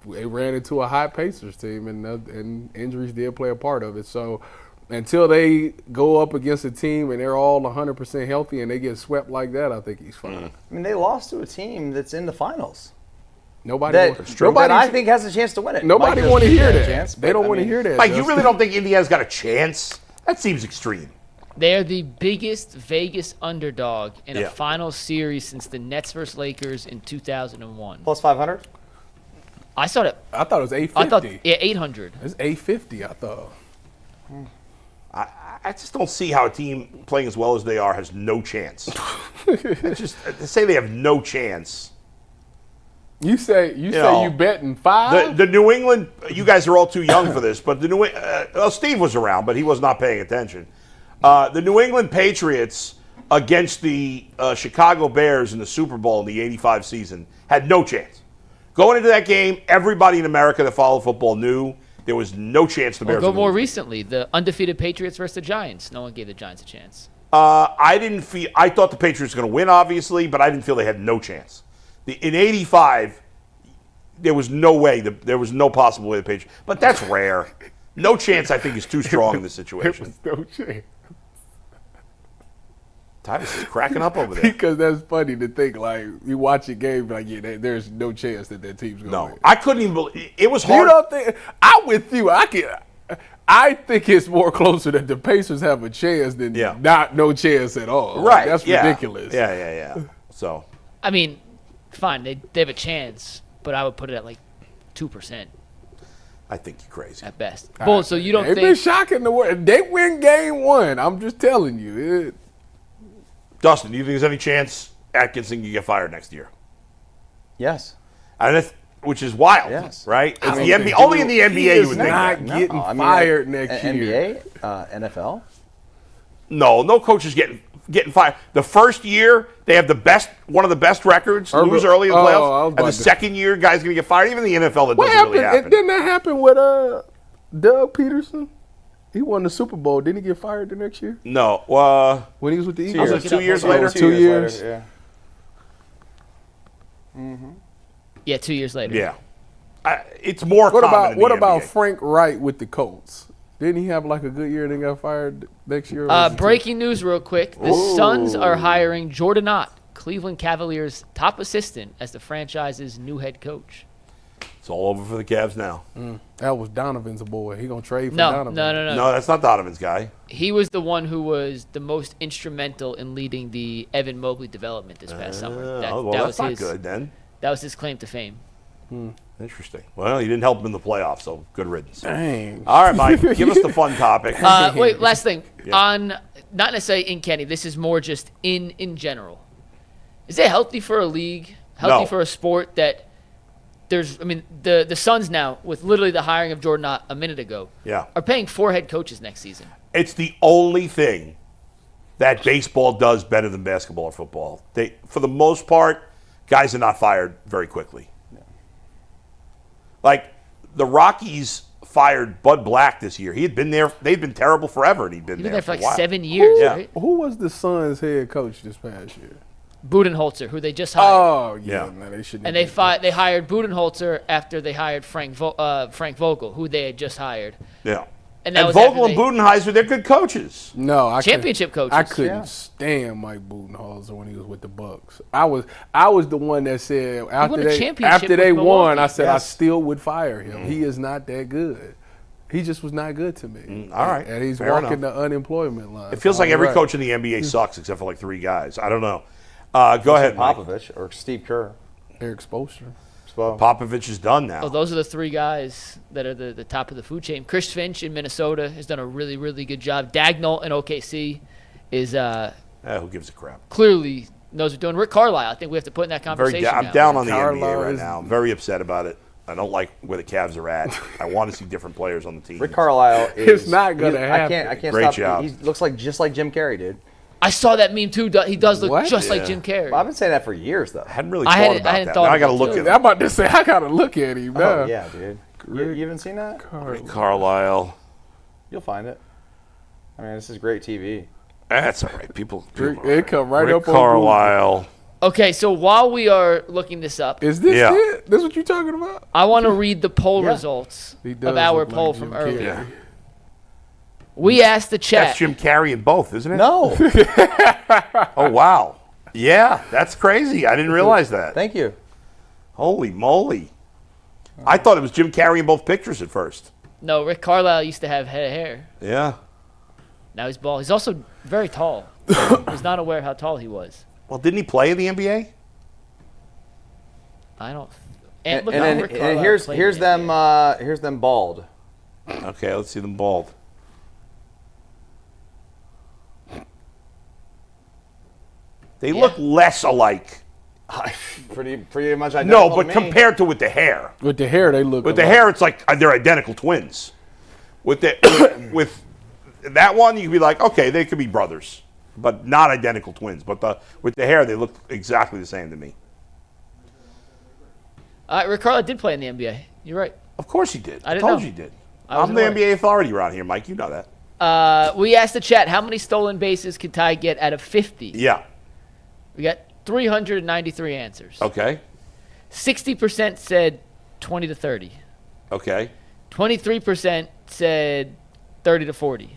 they ran into a hot Pacers team, and injuries did play a part of it. So Until they go up against a team and they're all 100% healthy and they get swept like that, I think he's fine. I mean, they lost to a team that's in the finals. Nobody That I think has a chance to win it. Nobody want to hear that. They don't want to hear that. Mike, you really don't think Indiana's got a chance? That seems extreme. They're the biggest Vegas underdog in a final series since the Nets versus Lakers in 2001. Plus 500? I thought it was 850. 800. It's 850, I thought. I just don't see how a team playing as well as they are has no chance. It's just to say they have no chance. You say you betting 5? The New England, you guys are all too young for this, but Steve was around, but he was not paying attention. The New England Patriots against the Chicago Bears in the Super Bowl in the '85 season had no chance. Going into that game, everybody in America that followed football knew there was no chance the Bears would Go more lose. Recently, the undefeated Patriots versus the Giants. No one gave the Giants a chance. I thought the Patriots were going to win, obviously, but I didn't feel they had no chance. In '85, there was no way. There was no possible way the Patriots. But that's rare. No chance, I think, is too strong in this situation. No chance. Tyvis is cracking up over there. Because that's funny to think, like, you watch a game, like, there's no chance that team's going to win. No, I couldn't even believe it. Was hard. You don't think? I'm with you. I think it's more closer that the Pacers have a chance than no chance at all. Right. That's ridiculous. Yeah. So. I mean, fine, they have a chance, but I would put it at like 2%. I think you're crazy. At best. Bull, so you don't think... They've been shocking the world. They win game 1. I'm just telling you. Dustin, do you think there's any chance Atkinson can get fired next year? Yes. Which is wild, right? It's the NBA, only in the NBA you would think that. He's not getting fired next year. NBA, NFL? No coach is getting fired. The first year, they have one of the best records, lose early in the playoffs. And the second year, guys going to get fired. Even the NFL, that doesn't really happen. Didn't that happen with Doug Peterson? He won the Super Bowl. Didn't he get fired the next year? No. When he was with the Eagles? Was it 2 years later? 2 years. Yeah. Mm-hmm. Yeah, 2 years later. Yeah. It's more common in the What NBA. about Frank Wright with the Colts? Didn't he have like a good year and then got fired next year? Breaking news real quick. The Suns are hiring Jordan Ott, Cleveland Cavaliers' top assistant, as the franchise's new head coach. It's all over for the Cavs now. That was Donovan's boy. He going to trade for Donovan. No, that's not Donovan's guy. He was the one who was the most instrumental in leading the Evan Mobley development this past summer. That's not good then. That was his claim to fame. Interesting. Well, he didn't help him in the playoffs, so good riddance. Dang. All right, Mike, give us the fun topic. Wait, last thing. On not necessarily in Kenny, this is more just in general. Is it healthy for a league, for a sport that the Suns now, with literally the hiring of Jordan Ott a minute ago, are paying 4 head coaches next season. It's the only thing that baseball does better than basketball or football. For the most part, guys are not fired very quickly. Like the Rockies fired Bud Black this year. He had been there. They'd been terrible forever, and he'd been there for a like while. 7 years, right? Who was the Suns' head coach this past year? Budenholzer, who they just hired. Oh, yeah. No, they shouldn't. And they hired Budenholzer after they hired Frank Vogel, who they had just hired. Yeah. And Vogel and Budenholzer, they're good coaches. No, championship coaches. I couldn't stand Mike Budenholzer when he was with the Bucks. I was the one that said after they won, I said I still would fire him. He is not that good. He just was not good to me. All right. And he's Fair walking enough. the unemployment line. It feels like every coach in the NBA sucks except for like 3 guys. I don't know. Go ahead, Mike. Popovich or Steve Kerr. Eric Spoelstra. Popovich is done now. Oh, those are the 3 guys that are the top of the food chain. Chris Finch in Minnesota has done a really, really good job. Dagnall in OKC is who gives a crap? Clearly knows what he's doing. Rick Carlisle, I think we have to put in that conversation. I'm down on the NBA right now. I'm very upset about it. I don't like where the Cavs are at. I want to see different players on the team. Rick Carlisle is... It's not going to happen. I can't Great stop. job. He looks just like Jim Carrey, dude. I saw that meme too. He does look just like Jim Carrey. Well, I've been saying that for years, though. I hadn't really thought about that. Now I got to look at it. I'm about to say, I got to look at him now. Oh, yeah, dude. You haven't seen that? Rick Carlisle. You'll find it. I mean, this is great TV. That's all right. People it come right Rick up on Carlisle. Okay, so while we are looking this up, is this it? This what you talking about? I want to read the poll results of our poll from earlier. Yeah. We asked the chat. That's Jim Carrey in both, isn't it? No. Oh, wow. Yeah, that's crazy. I didn't realize that. Thank you. Holy moly. I thought it was Jim Carrey in both pictures at first. No, Rick Carlisle used to have head of hair. Yeah. Now he's bald. He's also very tall. I was not aware how tall he was. Well, didn't he play in the NBA? I don't. And, look how Rick Carlisle here's played here's in the them NBA. here's them bald. Okay, let's see them bald. They look less alike. Pretty much identical. No, but to me. compared to with the hair. With the hair, they look. With the alike. hair, it's like they're identical twins. With with that one, you could be like, okay, they could be brothers, but not identical twins. But with the hair, they look exactly the same to me. Rick Carlisle did play in the NBA. You're right. Of course he did. I didn't told know. you he did. I I'm wasn't the aware. NBA authority around here, Mike. You know that. We asked the chat, how many stolen bases could Ty get out of 50? Yeah. We got 393 answers. Okay. 60% said 20 to 30. Okay. 23% said 30 to 40.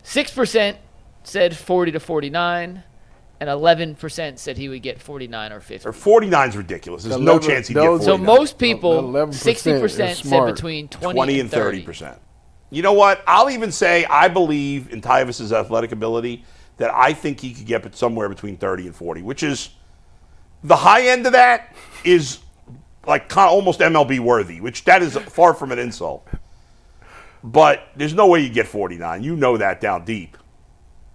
6% said 40 to 49. And 11% said he would get 49 or 50. Or 49's ridiculous. There's no 11 chance he'd get those- 49. So most people, 11% 60% is said smart. between 20 and 30. 30%. You know what? I'll even say I believe in Tyvis's athletic ability that I think he could get somewhere between 30 and 40, which is the high end of that is like kind of almost MLB worthy, which that is far from an insult. But there's no way you get 49. You know that down deep.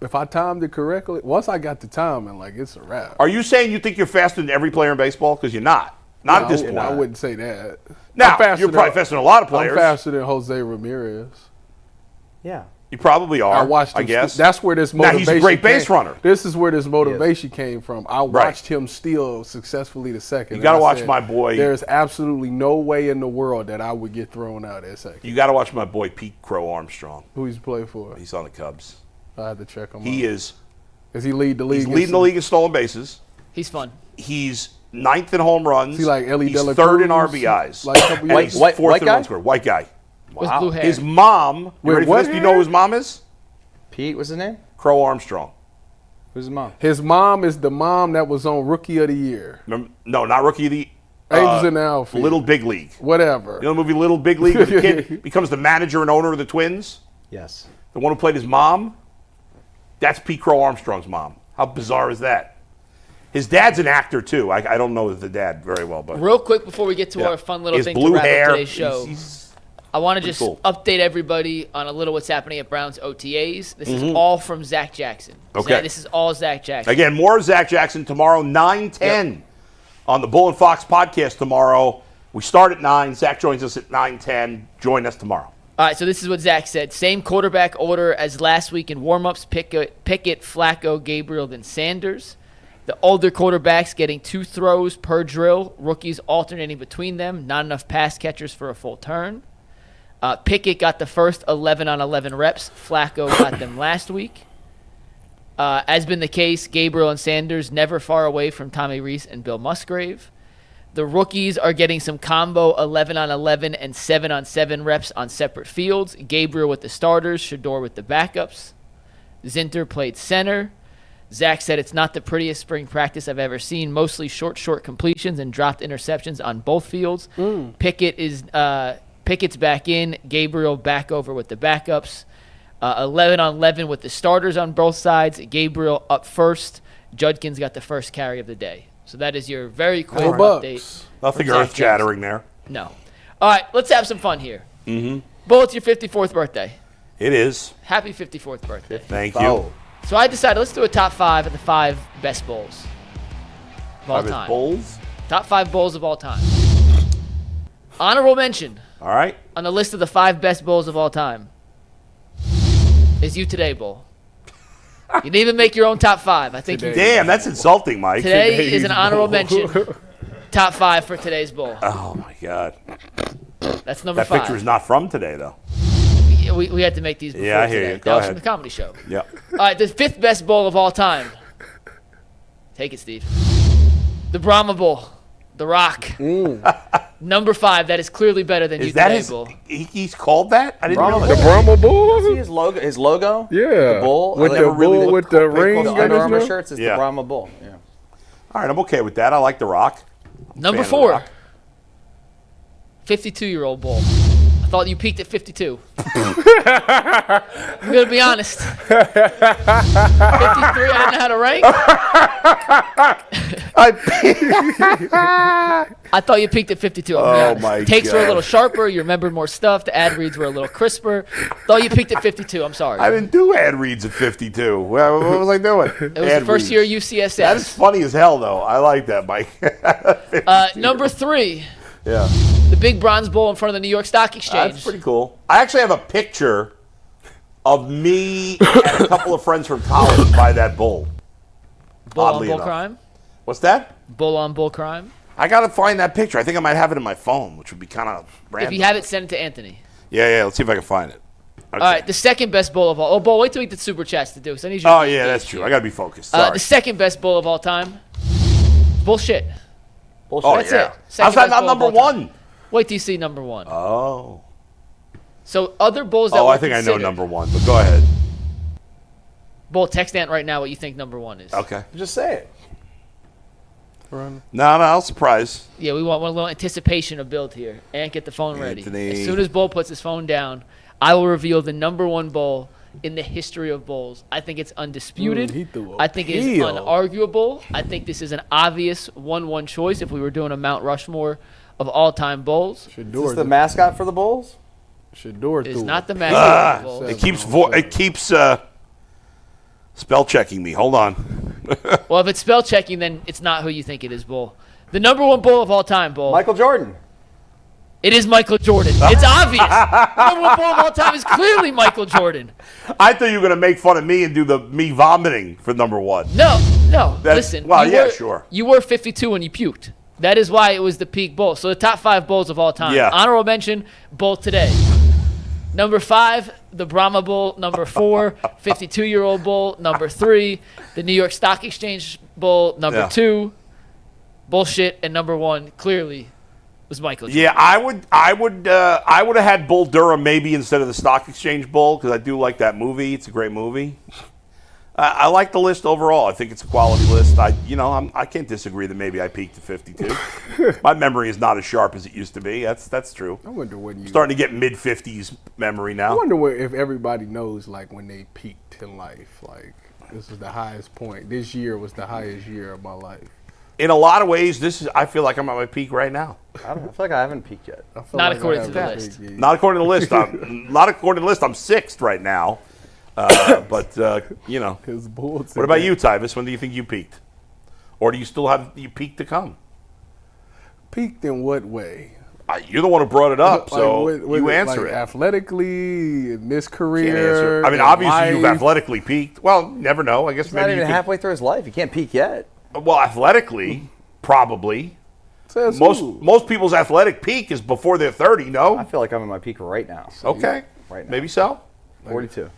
If I timed it correctly, once I got the timing, like it's a wrap. Are you saying you think you're faster than every player in baseball? Because you're not. Not at this point. I wouldn't say that. Now, I'm faster you're probably faster than a lot of players. I'm faster than Jose Ramirez. Yeah. You probably are. I watched him. I guess That's where this Now, motivation. he's a great base came. runner. This is where this motivation came from. I Right. watched him steal successfully to second. You gotta and I watch said, my boy- There's absolutely no way in the world that I would get thrown out at second. You got to watch my boy Pete Crow Armstrong. Who he's playing for? He's on the Cubs. I had to check him. He out. is. Is he lead the league? He's leading the league in stolen bases. He's fun. He's 9th in home runs. Is he like Ellie He's De La 3rd in Cruz? RBIs. Like a couple and years- he's White 4th in guy? run score. White guy. With blue hair. His mom. You Wait, ready for what this? Do you know who his mom is? Pete, what's his name? Crow Armstrong. Who's his mom? His mom is the mom that was on Rookie of the Year. Remember, no, not Rookie of the Angels in the Outfield. Little Big League. Whatever. You know the movie Little Big League? Where the kid becomes the manager and owner of the Twins? Yes. The one who played his mom? That's Pete Crow Armstrong's mom. How bizarre is that? His dad's an actor, too. I don't know the dad very well, but Real quick before we get to yeah. our fun little His thing blue to wrap hair. up today's show, He's I want to pretty just cool. update everybody on a little what's happening at Browns OTAs. This is all from Zach Jackson. Okay. This is all Zach Jackson. Again, more of Zach Jackson tomorrow, 9:10 on the Bull and Fox podcast tomorrow. We start at 9. Zach joins us at 9:10. Join us tomorrow. All right, so this is what Zach said. Same quarterback order as last week in warmups. Pickett, Flacco, Gabriel, then Sanders. The older quarterbacks getting 2 throws per drill. Rookies alternating between them. Not enough pass catchers for a full turn. Pickett got the first 11 on 11 reps. Flacco got them last week. As been the case, Gabriel and Sanders never far away from Tommy Reese and Bill Musgrave. The rookies are getting some combo 11 on 11 and 7 on 7 reps on separate fields. Gabriel with the starters, Shedeur with the backups. Zinter played center. Zach said it's not the prettiest spring practice I've ever seen. Mostly short completions and dropped interceptions on both fields. Pickett's back in. Gabriel back over with the backups. 11 on 11 with the starters on both sides. Gabriel up first. Judkins got the first carry of the day. So that is your very quick Go update. Bucks. Nothing from Zach earth-shattering there. No. All right, let's have some fun here. Mm-hmm. Bull, it's your 54th birthday. It is. Happy 54th birthday. Thank you. So I decided let's do a top 5 of the 5 best bowls of all Five time. Bulls. Top 5 bowls of all time. Honorable mention All right. on the list of the 5 best bowls of all time is You Today Bowl. You didn't even make your own top 5. I think you did. Damn, that's insulting, Mike. Today is an honorable mention. Top 5 for today's bowl. Oh, my God. That's number That 5. picture is not from today, though. We had to make these before Yeah, I hear today. you. Go That was ahead. from the comedy show. Yep. All right, the 5th best bowl of all time. Take it, Steve. The Brahma Bowl. The Rock. Number 5, that is clearly better than you Is that today, his? Bull. He's called that? I didn't know The that. Brahma See Bull? his logo? His logo? Yeah. The bull? With I the never really bull looked with the close ring to on the Under his Armour nose? shirts. It's Yeah. the Brahma Bull. Yeah. All right, I'm okay with that. I like The Rock. Number Fan of The 4, Rock. 52-year-old Bull. I thought you peaked at 52. I'm going to be honest. 53, I don't know how to rank. I thought you peaked at 52. Oh, my Takes were a God. little sharper. You remembered more stuff. The ad reads were a little crisper. Thought you peaked at 52. I'm sorry. I didn't do ad reads at 52. What was I doing? It was the first year UCSS. That is funny as hell, though. I like that, Mike. Number 3, Yeah. the big bronze bowl in front of the New York Stock Exchange. That's pretty cool. I actually have a picture of me and a couple of friends from college by that bull. Bull on oddly bull enough. crime. What's that? Bull on bull crime. I got to find that picture. I think I might have it in my phone, which would be kind of random. If you have it, send it to Anthony. Yeah. Let's see if I can find it. Okay. All right, the second best bowl of all. Oh, Bull, wait till we get the super chats to do. 'Cause I need you to Oh, be yeah, engaged that's true. here. I got to be focused. Sorry. The second best bowl of all time. Bullshit. Bullshit. Oh, That's yeah. it. Second How's that best not bowl of number all time. one? Wait till you see number 1. Oh. So other bowls that Oh, were I think I know considered- number one, but go ahead. Bull, text Ant right now what you think number 1 is. Okay. Just say it. No, surprise. Yeah, we want a little anticipation of build here. Ant, get the phone ready. Anthony. As soon as Bull puts his phone down, I will reveal the number 1 bowl in the history of bowls. I think it's undisputed. He threw a I think it is peel. unarguable. I think this is an obvious 1-1 choice if we were doing a Mount Rushmore of all-time bowls. Is Shedeur, this the mascot for the Bulls? Shedeur It's threw not it. the mascot of the bowls. It keeps spell checking me. Hold on. Well, if it's spell checking, then it's not who you think it is, Bull. The number 1 bowl of all time, Bull. Michael Jordan. It is Michael Jordan. It's obvious. The number 1 bowl of all time is clearly Michael Jordan. I thought you were gonna make fun of me and do me vomiting for number one. No. That's- Listen. well, you yeah, were, sure. You were 52 when you puked. That is why it was the peak bowl. So the top 5 bowls of all time. Yeah. Honorable mention, bowl today. Number 5, the Brahma Bowl. Number 4, 52-year-old Bowl. Number 3, the New York Stock Exchange Bowl. Number Yeah. 2, bullshit. And number 1, clearly, was Michael Jordan. Yeah, I would have had Bull Durham maybe instead of the Stock Exchange Bull because I do like that movie. It's a great movie. I like the list overall. I think it's a quality list. I can't disagree that maybe I peaked at 52. My memory is not as sharp as it used to be. That's true. I wonder when you. Starting to get mid-50s memory I now. wonder if everybody knows, like, when they peaked in life. Like, this is the highest point. This year was the highest year of my life. In a lot of ways, I feel like I'm at my peak right now. I feel like I haven't peaked yet. I feel Not like I according to have the a list. big- Not according to the list. I'm 6th right now. But His Bulls. what about you, Tyvis? When do you think you peaked? Or do you still have your peak to come? Peaked in what way? You're the one who brought it up, so Like, you answer like it. Athletically, in this Can't career. answer. I mean, in obviously you've life. athletically peaked. Well, never know. I guess He's maybe not you even could. halfway through his life. He can't peak yet. Well, athletically, probably. Says who? Most people's athletic peak is before they're 30. I No. feel like I'm in my peak right now. Okay. Right now. Maybe so. 42.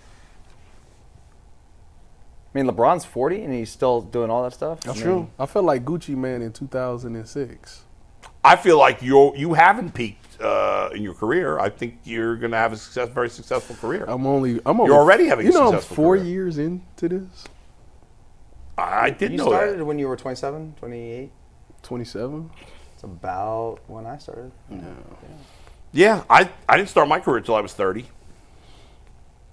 I mean, LeBron's 40 and he's still doing all that stuff. That's I mean, true. I felt like Gucci Man in 2006. I feel like you haven't peaked in your career. I think you're going to have a very successful career. I'm only. You're already having a You know, I'm successful 4 career. years into this. I did You know started that. when you were 27, 28. 27. It's about when I started. Yeah, I didn't start my career until I was 30.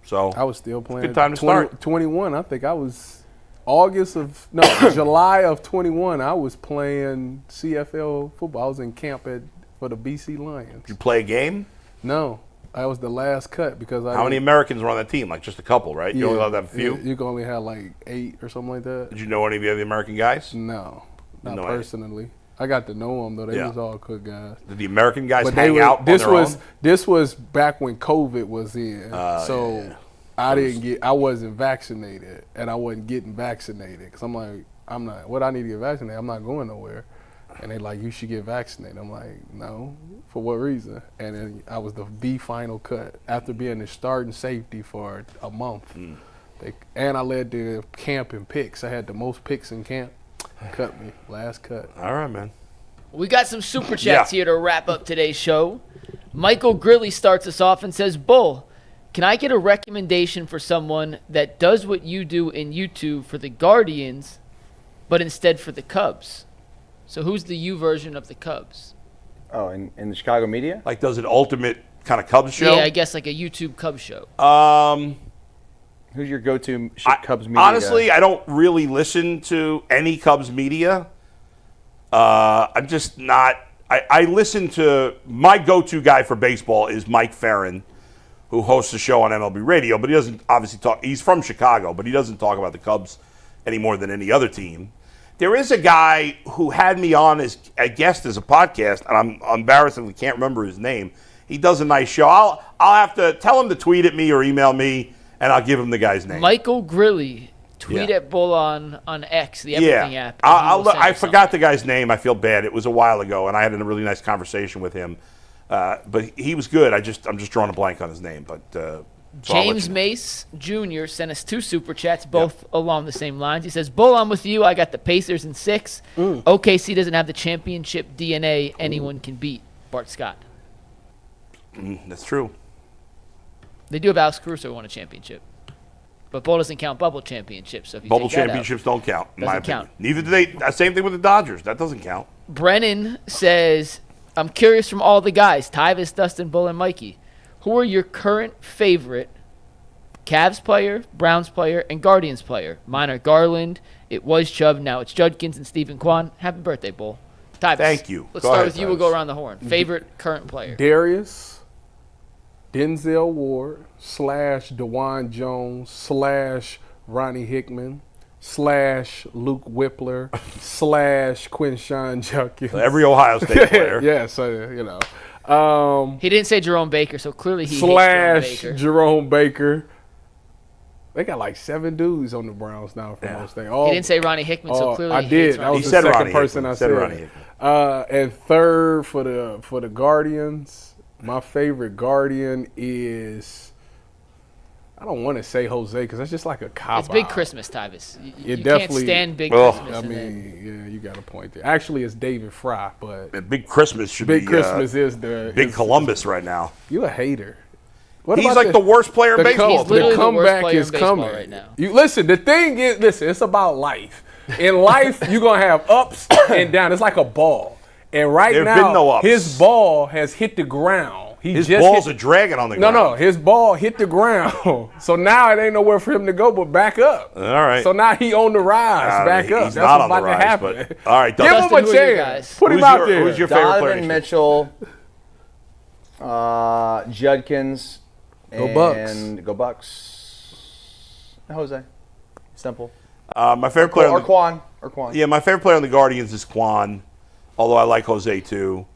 So I was still playing. good time to start. 21. I think I was July of 21. I was playing CFL football. I was in camp for the BC Lions. you play a game? No, that was the last cut because I. How many Americans were on that team? Like just a couple, right? You only allowed to have a few? You can only have like 8 or something like that. Did you know any of the other American guys? No, not No, personally. I got to know them though. They Yeah. was all good guys. Did the American guys But hang out on this their was own? this was back when COVID was in. So yeah. I wasn't vaccinated, and I wasn't getting vaccinated because I'm like, I'm not. What I need to get vaccinated? I'm not going nowhere. And they like, you should get vaccinated. I'm like, no, for what reason? And then I was the B final cut after being the starting safety for a month. And I led the camp in picks. I had the most picks in camp. Cut me last cut. All right, man. We got some super chats here to wrap up today's show. Michael Grilly starts us off and says, Bull, can I get a recommendation for someone that does what you do in YouTube for the Guardians, but instead for the Cubs? So who's the you version of the Cubs? Oh, in the Chicago media? Like, does an ultimate kind of Cubs show? Yeah, I guess like a YouTube Cubs show. Who's your go-to Cubs media Honestly, guy? I don't really listen to any Cubs media. I'm just not. I listen to my go-to guy for baseball is Mike Farron, who hosts a show on MLB Radio, but he doesn't obviously talk. He's from Chicago, but he doesn't talk about the Cubs any more than any other team. There is a guy who had me on as a guest as a podcast, and I'm embarrassingly can't remember his name. He does a nice show. I'll have to tell him to tweet at me or email me, and I'll give him the guy's name. Michael Grilly. Tweet at Bull on X, the everything app. I forgot the guy's name. I feel bad. It was a while ago, and I had a really nice conversation with him. But he was good. I'm just drawing a blank on his name. But so James Mace Jr. sent us 2 super chats, both along the same lines. He says, Bull, I'm with you. I got the Pacers in 6. OKC doesn't have the championship DNA anyone can beat. Bart Scott. That's true. They do have Alex Caruso who won a championship. But Bull doesn't count bubble championships. So if you Bubble take that championships don't count, in my doesn't opinion. count. Neither do they. Same thing with the Dodgers. That doesn't count. Brennan says, I'm curious from all the guys, Tyvis, Dustin, Bull, and Mikey, who are your current favorite Cavs player, Browns player, and Guardians player? Mine are Garland. It was Chubb. Now it's Judkins and Stephen Kwan. Happy birthday, Bull. Tyvis. Thank you. Let's Go start ahead, with you. We'll Tyvis. go around the horn. Favorite current player? Darius, Denzel Ward / DeJuan Jones / Ronnie Hickman / Luke Whippler / Quinshawn Judkins. Every Ohio State player. Yeah, so you know. He didn't say Jerome Baker, so clearly he hates Jerome Baker. Jerome Baker. They got like 7 dudes on the Browns now for most things. He didn't say Ronnie Hickman, so clearly I he did. hates That Ronnie was He the said second Ronnie person Hickman. I Said said. Ronnie Hickman. And third for the Guardians, my favorite Guardian is, I don't want to say Jose because that's just like a cop. It's Big Christmas, Tyvis. You can't definitely- stand Big Ugh. Christmas. I and then- mean, yeah, you got a point there. Actually, it's David Fry, but And Big Christmas should Big be Christmas is the Big is- Columbus right now. You a hater. What He's about like the worst player in the baseball. He's literally the the worst comeback player is in baseball coming right now. You listen. The thing is, it's about life. In life, you're gonna have ups and downs. It's like a ball. And right There have now, been no ups. his ball has hit the ground. His balls are dragging on the ground. No, his ball hit the ground. So now it ain't nowhere for him to go but back up. All right. So now he on the rise, back up. He's That's not what's on the about rise, to happen. but all right. Give Dustin, him a who are your chance. guys? Put him Who's out your- there. who's your favorite player? Donovan Mitchell, Judkins, Go Bucks. and go Bucks. Jose. Simple. my favorite player. Or Quan. Yeah, my favorite player on the Guardians is Quan, although I like Jose too.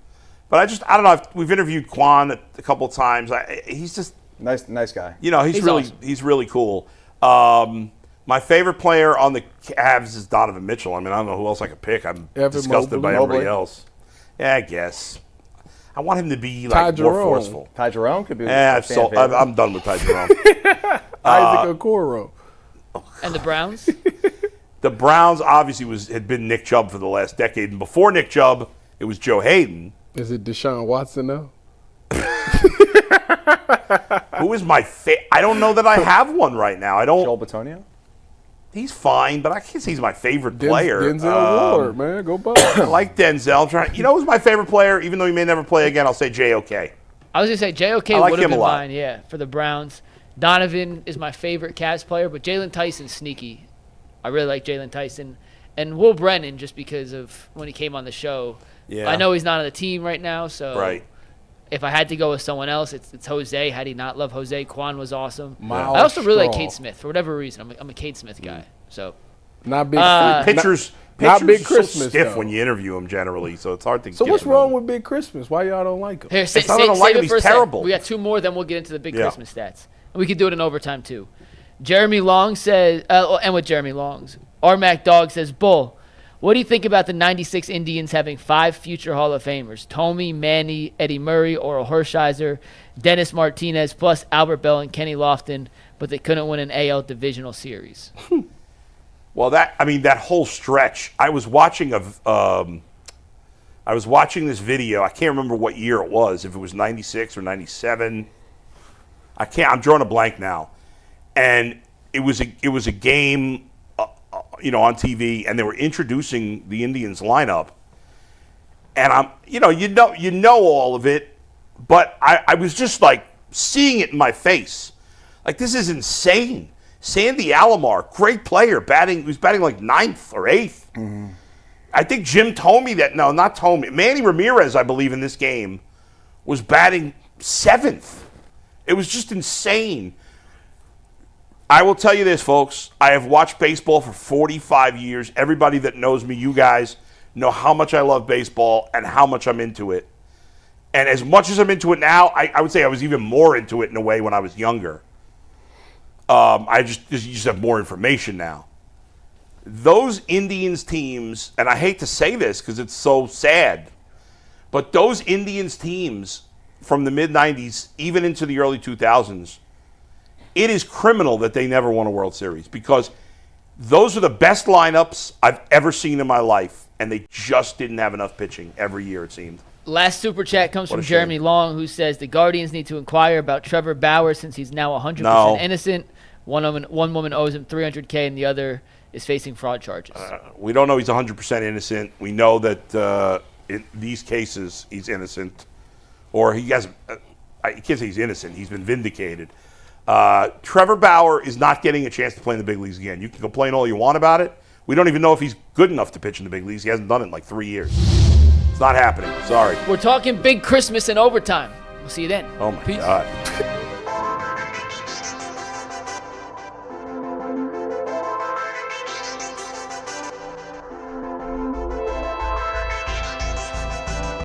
But I don't know. We've interviewed Quan a couple of times. He's just, Nice guy. you know, He's really awesome. he's really cool. My favorite player on the Cavs is Donovan Mitchell. I mean, I don't know who else I could pick. I'm Evan disgusted by Mobley. everybody else. Yeah, I guess. I want him to be like Ty more Jerome. forceful. Ty Jerome could be. Yeah, a fan favorite. I'm done with Ty Jerome. Isaac Okoro. And the Browns? The Browns obviously had been Nick Chubb for the last decade, and before Nick Chubb, it was Joe Hayden. Is it Deshaun Watson now? Who is my I don't know that I have one right now. I don't. Joel Bitonio. He's fine, but I can't say he's my favorite player. Denzel Ward, man. Go Bucks. I like Denzel. You know who's my favorite player? Even though he may never play again, I'll say JOK. I was going to say JOK I like would have him a been lot. mine, yeah, for the Browns. Donovan is my favorite Cavs player, but Jalen Tyson's sneaky. I really like Jalen Tyson. And Will Brennan, just because of when he came on the show. Yeah. I know he's not on the team right now, so Right. if I had to go with someone else, it's Jose. Had he not loved Jose, Quan was awesome. Miles I also really like Straw. Cade Smith. For whatever reason, I'm a Cade Smith guy. So Not big. Pitchers not Big are so Christmas, stiff though. when you interview them generally, so it's hard to So get what's them. wrong with Big Christmas? Why y'all don't like him? here, It's not that I don't like him, it he's for a sec. terrible. We got 2 more, then we'll get into the big Yeah. Christmas stats. And we could do it in overtime, too. Jeremy Long says, and with Jeremy Long's, Mac Dog says, Bull, what do you think about the 96 Indians having 5 future Hall of Famers? Tomey, Manny, Eddie Murray, Oral Hershiser, Dennis Martinez, plus Albert Bell and Kenny Lofton, but they couldn't win an AL divisional series. Well, that whole stretch. I was watching I I was watching this video. I can't remember what year it was, if it was 96 or 97. I'm drawing a blank now. And it was a game, on TV, and they were introducing the Indians lineup. And you know all of it, but I was just like seeing it in my face. Like, this is insane. Sandy Alomar, great player, he was batting like 9th or 8th. Mm-hmm. I think Jim told me that. No, not told me. Manny Ramirez, I believe, in this game was batting 7th. It was just insane. I will tell you this, folks. I have watched baseball for 45 years. Everybody that knows me, you guys, know how much I love baseball and how much I'm into it. And as much as I'm into it now, I would say I was even more into it in a way when I was younger. You just have more information now. Those Indians teams, and I hate to say this because it's so sad, but those Indians teams from the mid-'90s, even into the early 2000s, it is criminal that they never won a World Series because those are the best lineups I've ever seen in my life, and they just didn't have enough pitching every year, it seemed. Last super chat comes from Jeremy Long, who says the Guardians need to inquire about Trevor Bauer since he's now 100% innocent. One woman owes him $300K, and the other is facing fraud charges. We don't know he's 100% innocent. We know that in these cases he's innocent, or he has. I can't say he's innocent. He's been vindicated. Trevor Bauer is not getting a chance to play in the big leagues again. You can complain all you want about it. We don't even know if he's good enough to pitch in the big leagues. He hasn't done it in like 3 years. It's not happening. Sorry. We're talking big Christmas and overtime. We'll see you then. Oh, my Peace. God.